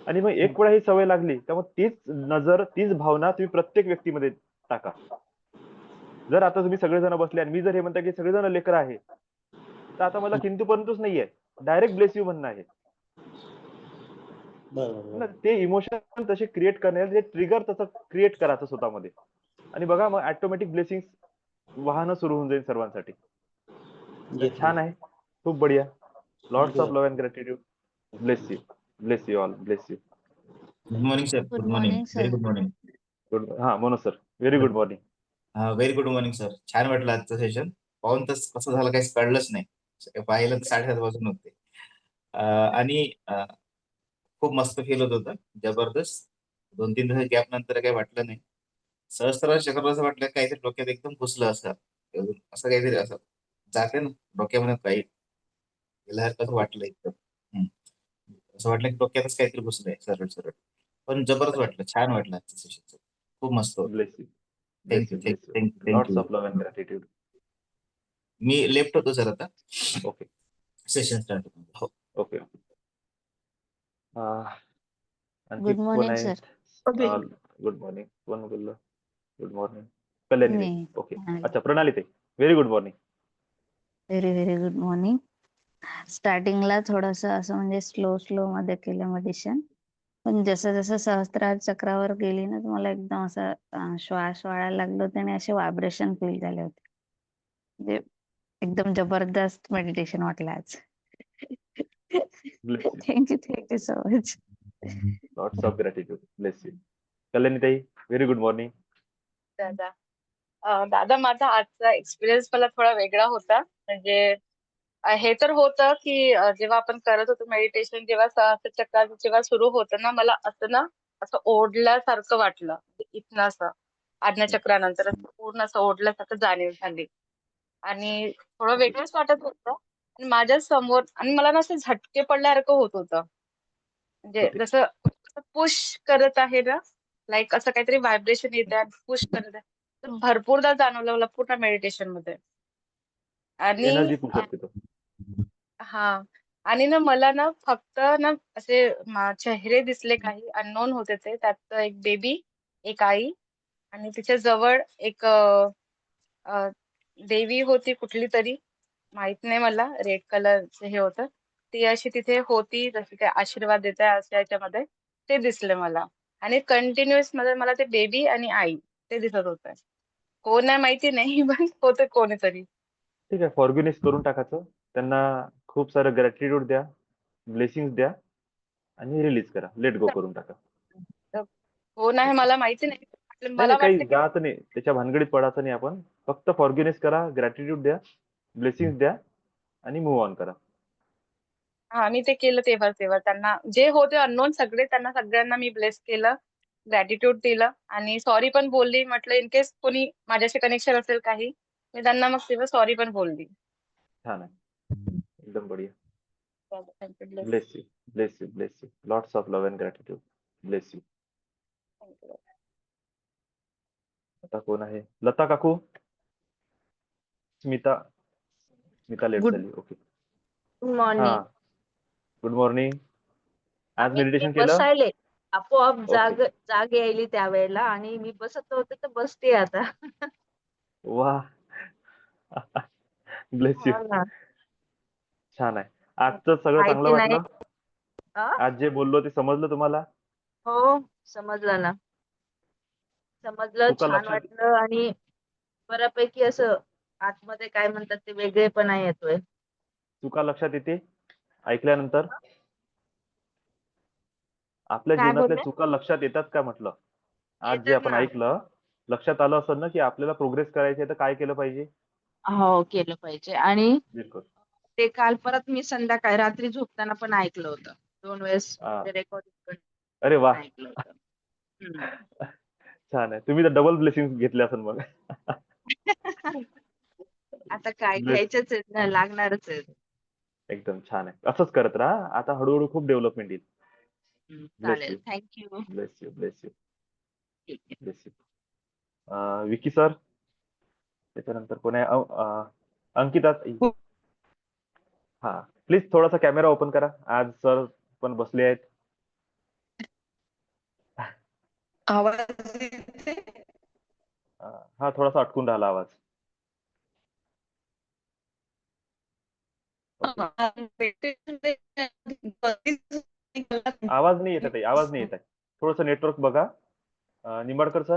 आणि मग एक वेळा ही सवय लागली तर मग तीच नजर, तीच भावना तुम्ही प्रत्येक व्यक्तीमध्ये टाका. जर आता तुम्ही सगळेजण बसले आणि मी जर हे म्हणता की सगळेजण लेकर आहे, तर आता मला किंतु परंतुच नाहीये, डायरेक्ट ब्लेस यू म्हणणं आहे. बरोबर. ते इमोशन तसे क्रिएट करण्याचे ट्रिगर तसं क्रिएट करायचं स्वतःमध्ये. आणि बघा मग ऑटोमॅटिक ब्लेसिंग वाहनं सुरू होऊन जाईल सर्वांसाठी. तर छान आहे. खूप बढिया. Lots of love and gratitude. Bless you. Bless you all. Bless you. Good morning sir. Good good morning. Morning very sir. Good morning. Good हा Manoj sir. Very good morning. Very good morning sir. छान वाटलं आजचं session. पाहून तर कसं झालं काहीच कळलंच नाही. पाहिलं तर 7:30 वाजून होते. आणि खूप मस्त फील होत होतं. जबरदस्त. 2-3 दिवस गॅप नंतर काही वाटलं नाही. सहज चक्र असं वाटलं काहीतरी डोक्यात एकदम घुसलं असं. असं काहीतरी असं जाते ना डोक्यामध्ये काही गेल्यासारखं वाटलं एकदम. असं वाटलं की डोक्यातच काहीतरी घुसलंय सरळ सरळ. पण जबरदस्त वाटलं. छान वाटलं आजचं सेशन. खूप मस्त होतं. Bless you. Bless thank you you. Bless you. Thank you lots thank you. Of love and gratitude. मी लेफ्ट होतो सर आता. ओके. सेशन स्टार्ट होतो. हो. ओके. आणखी गुड कोण मॉर्निंग आहे? सर. Good morning. कोण बोललं? Good morning. कल्याणी ताई. मी ओके. अच्छा, प्रणाली ताई. Very good morning. Very very good morning. स्टार्टिंगला थोडंसं असं म्हणजे स्लो मध्ये केलं मेडिटेशन. पण जसं जसं सहस्त्रार चक्रावर गेली ना तर मला एकदम असं श्वास वाढायला लागले होते आणि असे व्हायब्रेशन फील झाले होते. म्हणजे एकदम जबरदस्त मेडिटेशन वाटलं आज. Bless you. Thank you so much. Lots of gratitude. Bless you. Kalyani ताई. Very good morning. दादा दादा माझा आजचा एक्सपिरियन्स मला थोडा वेगळा होता. म्हणजे हे तर होतं की जेव्हा आपण करत होतो मेडिटेशन, जेव्हा सहस्त्रचक्र जेव्हा सुरू होतं ना, मला असं ओढल्यासारखं वाटलं. इथनं असं आज्ञाचक्रानंतर असं पूर्ण असं ओढल्यासारखं जाणीव झाली आणि थोडं वेगळंच वाटत होतं. आणि माझ्या समोर आणि मला ना असं झटके पडल्यासारखं होत होतं. म्हणजे होते. जसं पुश करत आहे ना, लाईक असं काहीतरी व्हायब्रेशन येत आहे, पुश करत आहे. तर भरपूरदा जाणवलं मला पूर्ण मेडिटेशन मध्ये. आणि एनर्जी पुश असते तो. हा आणि ना मला ना फक्त ना असे चेहरे दिसले काही अननोन होते ते. त्यात एक बेबी, एक आई आणि तिच्या जवळ एक अ, देवी होती कुठली तरी, माहित नाही मला, रेड कलरचं हे होतं. ती अशी तिथे होती, जशी काही आशीर्वाद देत आहे अशा ह्याच्यामध्ये ते दिसले मला. आणि कंटिन्युअस मध्ये मला ते बेबी आणि आई ते दिसत होतं. कोण आहे माहिती नाही, पण होतं कोणीतरी. ठीक आहे, फॉरगिव्हनेस करून टाकायचं. त्यांना खूप सारं ग्रॅटिट्यूड द्या, ब्लेसिंग्स द्या आणि रिलीज करा. लेट गो करून टाका. तर कोण आहे मला माहिती नाही. नाही मला नाही, काही वाटलं की जायचं नाही, त्याच्या भानगडीत पडायचं नाही आपण. फक्त फॉरगिव्हनेस करा, ग्रॅटिट्यूड द्या, ब्लेसिंग्स द्या आणि मूव्ह ऑन करा. हा मी ते केलं तेव्हा तेव्हा त्यांना जे होते अननोन सगळे त्यांना सगळ्यांना मी ब्लेस केलं, ग्रॅटिट्यूड दिलं आणि सॉरी पण बोलली. म्हटलं इन केस कोणी माझ्याशी कनेक्शन असेल काही, मी त्यांना मग तेव्हा सॉरी पण बोलली. छान आहे, एकदम बढिया. Thank you bless. Bless you, bless you, bless you. Lots of love and gratitude. Bless you. आता कोण आहे? लता काकू. स्मिता. स्मिता लेट गुड झाली. ओके. हा, मॉर्निंग. Good morning. आज मी मेडिटेशन केलं? बसायले आपोआप ओके. जाग यायली त्यावेळेला आणि मी बसत होते तर बसते आता. वा. Bless you. हो ना. छान आहे. आजचं सगळं चांगलं माहिती नाही. वाटलं? आज जे बोललो ते समजलं तुम्हाला? हो, समजलं ना. समजलं, चुका छान लक्षात वाटलं आणि बऱ्यापैकी असं आतमध्ये काय म्हणतात ते वेगळेपणा येतोय. चुका लक्षात येते ऐकल्यानंतर? आपल्या काय जीवनातल्या बोलले? चुका लक्षात येतात का म्हटलं? आज जे येतात आपण ना. ऐकलं, लक्षात आलं असेल ना की आपल्याला प्रोग्रेस करायची आहे तर काय केलं पाहिजे? हो, केलं पाहिजे. आणि बिलकुल. ते काल परत मी संध्याकाळी रात्री झोपताना पण ऐकलं होतं. 2 वेळेस हा. ते रेकॉर्डिंग अरे वा. पण ऐकलं होतं. हम्म. छान आहे. तुम्ही तर डबल ब्लेसिंग घेतले असेल मग. आता काय ब्लेस. घ्यायचंच आहे ना, लागणारच आहे. एकदम छान आहे. असंच करत राहा. आता हळूहळू खूप डेव्हलपमेंट येईल. ब्लेस चालेल. You, thank you. Bless you, bless you, ठीक आहे. Bless you. विकी सर. त्याच्यानंतर कोण आहे? अंकिता. हा, प्लीज थोडासा कॅमेरा ओपन करा. आज सर पण बसले आहेत. आवाज येते? हा, थोडासा अटकून राहिला आवाज. ओके. आवाज नाही येत आहे ताई, आवाज नाही येत आहे. थोडंसं नेटवर्क बघा. Nimbadkar sir,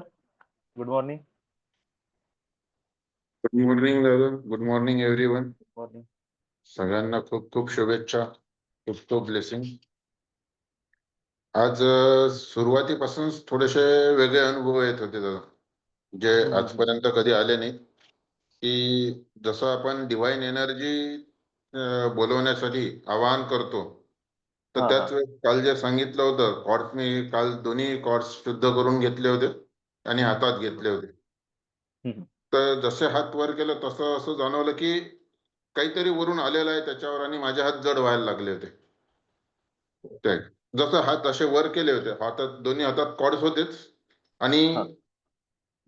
good morning. Good morning दादा. Good morning everyone. मॉर्निंग. सगळ्यांना खूप खूप शुभेच्छा, खूप खूप ब्लेसिंग. आज सुरुवातीपासून थोडेसे वेगळे अनुभव येत होते दादा, जे आजपर्यंत कधी आले नाही. की जसं आपण डिवाइन एनर्जी बोलवण्यासाठी आवाहन करतो, तर त्याच वेळेस काल जे सांगितलं होतं कॉर्ड्स, मी काल दोन्ही कॉर्ड्स शुद्ध करून घेतले होते आणि हातात घेतले होते. तर जसे हात वर केलं तसं असं जाणवलं की काहीतरी वरून आलेलं आहे त्याच्यावर आणि माझे हात जड व्हायला लागले होते. ते जसं हात असे वर केले होते, हातात दोन्ही हातात कॉर्ड्स होतेच आणि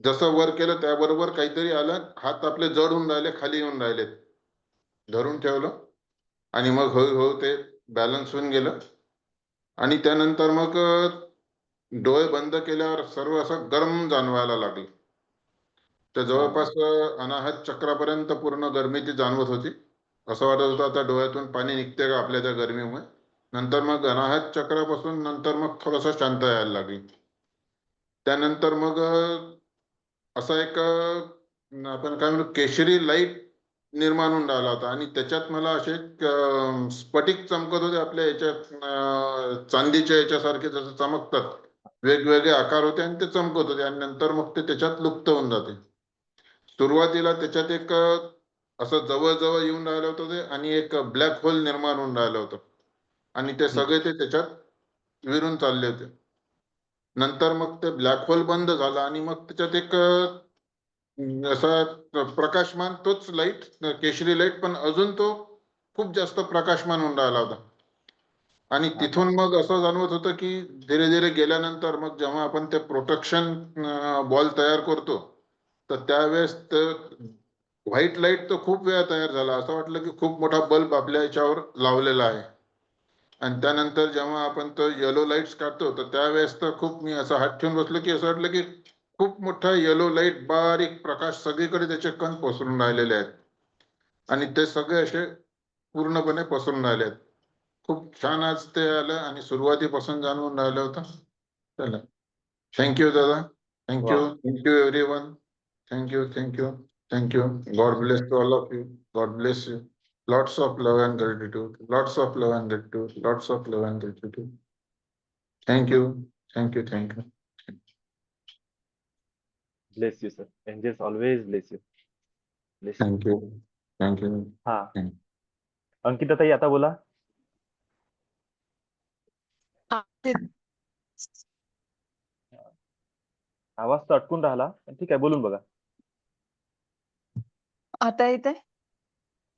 जसं वर केलं त्याबरोबर काहीतरी आलं, हात आपले जड होऊन राहिले, खाली येऊन राहिले. धरून ठेवलं आणि मग हळूहळू ते बॅलन्स होऊन गेलं आणि त्यानंतर मग डोळे बंद केल्यावर सर्व असं गरम जाणवायला लागलं. तर जवळपास अनाहत चक्रापर्यंत पूर्ण गरमी ती जाणवत होती. असं वाटत होतं आता डोळ्यातून पाणी निघते का आपल्या त्या गरमीमुळे. नंतर मग अनाहत चक्रापासून नंतर मग थोडंसं शांत यायला लागली. त्यानंतर मग असा एक आपण काय म्हणतो केशरी लाईट निर्माण होऊन राहिला होता आणि त्याच्यात मला असे स्फटिक चमकत होते आपल्या याच्यात, चांदीच्या याच्यासारखे जसं चमकतात, वेगवेगळे आकार होते आणि ते चमकत होते आणि नंतर मग ते त्याच्यात लुप्त होऊन जाते. सुरुवातीला त्याच्यात एक असं जवळ येऊन राहिलं होतं ते आणि एक ब्लॅक होल निर्माण होऊन राहिलं होतं आणि ते सगळे ते त्याच्यात विरून चालले होते. नंतर मग ते ब्लॅक होल बंद झाला आणि मग त्याच्यात एक असा प्रकाशमान तोच लाईट, केशरी लाईट, पण अजून तो खूप जास्त प्रकाशमान होऊन राहिला होता. आणि तिथून मग असं जाणवत होतं की धीरे धीरे गेल्यानंतर मग जेव्हा आपण ते प्रोटेक्शन बॉल तयार करतो तर त्यावेळेस व्हाईट लाईट तर खूप वेळा तयार झाला. असं वाटलं की खूप मोठा बल्ब आपल्या याच्यावर लावलेला आहे. आणि त्यानंतर जेव्हा आपण तो येलो लाईट्स काढतो तर त्यावेळेस तर खूप मी असं हात ठेवून बसलो की असं वाटलं की खूप मोठा येलो लाईट, बारीक प्रकाश सगळीकडे त्याचे कण पसरून राहिलेले आहेत आणि ते सगळे असे पूर्णपणे पसरून राहिले आहेत. खूप छान आज ते आलं आणि सुरुवातीपासून जाणवून राहिलं होतं. चला, थँक्यू दादा, थँक्यू, वा thank you everyone, thank you, thank you, thank you. God bless to all of you. God bless you. Lots of love and gratitude. Lots of love and gratitude. Lots of love and gratitude. Thank you. Thank you. Thank you. Bless you sir. Angels always bless you. Bless you. Thank you. Thank you. हा, Thank Ankita ताई आता बोला. आवाज तर अटकून राहिला, पण ठीक आहे, बोलून बघा. आता येतंय?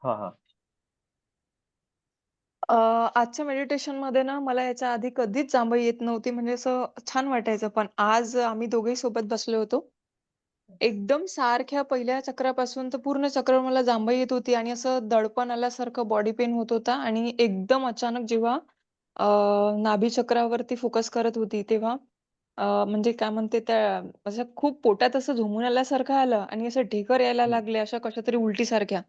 हा हा. आजच्या मेडिटेशन मध्ये ना मला याच्या आधी कधीच जांभई येत नव्हती, म्हणजे असं छान वाटायचं. पण आज आम्ही दोघेही सोबत बसलो होतो. एकदम सारख्या पहिल्या चक्रापासून तर पूर्ण चक्रावर मला जांभई येत होती आणि असं दडपण आल्यासारखं बॉडी पेन होत होता आणि एकदम अचानक जेव्हा नाभी चक्रावरती फोकस करत होती तेव्हा म्हणजे काय म्हणते त्या असं खूप पोटात असं झोमून आल्यासारखं आलं आणि असं ढेकर यायला लागले अशा कशातरी उलटीसारख्या.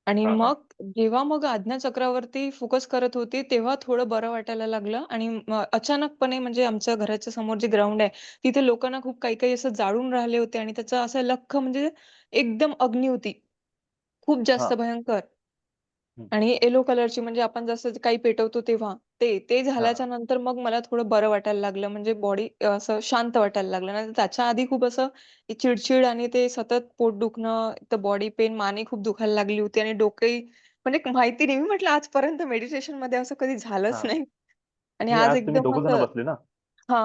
आणि हा हा. मग आज्ञा चक्रावरती फोकस करत होती तेव्हा थोडं बरं वाटायला लागलं आणि अचानकपणे म्हणजे आमच्या घराच्या समोर जे ग्राउंड आहे तिथे लोकांना खूप काही काही असं जाळून राहिले होते आणि त्याचं असं लख्ख म्हणजे एकदम अग्नी होती. खूप हा. जास्त भयंकर. हम्म. आणि येलो कलरची म्हणजे आपण जसं काही पेटवतो तेव्हा ते हा झाल्याच्या नंतर मग मला थोडं बरं वाटायला लागलं म्हणजे बॉडी असं शांत वाटायला लागलं. नाहीतर त्याच्या आधी खूप असं चिडचिड आणि ते सतत पोट दुखणं, तर बॉडी पेन, माने खूप दुखायला लागली होती आणि डोकंही म्हणजे माहिती नाही. मी म्हटलं आजपर्यंत मेडिटेशन मध्ये असं कधी झालंच हा. नाही. आणि नाही, आज आज तुम्ही एकदम दोघ जण असं बसले ना.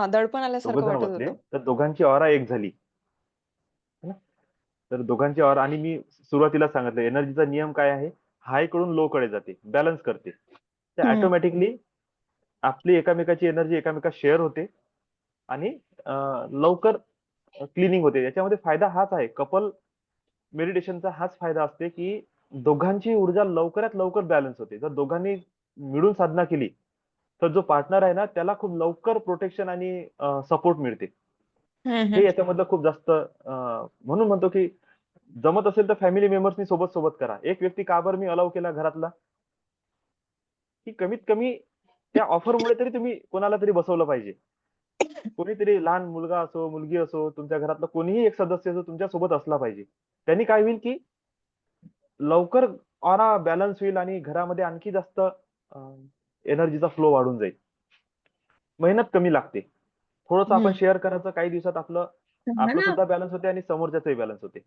दडपण दोघ आल्यासारखं जण वाटत बसले होतं. तर दोघांची ऑरा एक झाली है ना? तर दोघांची ऑरा, आणि मी सुरुवातीला सांगितलं एनर्जीचा नियम काय आहे, हाय कडून लो कडे जाते, बॅलन्स करते. तर हं. ऑटोमॅटिकली आपली एकामेकाची एनर्जी एकामेकात शेअर होते आणि लवकर क्लिनिंग होते. याच्यामध्ये फायदा हाच आहे, कपल मेडिटेशनचा हाच फायदा असते की दोघांची ऊर्जा लवकरात लवकर बॅलन्स होते. जर दोघांनी मिळून साधना केली तर जो पार्टनर आहे ना त्याला खूप लवकर प्रोटेक्शन आणि सपोर्ट मिळते. हं, हे हं. याच्यामधलं खूप जास्त म्हणून म्हणतो की जमत असेल तर फॅमिली मेंबर्सनी सोबत सोबत करा. एक व्यक्ती का बरं मी अलाउ केला घरातला, की कमीत कमी त्या ऑफरमुळे तरी तुम्ही कोणाला तरी बसवलं पाहिजे. कोणीतरी लहान मुलगा असो, मुलगी असो, तुमच्या घरातला कोणीही एक सदस्य असो तुमच्या सोबत असला पाहिजे. त्यांनी काय होईल की लवकर ऑरा बॅलन्स होईल आणि घरामध्ये आणखी जास्त एनर्जीचा फ्लो वाढून जाईल. मेहनत कमी लागते. थोडंसं आपण हं. शेअर करायचं, काही दिवसात आपलं सांगा आपलं ना, सुद्धा बॅलन्स होते आणि समोरच्याचंही बॅलन्स होते.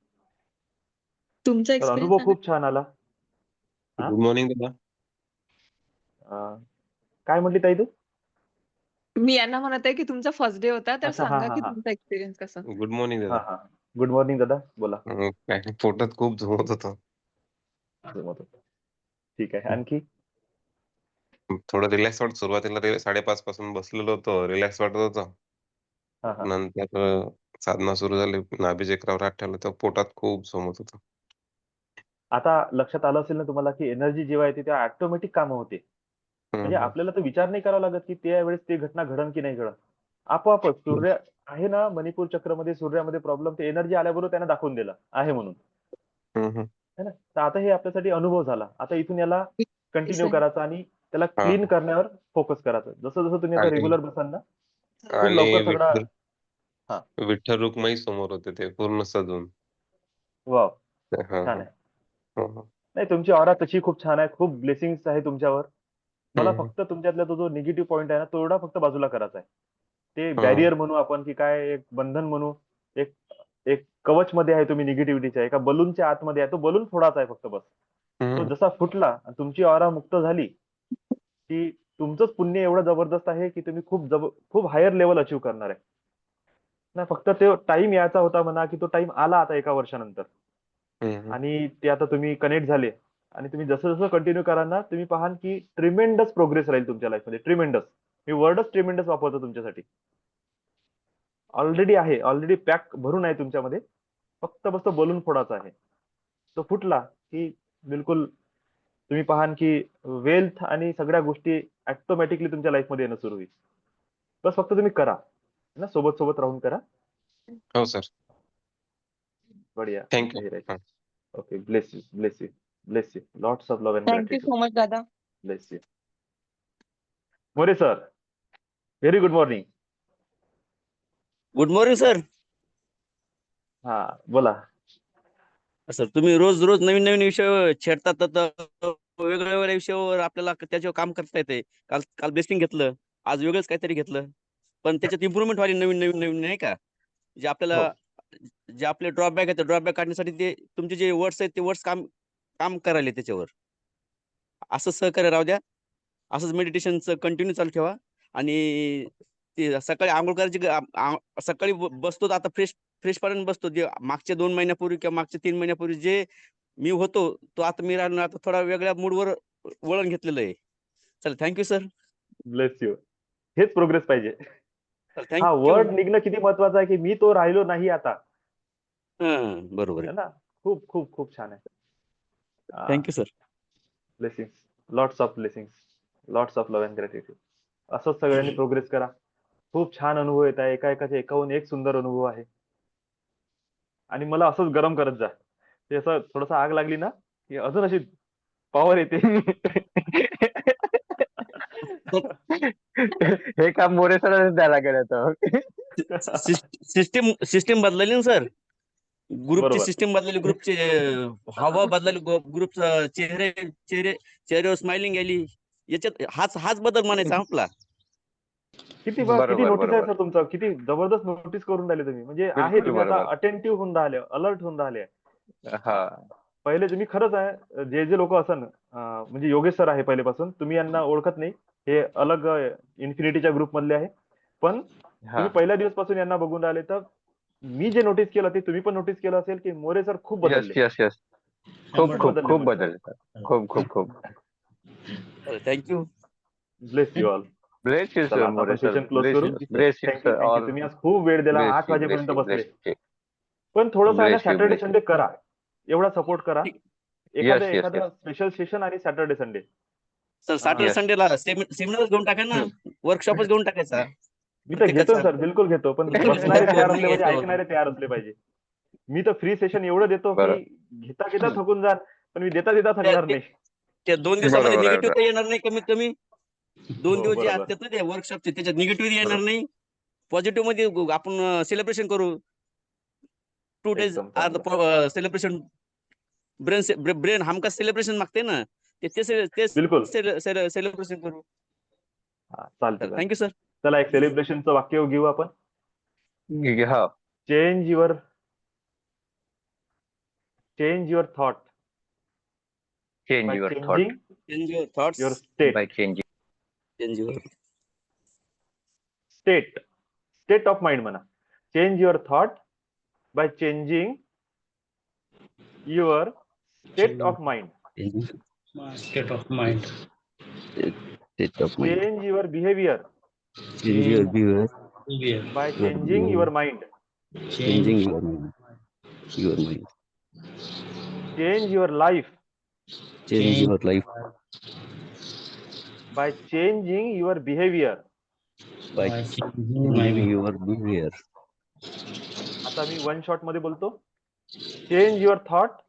तुमचा तर एक्सपिरियन्स अनुभव सांगा. खूप छान आला. हा, गुड मॉर्निंग दादा. काय म्हटली ताई तू? मी यांना म्हणत आहे की तुमचा फर्स्ट डे होता, तर अच्छा, हा सांगा हा की हा तुमचा एक्सपिरियन्स कसा? गुड मॉर्निंग हा दादा. हा. गुड मॉर्निंग दादा, बोला. काय नाही, पोटात खूप झोमत होतं. जमत होतं. ठीक आहे, आणखी? थोडं रिलॅक्स वाटत सुरुवातीला 5:30 पासून बसलेलो होतो, रिलॅक्स वाटत होतं. हा हा. नंतर साधना सुरू झाली, नाभी चक्रावर हात ठेवला तर पोटात खूप झोमत होतं. आता लक्षात आलं असेल ना तुम्हाला की एनर्जी जेव्हा येते तेव्हा ऑटोमॅटिक कामं होते. म्हणजे हम्म, आपल्याला तर विचार नाही करावा लागत की त्यावेळेस ती घटना घडन की नाही घडन. आपोआपच सूर्य आहे ना, मणिपूर चक्रमध्ये सूर्यामध्ये प्रॉब्लेम, ते एनर्जी आल्याबरोबर त्याने दाखवून दिला आहे म्हणून, हम्म, हम्म. है ना. तर आता हे आपल्यासाठी अनुभव झाला. आता इथून याला कंटिन्यू करायचा आणि त्याला हा क्लीन करण्यावर फोकस करायचा. जसं जसं तुम्ही आता आणि रेग्युलर बसाल ना खूप आणि लवकर सगळा. हा. विठ्ठल रुक्माई समोर होते ते पूर्ण सजून. वाव, हा छान हा आहे. हा हा. नाही, तुमची ऑरा तशी खूप छान आहे, खूप ब्लेसिंग्स आहे तुमच्यावर. मला हम्म, फक्त तुमच्यातला तो जो निगेटिव्ह पॉईंट आहे ना तो एवढा फक्त बाजूला करायचा आहे. ते हम्म, बॅरियर म्हणू आपण की काय, एक बंधन म्हणू, एक एक कवच मध्ये आहे तुम्ही निगेटिव्हिटीच्या, एका बलूनच्या आतमध्ये आहे, तो बलून फोडायचा आहे फक्त बस. तो हम्म. जसा फुटला आणि तुमची ऑरा मुक्त झाली की तुमचंच पुण्य एवढं जबरदस्त आहे की तुम्ही खूप हायर लेवल अचीव्ह करणार आहे. नाही, फक्त तो टाइम यायचा होता म्हणा की तो टाइम आला आता एका वर्षानंतर. हम्म. आणि ते आता तुम्ही कनेक्ट झाले आणि तुम्ही जसं जसं कंटिन्यू कराल ना तुम्ही पाहाल की ट्रिमेंडस प्रोग्रेस राहील तुमच्या लाईफमध्ये. ट्रिमेंडस, मी वर्डच ट्रिमेंडस वापरतो तुमच्यासाठी. ऑलरेडी आहे, ऑलरेडी पॅक भरून आहे तुमच्यामध्ये, फक्त बस बलून फोडायचा आहे. तो फुटला की बिलकुल तुम्ही पाहाल की वेल्थ आणि सगळ्या गोष्टी ऑटोमॅटिकली तुमच्या लाईफमध्ये येणं सुरू होईल. बस फक्त तुम्ही करा है ना, सोबत सोबत राहून करा. हो सर. बढिया. Thank you. Okay, bless you, bless you, bless you. Lots of love and thank you gratitude. So much दादा. Bless you. More sir, very good morning. Good morning sir. हा बोला. सर तुम्ही रोज रोज नवीन नवीन विषय छेडतात, तर वेगवेगळ्या विषयावर आपल्याला त्याच्यावर काम करता येते. काल काल बेस्टिंग घेतलं, आज वेगळंच काहीतरी घेतलं, पण त्याच्यात इम्प्रुव्हमेंट व्हावी नवीन नवीन नवीन, नाही का? जे आपल्याला जे आपले ड्रॉबॅक आहेत, ड्रॉबॅक काढण्यासाठी ते तुमचे जे वर्ड्स आहेत ते वर्ड्स काम काम करायला त्याच्यावर. असं सहकार्य राहू द्या, असंच मेडिटेशनचं कंटिन्यू चालू ठेवा. आणि ते सकाळी आंघोळ करायची सकाळी बसतो तर आता फ्रेशपर्यंत बसतो. जे मागच्या 2 महिन्यापूर्वी किंवा मागच्या 3 महिन्यापूर्वी जे मी होतो, तो आता मी राहिलो आता थोडा वेगळ्या मूडवर वळण घेतलेलं आहे. चला थँक्यू सर. Bless you. हेच प्रोग्रेस पाहिजे. हा थँक्यू. वर्ड निघणं किती महत्वाचं आहे की मी तो राहिलो नाही आता. बरोबर है आहे. ना. खूप खूप खूप छान आहे. Thank you sir. Blessings, lots of blessings, lots of love and gratitude. असंच सगळ्यांनी प्रोग्रेस करा. खूप छान अनुभव येत आहे. एकाचे एकाहून एक सुंदर अनुभव आहे. आणि मला असंच गरम करत जा. ते असं थोडस आग लागली ना की अजून अशी पॉवर येते. हे काम मोरे सरांनीच द्यायला लागेल आता. सिस्टीम बदलली ना सर. ग्रुपची बरोबर. सिस्टीम बदलली, ग्रुपचे हवा बदलली, ग्रुपचं चेहऱ्यावर स्माइलिंग आली. याच्यात हाच बदल म्हणायचा आपला. किती बरोबर, नोटीस आहे बरोबर. सर तुमचं. किती जबरदस्त नोटीस करून राहिले तुम्ही. म्हणजे आहे बिलकुल तुम्ही आता बरोबर. अटेंटिव्ह होऊन राहिले, अलर्ट होऊन राहिले. हा. पहिले तुम्ही खरंच आहे, जे लोक असन म्हणजे योगेश सर आहे पहिलेपासून, तुम्ही यांना ओळखत नाही, हे अलग इन्फिनिटीच्या ग्रुप मधले आहे. पण तुम्ही पहिल्या दिवसपासून यांना बघून राहिले, तर मी जे नोटीस केलं ते तुम्ही पण नोटीस केलं असेल की मोरे सर खूप बदलले. यस. खूप खूप खूप बदलले खूप मोरे बदल. खूप खूप खूप. Thank you. Bless you all. Bless you चला सर आता मोरे आपण सर. सेशन क्लोज करू. Bless you thank you sir thank you. All. तुम्ही आज खूप वेळ दिला, 8 वाजेपर्यंत बसले. पण थोडंसं आहे ना, Bless you, Saturday bless you. Sunday करा. एवढा सपोर्ट करा. Yes. एखादं स्पेशल सेशन आणि सॅटर्डे संडे. सर सॅटर्डे संडेला सेमिनारच घेऊन टाका ना, वर्कशॉपच घेऊन टाकायचा. मी तर घेतो सर, बिलकुल घेतो. पण बसणारे तयार असले पाहिजे, घेतो. ऐकणारे तयार असले पाहिजे. मी तर फ्री सेशन एवढं देतो की घेता घेता थकून जाल, पण मी देता देता थकणार नाही. त्या 2 दिवसामध्ये बरोबर आहे, निगेटिव्ह तर येणार नाही. कमीत कमी 2 हो, दिवस जे बरोबर. असतात ना ते वर्कशॉपचे, त्याच्यात निगेटिव्ह येणार नाही. पॉझिटिव्ह मध्ये आपण सेलिब्रेशन करू. 2 days एकदम आर चांगलं. The celebration. ब्रेन हमखास सेलिब्रेशन मागते ना, ते बिलकुल. सेलिब्रेशन करू. चालतं. Thank you sir. चला एक सेलिब्रेशनचं वाक्य घेऊ आपण. हा. Change your thought Change by your thought changing Change your thoughts your state. by changing. change your State of mind म्हणा. Change your thought by changing your state of mind. State of mind. state of mind. Change your behavior Change your behavior by changing your mind. changing your mind. Change your life Change your life by changing your behavior. by changing your behavior. आता मी one shot मध्ये बोलतो. Change your thought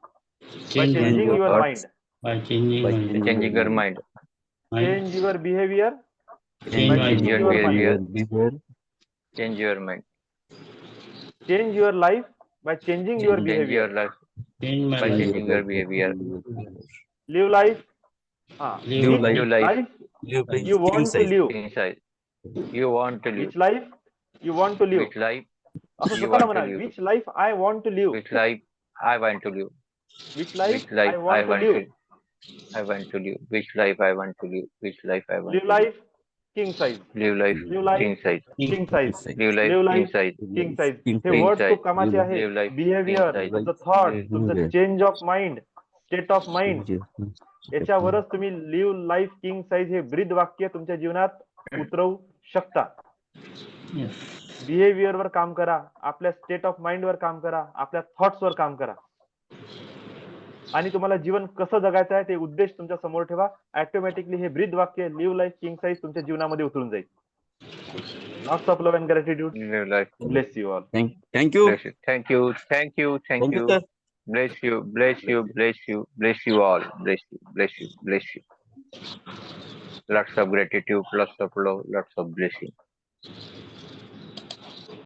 by changing your mind. By changing Changing your mind. Change your behavior by Change changing your your behavior. mind. Change your mind. Change your life by changing your Change behavior. your life Change my by life. changing your behavior. Live life. Live Which Live life you want to live. inside. You want to live. Which life you want to live. Which life असं you स्वतःला want to म्हणा. live. Which life I want to live. Which life I want to live. Which life Which life I want to live. I want to live. Which life I want to live. Which life I want Live to live. life king size. Live life Live life king size. king size. Live life Live life inside. king size. हे King word size. खूप कामाचे आहे. Live life behaviour, king size. तुमचं thought, तुमचं change of mind, state of mind, याच्यावरच तुम्ही leave life king size हे ब्रीद वाक्य तुमच्या जीवनात उतरवू शकता. बिहेवियर वर काम करा, आपल्या स्टेट ऑफ माइंड वर काम करा, आपल्या थॉट्स वर काम करा. आणि तुम्हाला जीवन कसं जगायचं आहे ते उद्देश तुमच्या समोर ठेवा. ऑटोमॅटिकली हे ब्रीद वाक्य लिव्ह लाईफ किंग साईज तुमच्या जीवनामध्ये उतरून जाईल. Lots of love and gratitude. Live life. Bless you all. Thank you Bless you. Thank you. Thank you. Thank thank you you. Sir. Bless you. Bless you. Bless you. Bless you all. Bless you. Bless you. Bless you. Lots of gratitude. Lots of love. Lots of blessing.